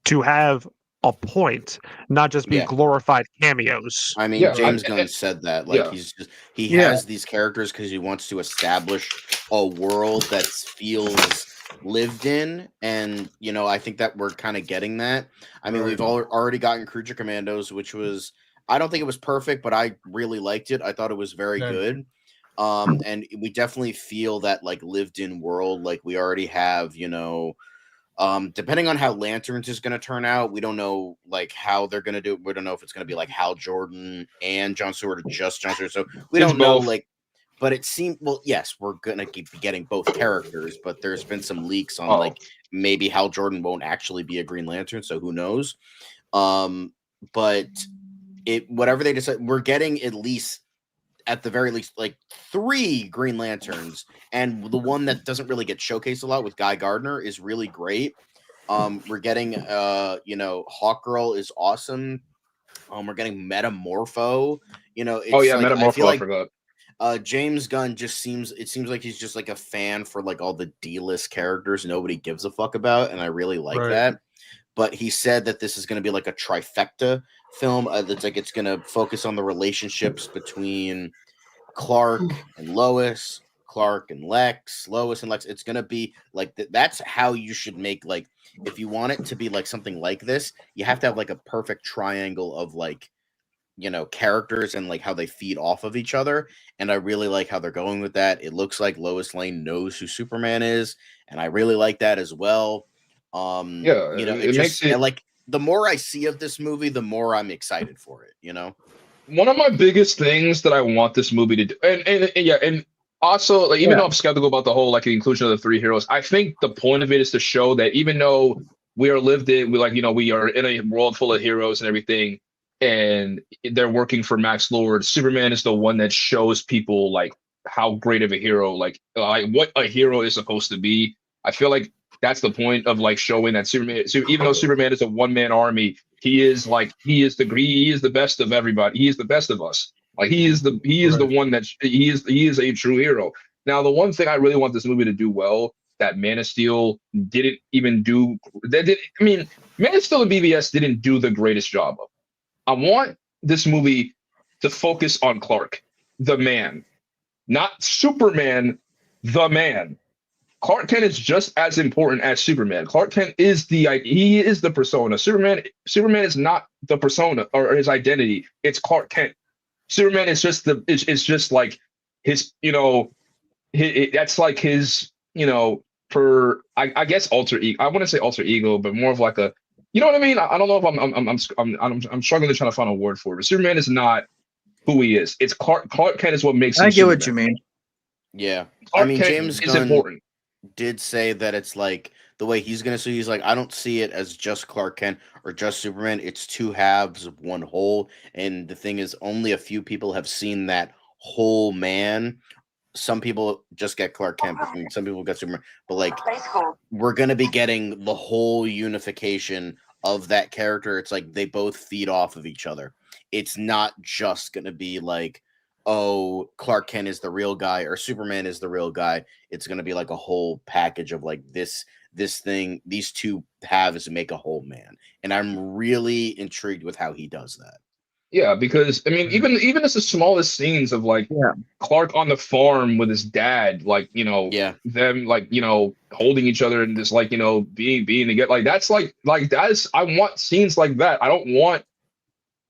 to have a point, not just be Yeah. glorified cameos. I mean, Yeah, James Gunn said that. Like yeah. he has these characters because he wants to establish a world that feels lived in, and I think that we're kind of getting that. I mean, we've already gotten Creature Commandos, which was, I don't think it was perfect, but I really liked it. I thought it was very good. And we definitely feel that like lived in world, like we already have, depending on how Lanterns is going to turn out, we don't know like how they're going to do it. We don't know if it's going to be like Hal Jordan and John Stewart or just John Stewart. So we don't know, like, but it seemed, well, yes, we're going to keep getting both characters, but there's been some leaks on like maybe Hal Jordan won't actually be a Green Lantern. So who knows? But whatever they decide, we're getting at the very least, like 3 Green Lanterns, and the one that doesn't really get showcased a lot with Guy Gardner is really great. We're getting, Hawkgirl is awesome. We're getting Metamorpho. It's Metamorpho. I feel like I forgot. James Gunn seems like he's just like a fan for like all the D-list characters nobody gives a fuck about, and I really like that. But he said that this is going to be like a trifecta film. That's like it's going to focus on the relationships between Clark and Lois, Clark and Lex, Lois and Lex. It's going to be like that's how you should make, like, if you want it to be like something like this, you have to have like a perfect triangle of like, characters and like how they feed off of each other. And I really like how they're going with that. It looks like Lois Lane knows who Superman is, and I really like that as well. It makes it like the more I see of this movie, the more I'm excited for it. One of my biggest things that I want this movie to do, and also, like, even though I'm skeptical about the whole like inclusion of the 3 heroes, I think the point of it is to show that even though we are lived in, we are in a world full of heroes and everything, and they're working for Max Lord. Superman is the one that shows people like how great of a hero, like what a hero is supposed to be. I feel like that's the point of like showing that Superman. So even though Superman is a one-man army, he is the best of everybody. He is the best of us. Like he is the one that he is a true hero. Now, the one thing I really want this movie to do well that Man of Steel didn't even do. Man of Steel and BVS didn't do the greatest job of. I want this movie to focus on Clark, the man, not Superman, the man. Clark Kent is just as important as Superman. Clark Kent is he is the persona. Superman is not the persona or his identity. It's Clark Kent. Superman is just it's just like his, that's like his, I guess alter ego. I wouldn't say alter ego, but more of like a, you know what I mean? I don't know if I'm struggling to try to find a word for it. But Superman is not who he is. It's Clark Kent is what makes him I get Superman. what you mean. Yeah. Clark I mean, Kent James is Gunn important. did say that it's like the way he's going to see, he's like, I don't see it as just Clark Kent or just Superman. It's 2 halves of one whole. And the thing is, only a few people have seen that whole man. Some people just get Clark Kent, and some people get Superman. But like, we're going to be getting the whole unification of that character. It's like they both feed off of each other. It's not just going to be like, oh, Clark Kent is the real guy or Superman is the real guy. It's going to be like a whole package of like this thing, these 2 halves make a whole man. And I'm really intrigued with how he does that. Yeah, because I mean, Mhm. even as the smallest scenes of like Yeah. Clark on the farm with his dad, like Yeah. them like holding each other and just like being together, like that's that's I want scenes like that. I don't want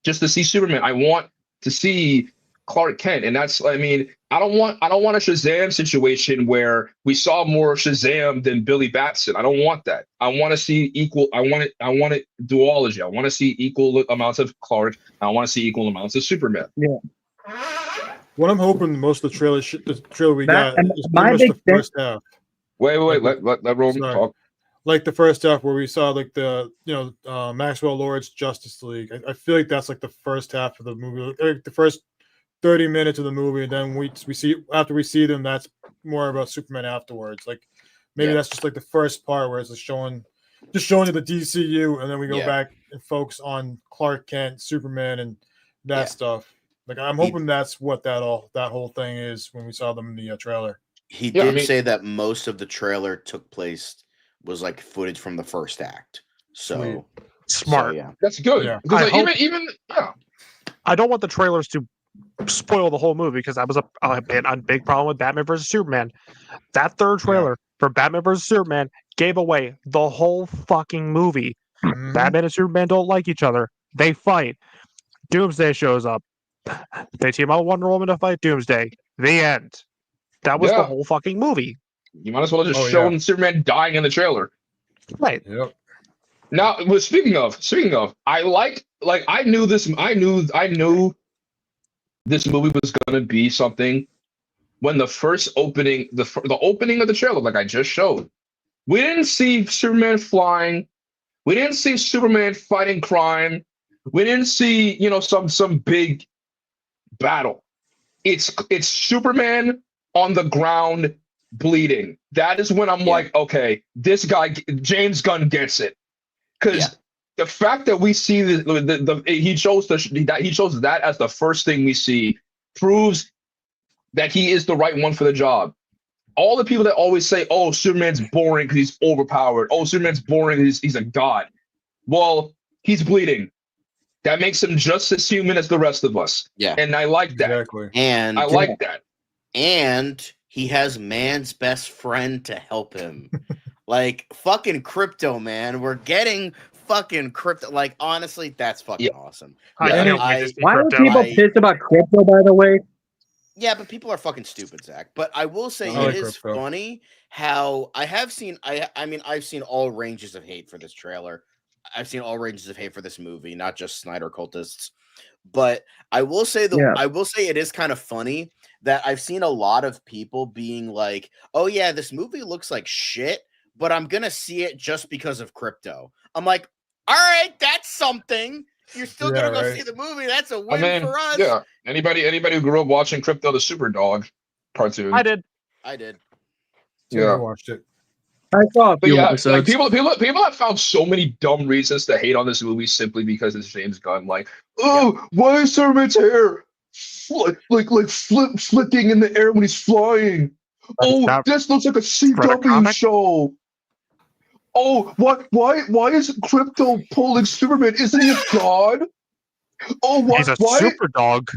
just to see Superman. I want to see Clark Kent, and that's I mean I don't want a Shazam situation where we saw more Shazam than Billy Batson. I don't want that. I want to see equal. I want it duology. I want to see equal amounts of Clark. I want to see equal amounts of Superman. What I'm hoping most of the trailer we That- got and is my pretty much big the thing- first half. Wait, Like let Roman sorry. talk. Like the first half where we saw like the Maxwell Lord's Justice League. I feel like that's like the first half of the movie, like the first 30 minutes of the movie, and then we see after we see them, that's more about Superman afterwards. Like maybe Yeah. that's just like the first part where it's just showing you the DCU, and then we go Yeah. back and focus on Clark Kent, Superman, and that Yeah. stuff. Like I'm He- hoping that's what that whole thing is when we saw them in the trailer. He Yeah, I did mean- say that most of the trailer took place was like footage from the first act. So Smart. yeah. That's good. Yeah. Because I like, hope- even yeah. I don't want the trailers to spoil the whole movie because that was a big problem with Batman versus Superman. That third trailer for Batman versus Superman gave away the whole fucking movie. Mhm. Batman and Superman don't like each other. They fight. Doomsday shows up. They team up with Wonder Woman to fight Doomsday. The end. That was the Yeah. whole fucking movie. You might as well have just Oh, yeah. shown Superman dying in the trailer. Right. Yep. Now, well, speaking of, I I knew this movie was gonna be something when the first opening, the opening of the trailer, like I just showed, we didn't see Superman flying, we didn't see Superman fighting crime, we didn't see some big battle. It's Superman on the ground bleeding. That is when I'm like, okay, this guy James Gunn gets it. Because the fact that we see he chose that as the first thing we see proves that he is the right one for the job. All the people that always say, "Oh, Superman's boring because he's overpowered. Oh, Superman's boring because he's a god." Well, he's bleeding. That makes him just as human as the rest of us. Yeah. And I like that. Exactly. And I like that. and he has man's best friend to help him. Like fucking Crypto, man. We're getting fucking Crypto. Like honestly, that's fucking awesome. I Yeah. can't wait to see Why are Crypto. people pissed about crypto, by the way? Yeah, but people are fucking stupid, Zach. But I will say I it like is Crypto. funny how I've seen all ranges of hate for this trailer. I've seen all ranges of hate for this movie, not just Snyder cultists. But I will say it is kind of funny that I've seen a lot of people being like, "Oh yeah, this movie looks like shit, but I'm gonna see it just because of Crypto." I'm like, "All right, that's something. You're still Yeah, gonna go right. see the movie. That's a I win mean, for us." yeah. Anybody who grew up watching Crypto the Super Dog cartoon. I did. I did. Yeah, I Yeah. watched it. I saw a But few yeah, episodes. like people have found so many dumb reasons to hate on this movie simply because it's James Gunn. Like, oh, why is Superman's hair flicking in the air when he's flying? Oh, That- this looks like a read a CW comic? show. Oh, why is Crypto pulling Superman? Isn't he a god? Oh, He's a why? super dog.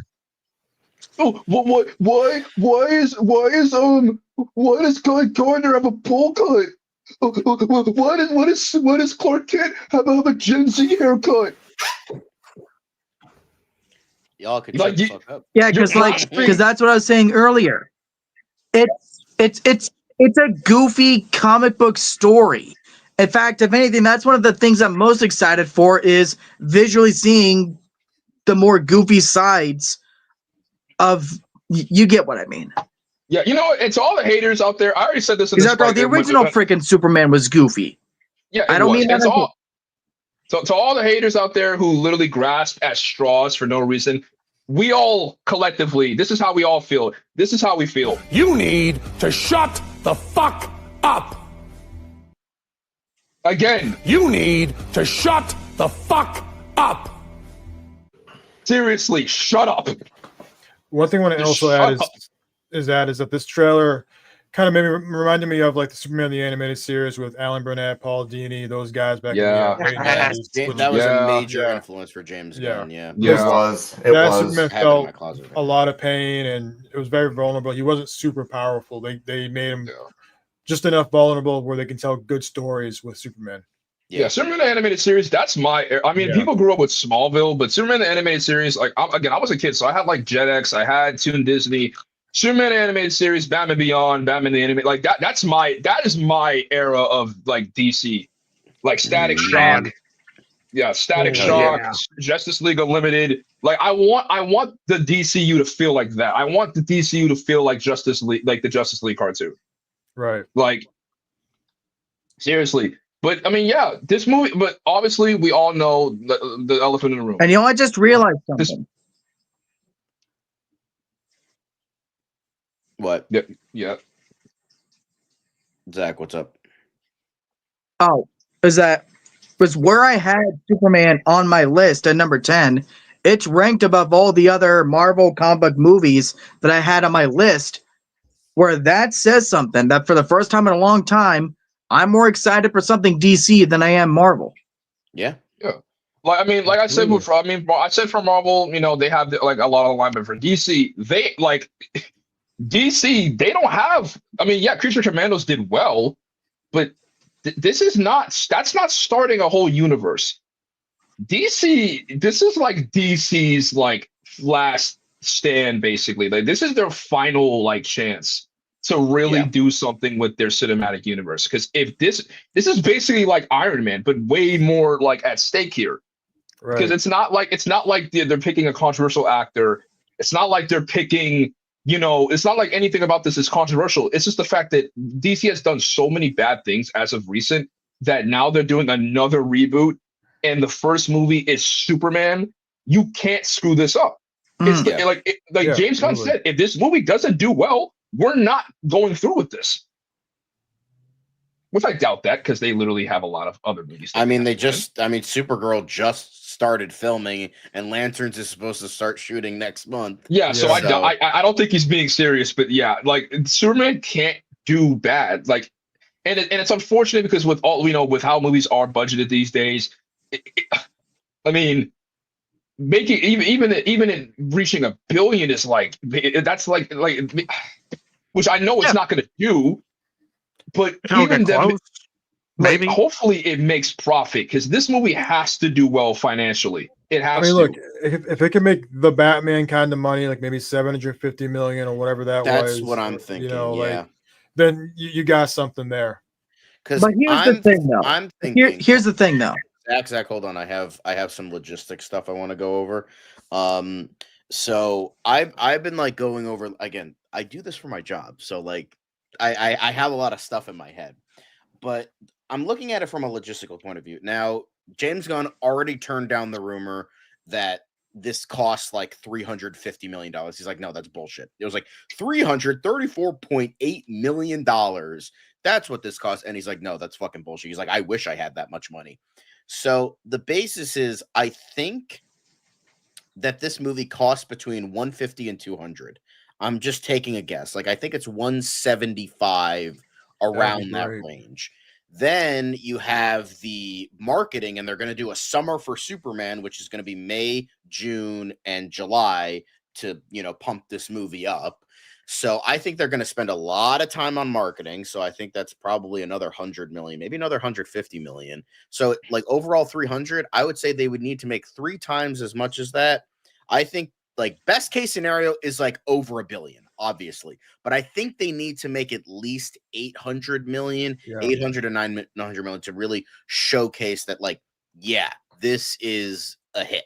Oh, why does Gardner have a pull cut? Why does Clark Kent have a Gen Z haircut? Y'all could Like, shut the you- fuck up. Yeah, You're because that's what I was saying earlier. It's a goofy comic book story. In fact, if anything, that's one of the things I'm most excited for is visually seeing the more goofy sides of. You get what I mean? Yeah, it's all the haters out there. I already said this in Because the after all, the original freaking Superman was goofy. Yeah, I don't mean that it's as a- all. So to all the haters out there who literally grasp at straws for no reason, we all collectively, this is how we all feel. This is how we feel. You need to shut the fuck up. Again, You need to shut the fuck up. seriously, shut up. One thing I want to Just also add shut up. is that this trailer kind of maybe reminded me of like the Superman the animated series with Alan Burnett, Paul Dini, those guys back in the Yeah. late 90s. That was a Yeah, major yeah. influence for James Yeah. Gunn. Yeah. It yeah. was. That Superman I have it in my felt closet. a lot of pain, and it was very vulnerable. He wasn't super powerful. They made him Yeah. just enough vulnerable where they can tell good stories with Superman. Yeah, Superman the animated series. That's my. I mean, Yeah. people grew up with Smallville, but Superman the animated series. Like, I was a kid, so I had like Jetix, I had Toon Disney, Superman the animated series, Batman Beyond, Batman the animated. Like that. That is my era of like DC, like Static Shock. Man. Yeah, Static Oh, Shock, yeah. Justice League Unlimited. Like, I want the DCU to feel like that. I want the DCU to feel like Justice League, like the Justice League cartoon. Right. Like, seriously. But I mean, yeah, this movie. But obviously, we all know the elephant in the room. And I just realized This- something. What? Yeah. Zach, what's up? Oh, is that was where I had Superman on my list at number 10. It's ranked above all the other Marvel comic book movies that I had on my list. Where that says something that for the first time in a long time, I'm more excited for something DC than I am Marvel. Yeah. Like, I mean, like I said Absolutely. before, I mean, I said for Marvel, you know, they have like a lot of alignment. For DC, they like DC, they don't have. I mean, yeah, Creature Commandos did well, but this is not. That's not starting a whole universe. DC, this is like DC's like last stand, basically. Like, this is their final like chance to really Yeah. do something with their cinematic universe. Because if this is basically like Iron Man, but way more like at stake here. Because Right. it's not like they're picking a controversial actor. It's not like they're picking, you know, it's not like anything about this is controversial. It's just the fact that DC has done so many bad things as of recent that now they're doing another reboot, and the first movie is Superman. You can't screw this up. It's Yeah. like Yeah, James Gunn absolutely. said, if this movie doesn't do well, we're not going through with this. Which I doubt that, because they literally have a lot of other movies. I mean, have to win. Supergirl just started filming, and Lanterns is supposed to start shooting next month. Yeah, so Yeah. I don't think he's being serious, but yeah, like Superman can't do bad. Like, and it's unfortunate because with all with how movies are budgeted these days, I mean, making even in reaching $1 billion is like that's like which I know it's not going to do, but It'll even get them, close. like, Maybe. hopefully it makes profit, because this movie has to do well financially. It I has mean, to. look, if it can make the Batman kind of money, like maybe 750 million or whatever that was, That's what I'm thinking. You know, yeah. like then you got something there. Because But here's the thing, though. I'm thinking. Here's the thing, though. Zach, hold on. I have some logistic stuff I want to go over. So I've been like going over again. I do this for my job, so like I have a lot of stuff in my head, but I'm looking at it from a logistical point of view. Now, James Gunn already turned down the rumor that this costs like $350 million. He's like, no, that's bullshit. It was like $334.8 million. That's what this costs. And he's like, no, that's fucking bullshit. He's like, I wish I had that much money. So the basis is, I think that this movie costs between 150 and 200. I'm just taking a guess. Like, I think it's 175 around that range. Then you have the marketing, and they're going to do a summer for Superman, which is going to be May, June, and July to, pump this movie up. So I think they're going to spend a lot of time on marketing. So I think that's probably another 100 million, maybe another 150 million. So like overall 300, I would say they would need to make 3 times as much as that. I think like best case scenario is like over $1 billion, obviously, but I think they need to make at least 800 million, 800 to 900 million to really showcase that, like, yeah, this is a hit.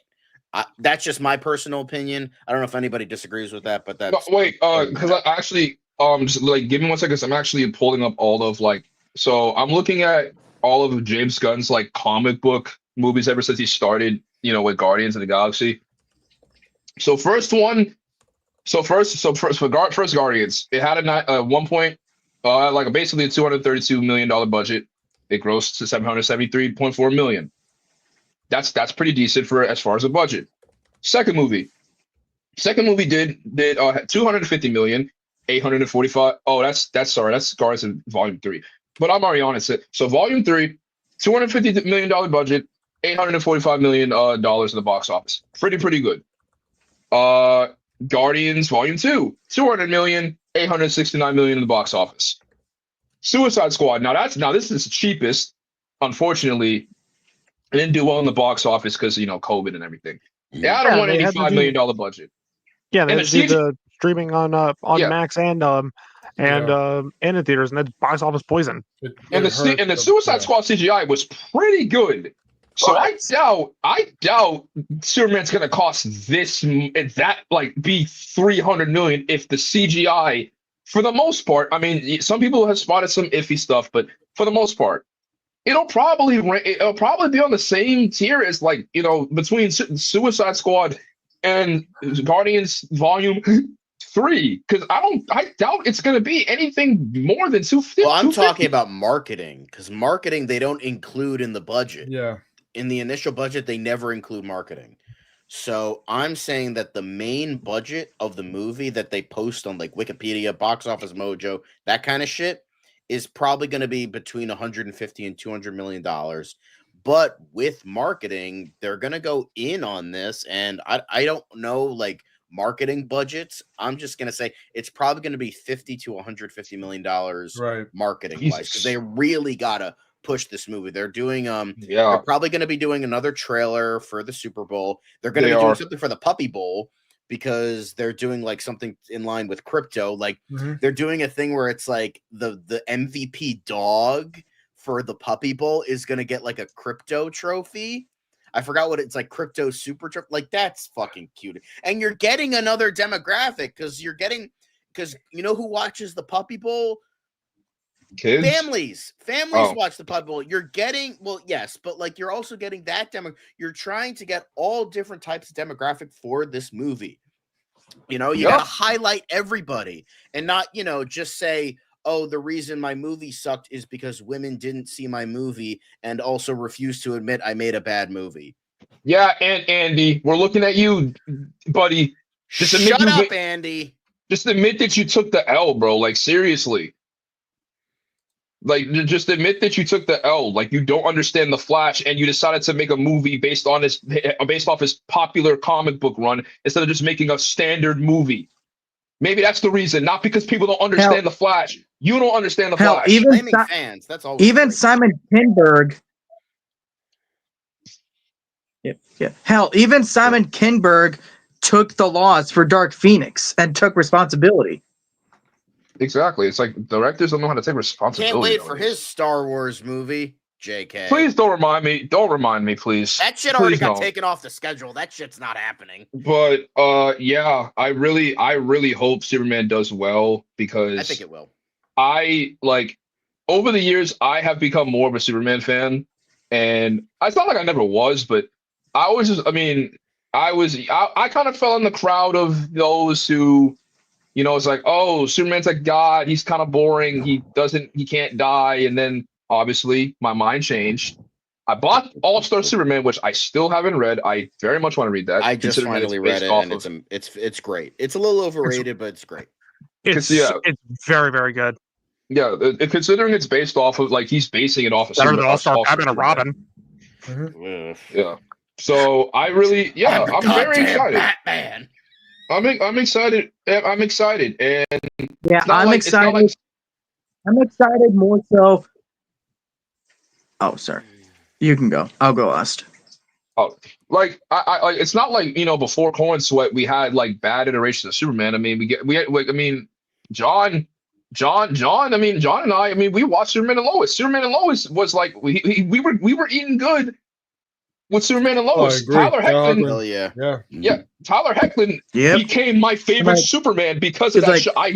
That's just my personal opinion. I don't know if anybody disagrees with that, but that's because I actually just like give me 1 second. I'm actually pulling up all of so I'm looking at all of James Gunn's like comic book movies ever since he started, with Guardians of the Galaxy. First Guardians, it had a basically a $232 million budget. It grossed to $773.4 million. That's pretty decent for as far as a budget. Second movie did $250 million. 845. Oh, that's sorry. That's Guardians of Volume 3. But I'm already on it. So Volume 3, $250 million budget, $845 million dollars in the box office. Pretty good. Guardians Volume 2, 200 million, 869 million in the box office. Suicide Squad. Now this is the cheapest. Unfortunately, it didn't do well in the box office because COVID and everything. They had a $185 million budget. Yeah, they And had to do the streaming on Yeah. Max and in theaters, and that's box office poison. And the Suicide Squad CGI was pretty good. So I doubt Superman's gonna cost be 300 million if the CGI, for the most part. I mean, some people have spotted some iffy stuff, but for the most part, it'll probably be on the same tier as between Suicide Squad and Guardians Volume 3, because I doubt it's going to be anything more than 250. Well, I'm talking about marketing, because marketing they don't include in the budget. Yeah. In the initial budget, they never include marketing. So I'm saying that the main budget of the movie that they post on Wikipedia, Box Office Mojo, that kind of shit, is probably going to be between 150 and 200 million dollars. But with marketing, they're going to go in on this, and I don't know marketing budgets. I'm just going to say it's probably going to be 50 to 150 million dollars marketing wise, because they really got to push this movie. They're doing they're probably going to be doing another trailer for the Super Bowl. They're going to be doing something for the Puppy Bowl, because they're doing something in line with crypto. They're doing a thing where it's the MVP dog for the Puppy Bowl is going to get a crypto trophy. I forgot what it's crypto super trophy. That's fucking cute. And you're getting another demographic, because you know who watches the Puppy Bowl? Kids? Families watch the Puppy Bowl. You're getting, well, yes, but you're also getting that demo. You're trying to get all different types of demographic for this movie. You gotta highlight everybody, and not just say, oh, the reason my movie sucked is because women didn't see my movie and also refused to admit I made a bad movie. Yeah, and Andy, we're looking at you, buddy. Shut up, Andy. Just admit that you took the L, bro. Seriously. Just admit that you took the L. You don't understand the Flash, and you decided to make a movie based off his popular comic book run instead of just making a standard movie. Maybe that's the reason, not because people don't understand the Flash. You don't understand the Flash. Blaming fans. That's all. Even Simon Kinberg. Yeah. Hell, even Simon Kinberg took the loss for Dark Phoenix and took responsibility. Exactly. It's directors don't know how to take responsibility. Can't wait for his Star Wars movie. JK. Please don't remind me. Don't remind me, please. That shit already got taken off the schedule. That shit's not happening. But yeah, I really hope Superman does well, because I think it will. Over the years, I have become more of a Superman fan, and it's not like I never was, but I kind of fell in the crowd of those who, it's oh, Superman's a god. He's kind of boring. He can't die. And then obviously my mind changed. I bought All-Star Superman, which I still haven't read. I very much want to read that. I just finally read it, and it's great. It's a little overrated, but it's great. It's very, very good. Yeah, considering it's based off of he's basing it off of better than All-Star Batman and Robin. Mm-hmm. Yeah. So I'm very excited. Batman. I'm excited. I'm excited, and yeah, I'm excited. I'm excited more so. Oh, sorry. You can go. I'll go last. Oh, it's not before Corn Sweat we had bad iterations of Superman. I mean, John and I we watched Superman and Lois. Superman and Lois was we were eating good with Superman and Lois. Tyler Hoechlin, yeah. Tyler Hoechlin became my favorite Superman because of that show. I'm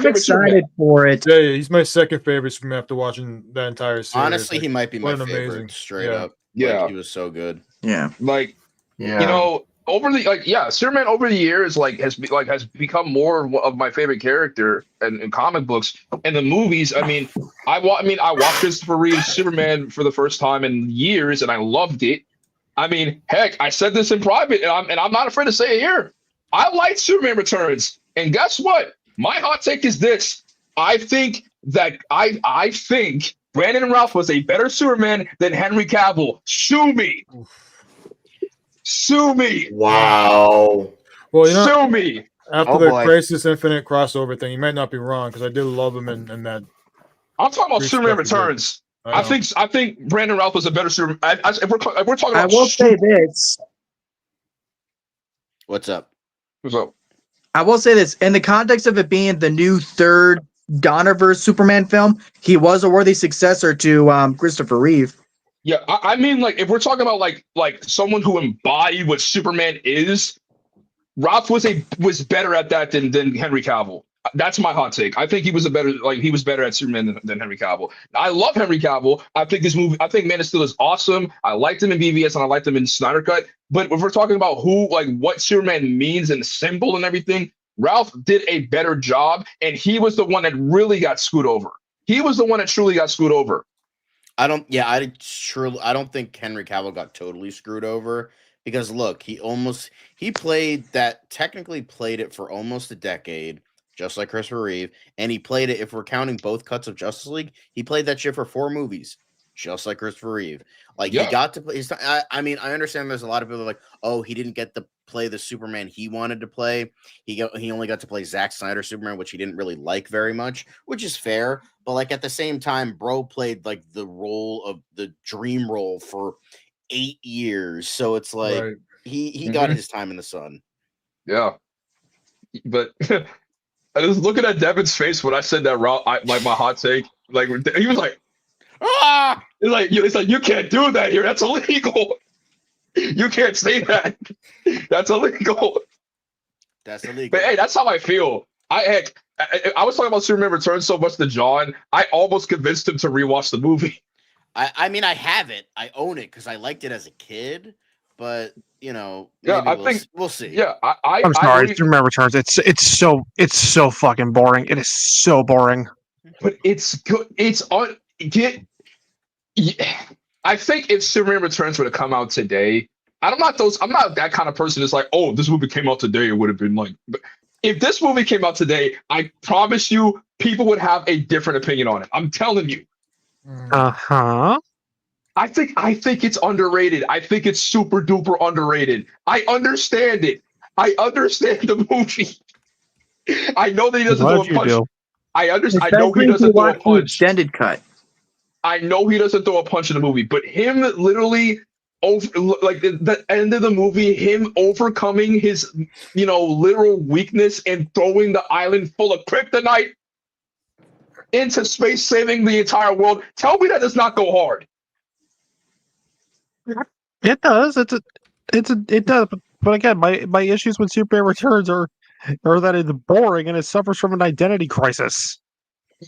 excited for it. Yeah, he's my second favorite Superman after watching that entire series. Honestly, he might be my favorite. Straight up, yeah, he was so good. Yeah, over the Superman over the years has become more of my favorite character in comic books and the movies. I watched Christopher Reeve's Superman for the first time in years, and I loved it. Heck, I said this in private, and I'm not afraid to say it here. I like Superman Returns, and guess what? My hot take is this. I think Brandon Routh was a better Superman than Henry Cavill. Sue me. Sue me. Wow. Well, you know, Sue me. after Oh, the boy. Crisis Infinite crossover thing, you might not be wrong because I did love him in that. I'm talking about Great Superman stuff he did. Returns. I know. I think Brandon Routh was a better Superman. If we're talking I about will say this. What's up? So, I will say this. In the context of it being the new third Donnerverse Superman film, he was a worthy successor to Christopher Reeve. yeah, I mean, like, if we're talking about like someone who embodied what Superman is, Routh was better at that than Henry Cavill. That's my hot take. I think he was better at Superman than Henry Cavill. I love Henry Cavill. I think Man of Steel is awesome. I liked him in BVS and I liked him in Snyder Cut. But if we're talking about what Superman means and the symbol and everything, Ralph did a better job, and he was the one that really got screwed over. He was the one that truly got screwed over. I don't think Henry Cavill got totally screwed over because look, technically played it for almost a decade, just like Christopher Reeve, and he played it, if we're counting both cuts of Justice League, he played that shit for 4 movies, just like Christopher Reeve. Like, Yeah. he got to play. I mean, I understand there's a lot of people like, oh, he didn't get to play the Superman he wanted to play. He only got to play Zack Snyder Superman, which he didn't really like very much, which is fair. But like at the same time, bro played like the role of the dream role for 8 years, so it's like Right. he got his time in the sun. Yeah, but I was looking at Devin's face when I said that. My hot take, like he was like, Ah! it's like you can't do that here. That's illegal. You can't say that. That's illegal. That's illegal. But hey, that's how I feel. I was talking about Superman Returns so much to John, I almost convinced him to rewatch the movie. I mean, I have it. I own it because I liked it as a kid. But you know, Yeah, maybe we'll see. Yeah, I'm sorry, Superman Returns. It's so fucking boring. It is so boring. But it's good. I think if Superman Returns were to come out today, I'm not that kind of person that's like, oh, this movie came out today, it would have been like. But if this movie came out today, I promise you, people would have a different opinion on it. I'm telling you. Uh-huh. I think it's underrated. I think it's super duper underrated. I understand it. I understand the movie. I know that he doesn't do a punch. I understand. I know he doesn't do a punch. Extended cut. I know he doesn't throw a punch in the movie, but him literally the end of the movie, him overcoming his literal weakness and throwing the island full of kryptonite into space, saving the entire world. Tell me that does not go hard. It does. It does. But again, my issues with Superman Returns are that it's boring and it suffers from an identity crisis.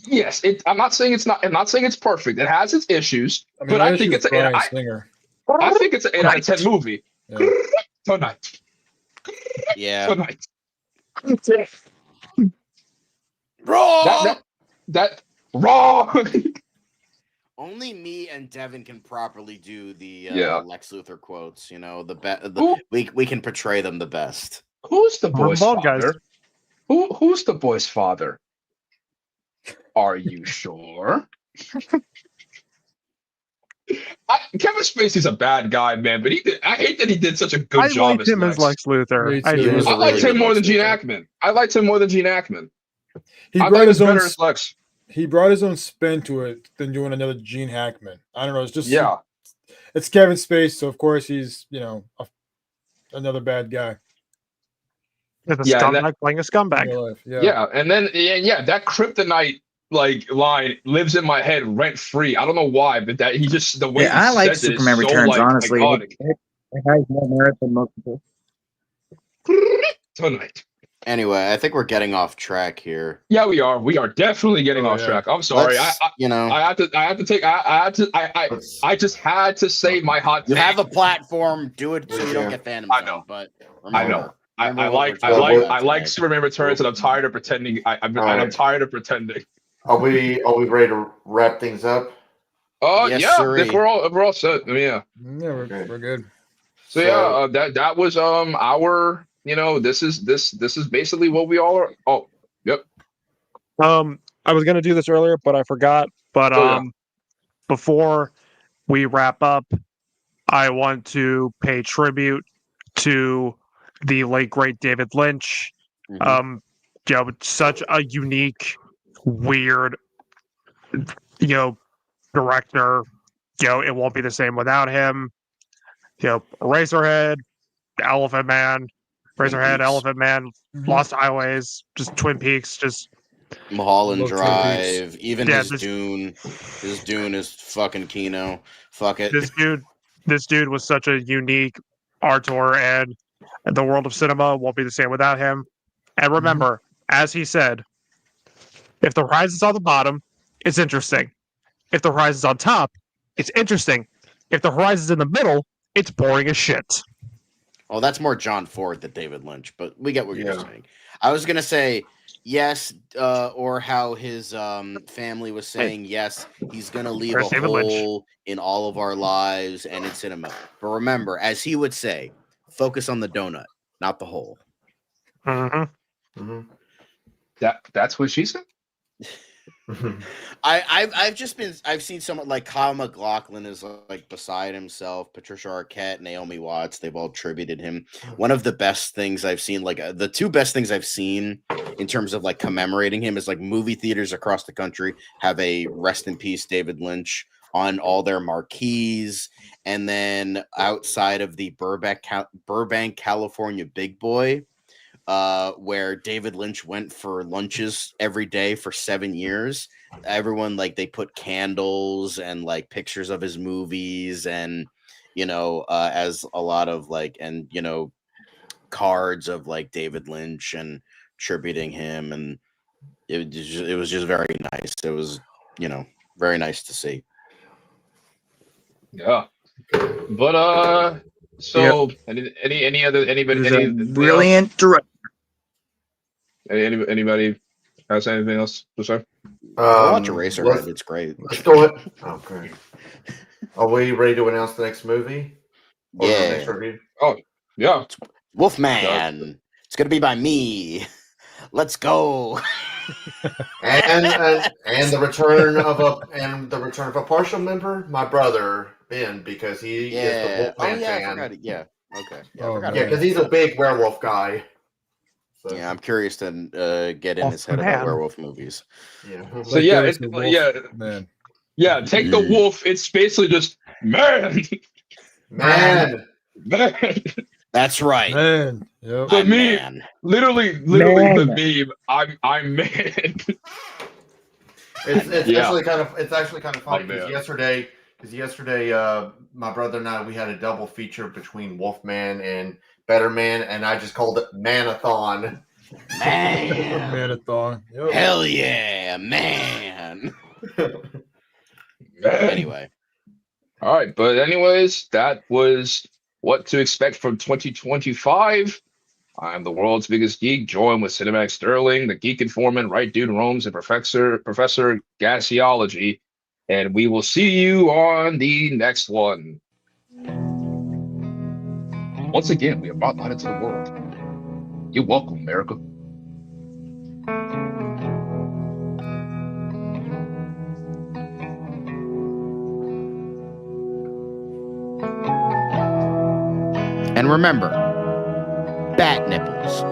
Yes, I'm not saying it's not. I'm not saying it's perfect. It has its issues, I mean, but I think it's Bryan Singer. I think it's an 8 out of 10 movie. Yeah. Tonight. Yeah. Tonight. Wrong. That wrong. Only me and Devin can properly do the Yeah. Lex Luthor quotes. You know, we can portray them the best. Who's the boy's bald father? guys. Who's the boy's father? Are you sure? Kevin Spacey's a bad guy, man, but I hate that he did such a good job liked him as Lex Luthor. Me I too. do. was I a liked really him good more Lex than Gene Luthor. Hackman. I liked him more than Gene Hackman. He I brought thought his he was own. better as Lex. He brought his own spin to it than doing another Gene Hackman. I don't know. It's just Yeah. It's Kevin Spacey, so of course he's another bad guy. It's a Yeah, and scumbag playing a In scumbag. real life. Yeah. Yeah, and then that kryptonite line lives in my head rent free. I don't know why, but that he just the way Yeah, I he like says it is Superman so, Returns, honestly. iconic. It has more merit than most people. Tonight. Anyway, I think we're getting off track here. Yeah, we are. We are definitely getting off yeah. track. I'm sorry. Let's, I just had to say my hot you take. have a platform. Do it so you don't Yeah. get Phantom I Zone. know. But I remember, know. I remember what like we're talking about I like tonight. Superman Returns, and I'm tired of pretending. I'm right. tired of pretending. Are we ready to wrap things up? Oh Yes, yeah, sirree. if we're all set. Yeah. Yeah, we're Okay. good. So yeah, that was our. This is basically what we all are. Oh, yep. I was gonna do this earlier, but I forgot. But Oh, yeah. before we wrap up, I want to pay tribute to the late great David Lynch. Mhm. Such a unique, weird, director. It won't be the same without him. Eraserhead, Elephant Man, Twin Razorhead, Peaks. Elephant Man, Lost Highways, just Twin Peaks, just Mulholland Love Twin Peaks. Drive, even yeah, his Dune. His Dune is fucking Kino. Fuck it. this dude was such a unique auteur, and the world of cinema won't be the same without him. And remember, as he said, if the horizon's on the bottom, it's interesting. If the horizon's on top, it's interesting. If the horizon's in the middle, it's boring as shit. Oh, that's more John Ford than David Lynch, but we get what you're Yeah. saying. I was gonna say yes, or how his family was saying yes, he's gonna leave There's a David Lynch. hole in all of our lives and in cinema. But remember, as he would say, focus on the donut, not the hole. Mm-hmm. That's what she said. I've seen someone like Kyle MacLachlan is like beside himself. Patricia Arquette, Naomi Watts, they've all tributed him. One of the best things I've seen, like the two best things I've seen in terms of like commemorating him, is like movie theaters across the country have a rest in peace David Lynch on all their marquees, and then outside of the Burbank, California Big Boy, where David Lynch went for lunches every day for 7 years. Everyone, like, they put candles and like pictures of his movies, and as a lot of like, and cards of like David Lynch and tributing him, and it was just very nice. It was very nice to see. Yeah. But so any other He was anybody a brilliant director. anybody has anything else to say? Watch Eraserhead. Let's, It's great. let's go ahead. Oh, great. Are we ready to announce the next movie? Or the next Yeah. review? Oh, yeah. Wolfman. It's gonna be by me. Let's go. And the return of a partial member, my brother Ben, because he is the Wolfman I fan. forgot it. Yeah. Okay. Yeah, I Oh, forgot Yeah, about because he's a big werewolf guy. So, that. Yeah, I'm curious to get in his head about man. werewolf movies. yeah. So yeah, Derek the Wolf, yeah, man. yeah. Take the wolf. It's basically just man, Man. man. That's right. Man. Yep. The I'm meme, man. literally Man. the meme. I'm man. It's Yeah. actually kind of funny Oh, because man. yesterday, my brother and I, we had a double feature between Wolfman and Better Man, and I just called it Manathon. Man. Manathon. Yep. Hell yeah, man. Man. Anyway. All right, but anyways, that was what to expect from 2025. I'm the world's biggest geek, joined with Cinemax Sterling, the Geek Informant, Right Dude Roams, and Professor Gaxiology. And we will see you on the next one. Once again, we have brought light into the world. You're welcome, America. And remember, bat nipples.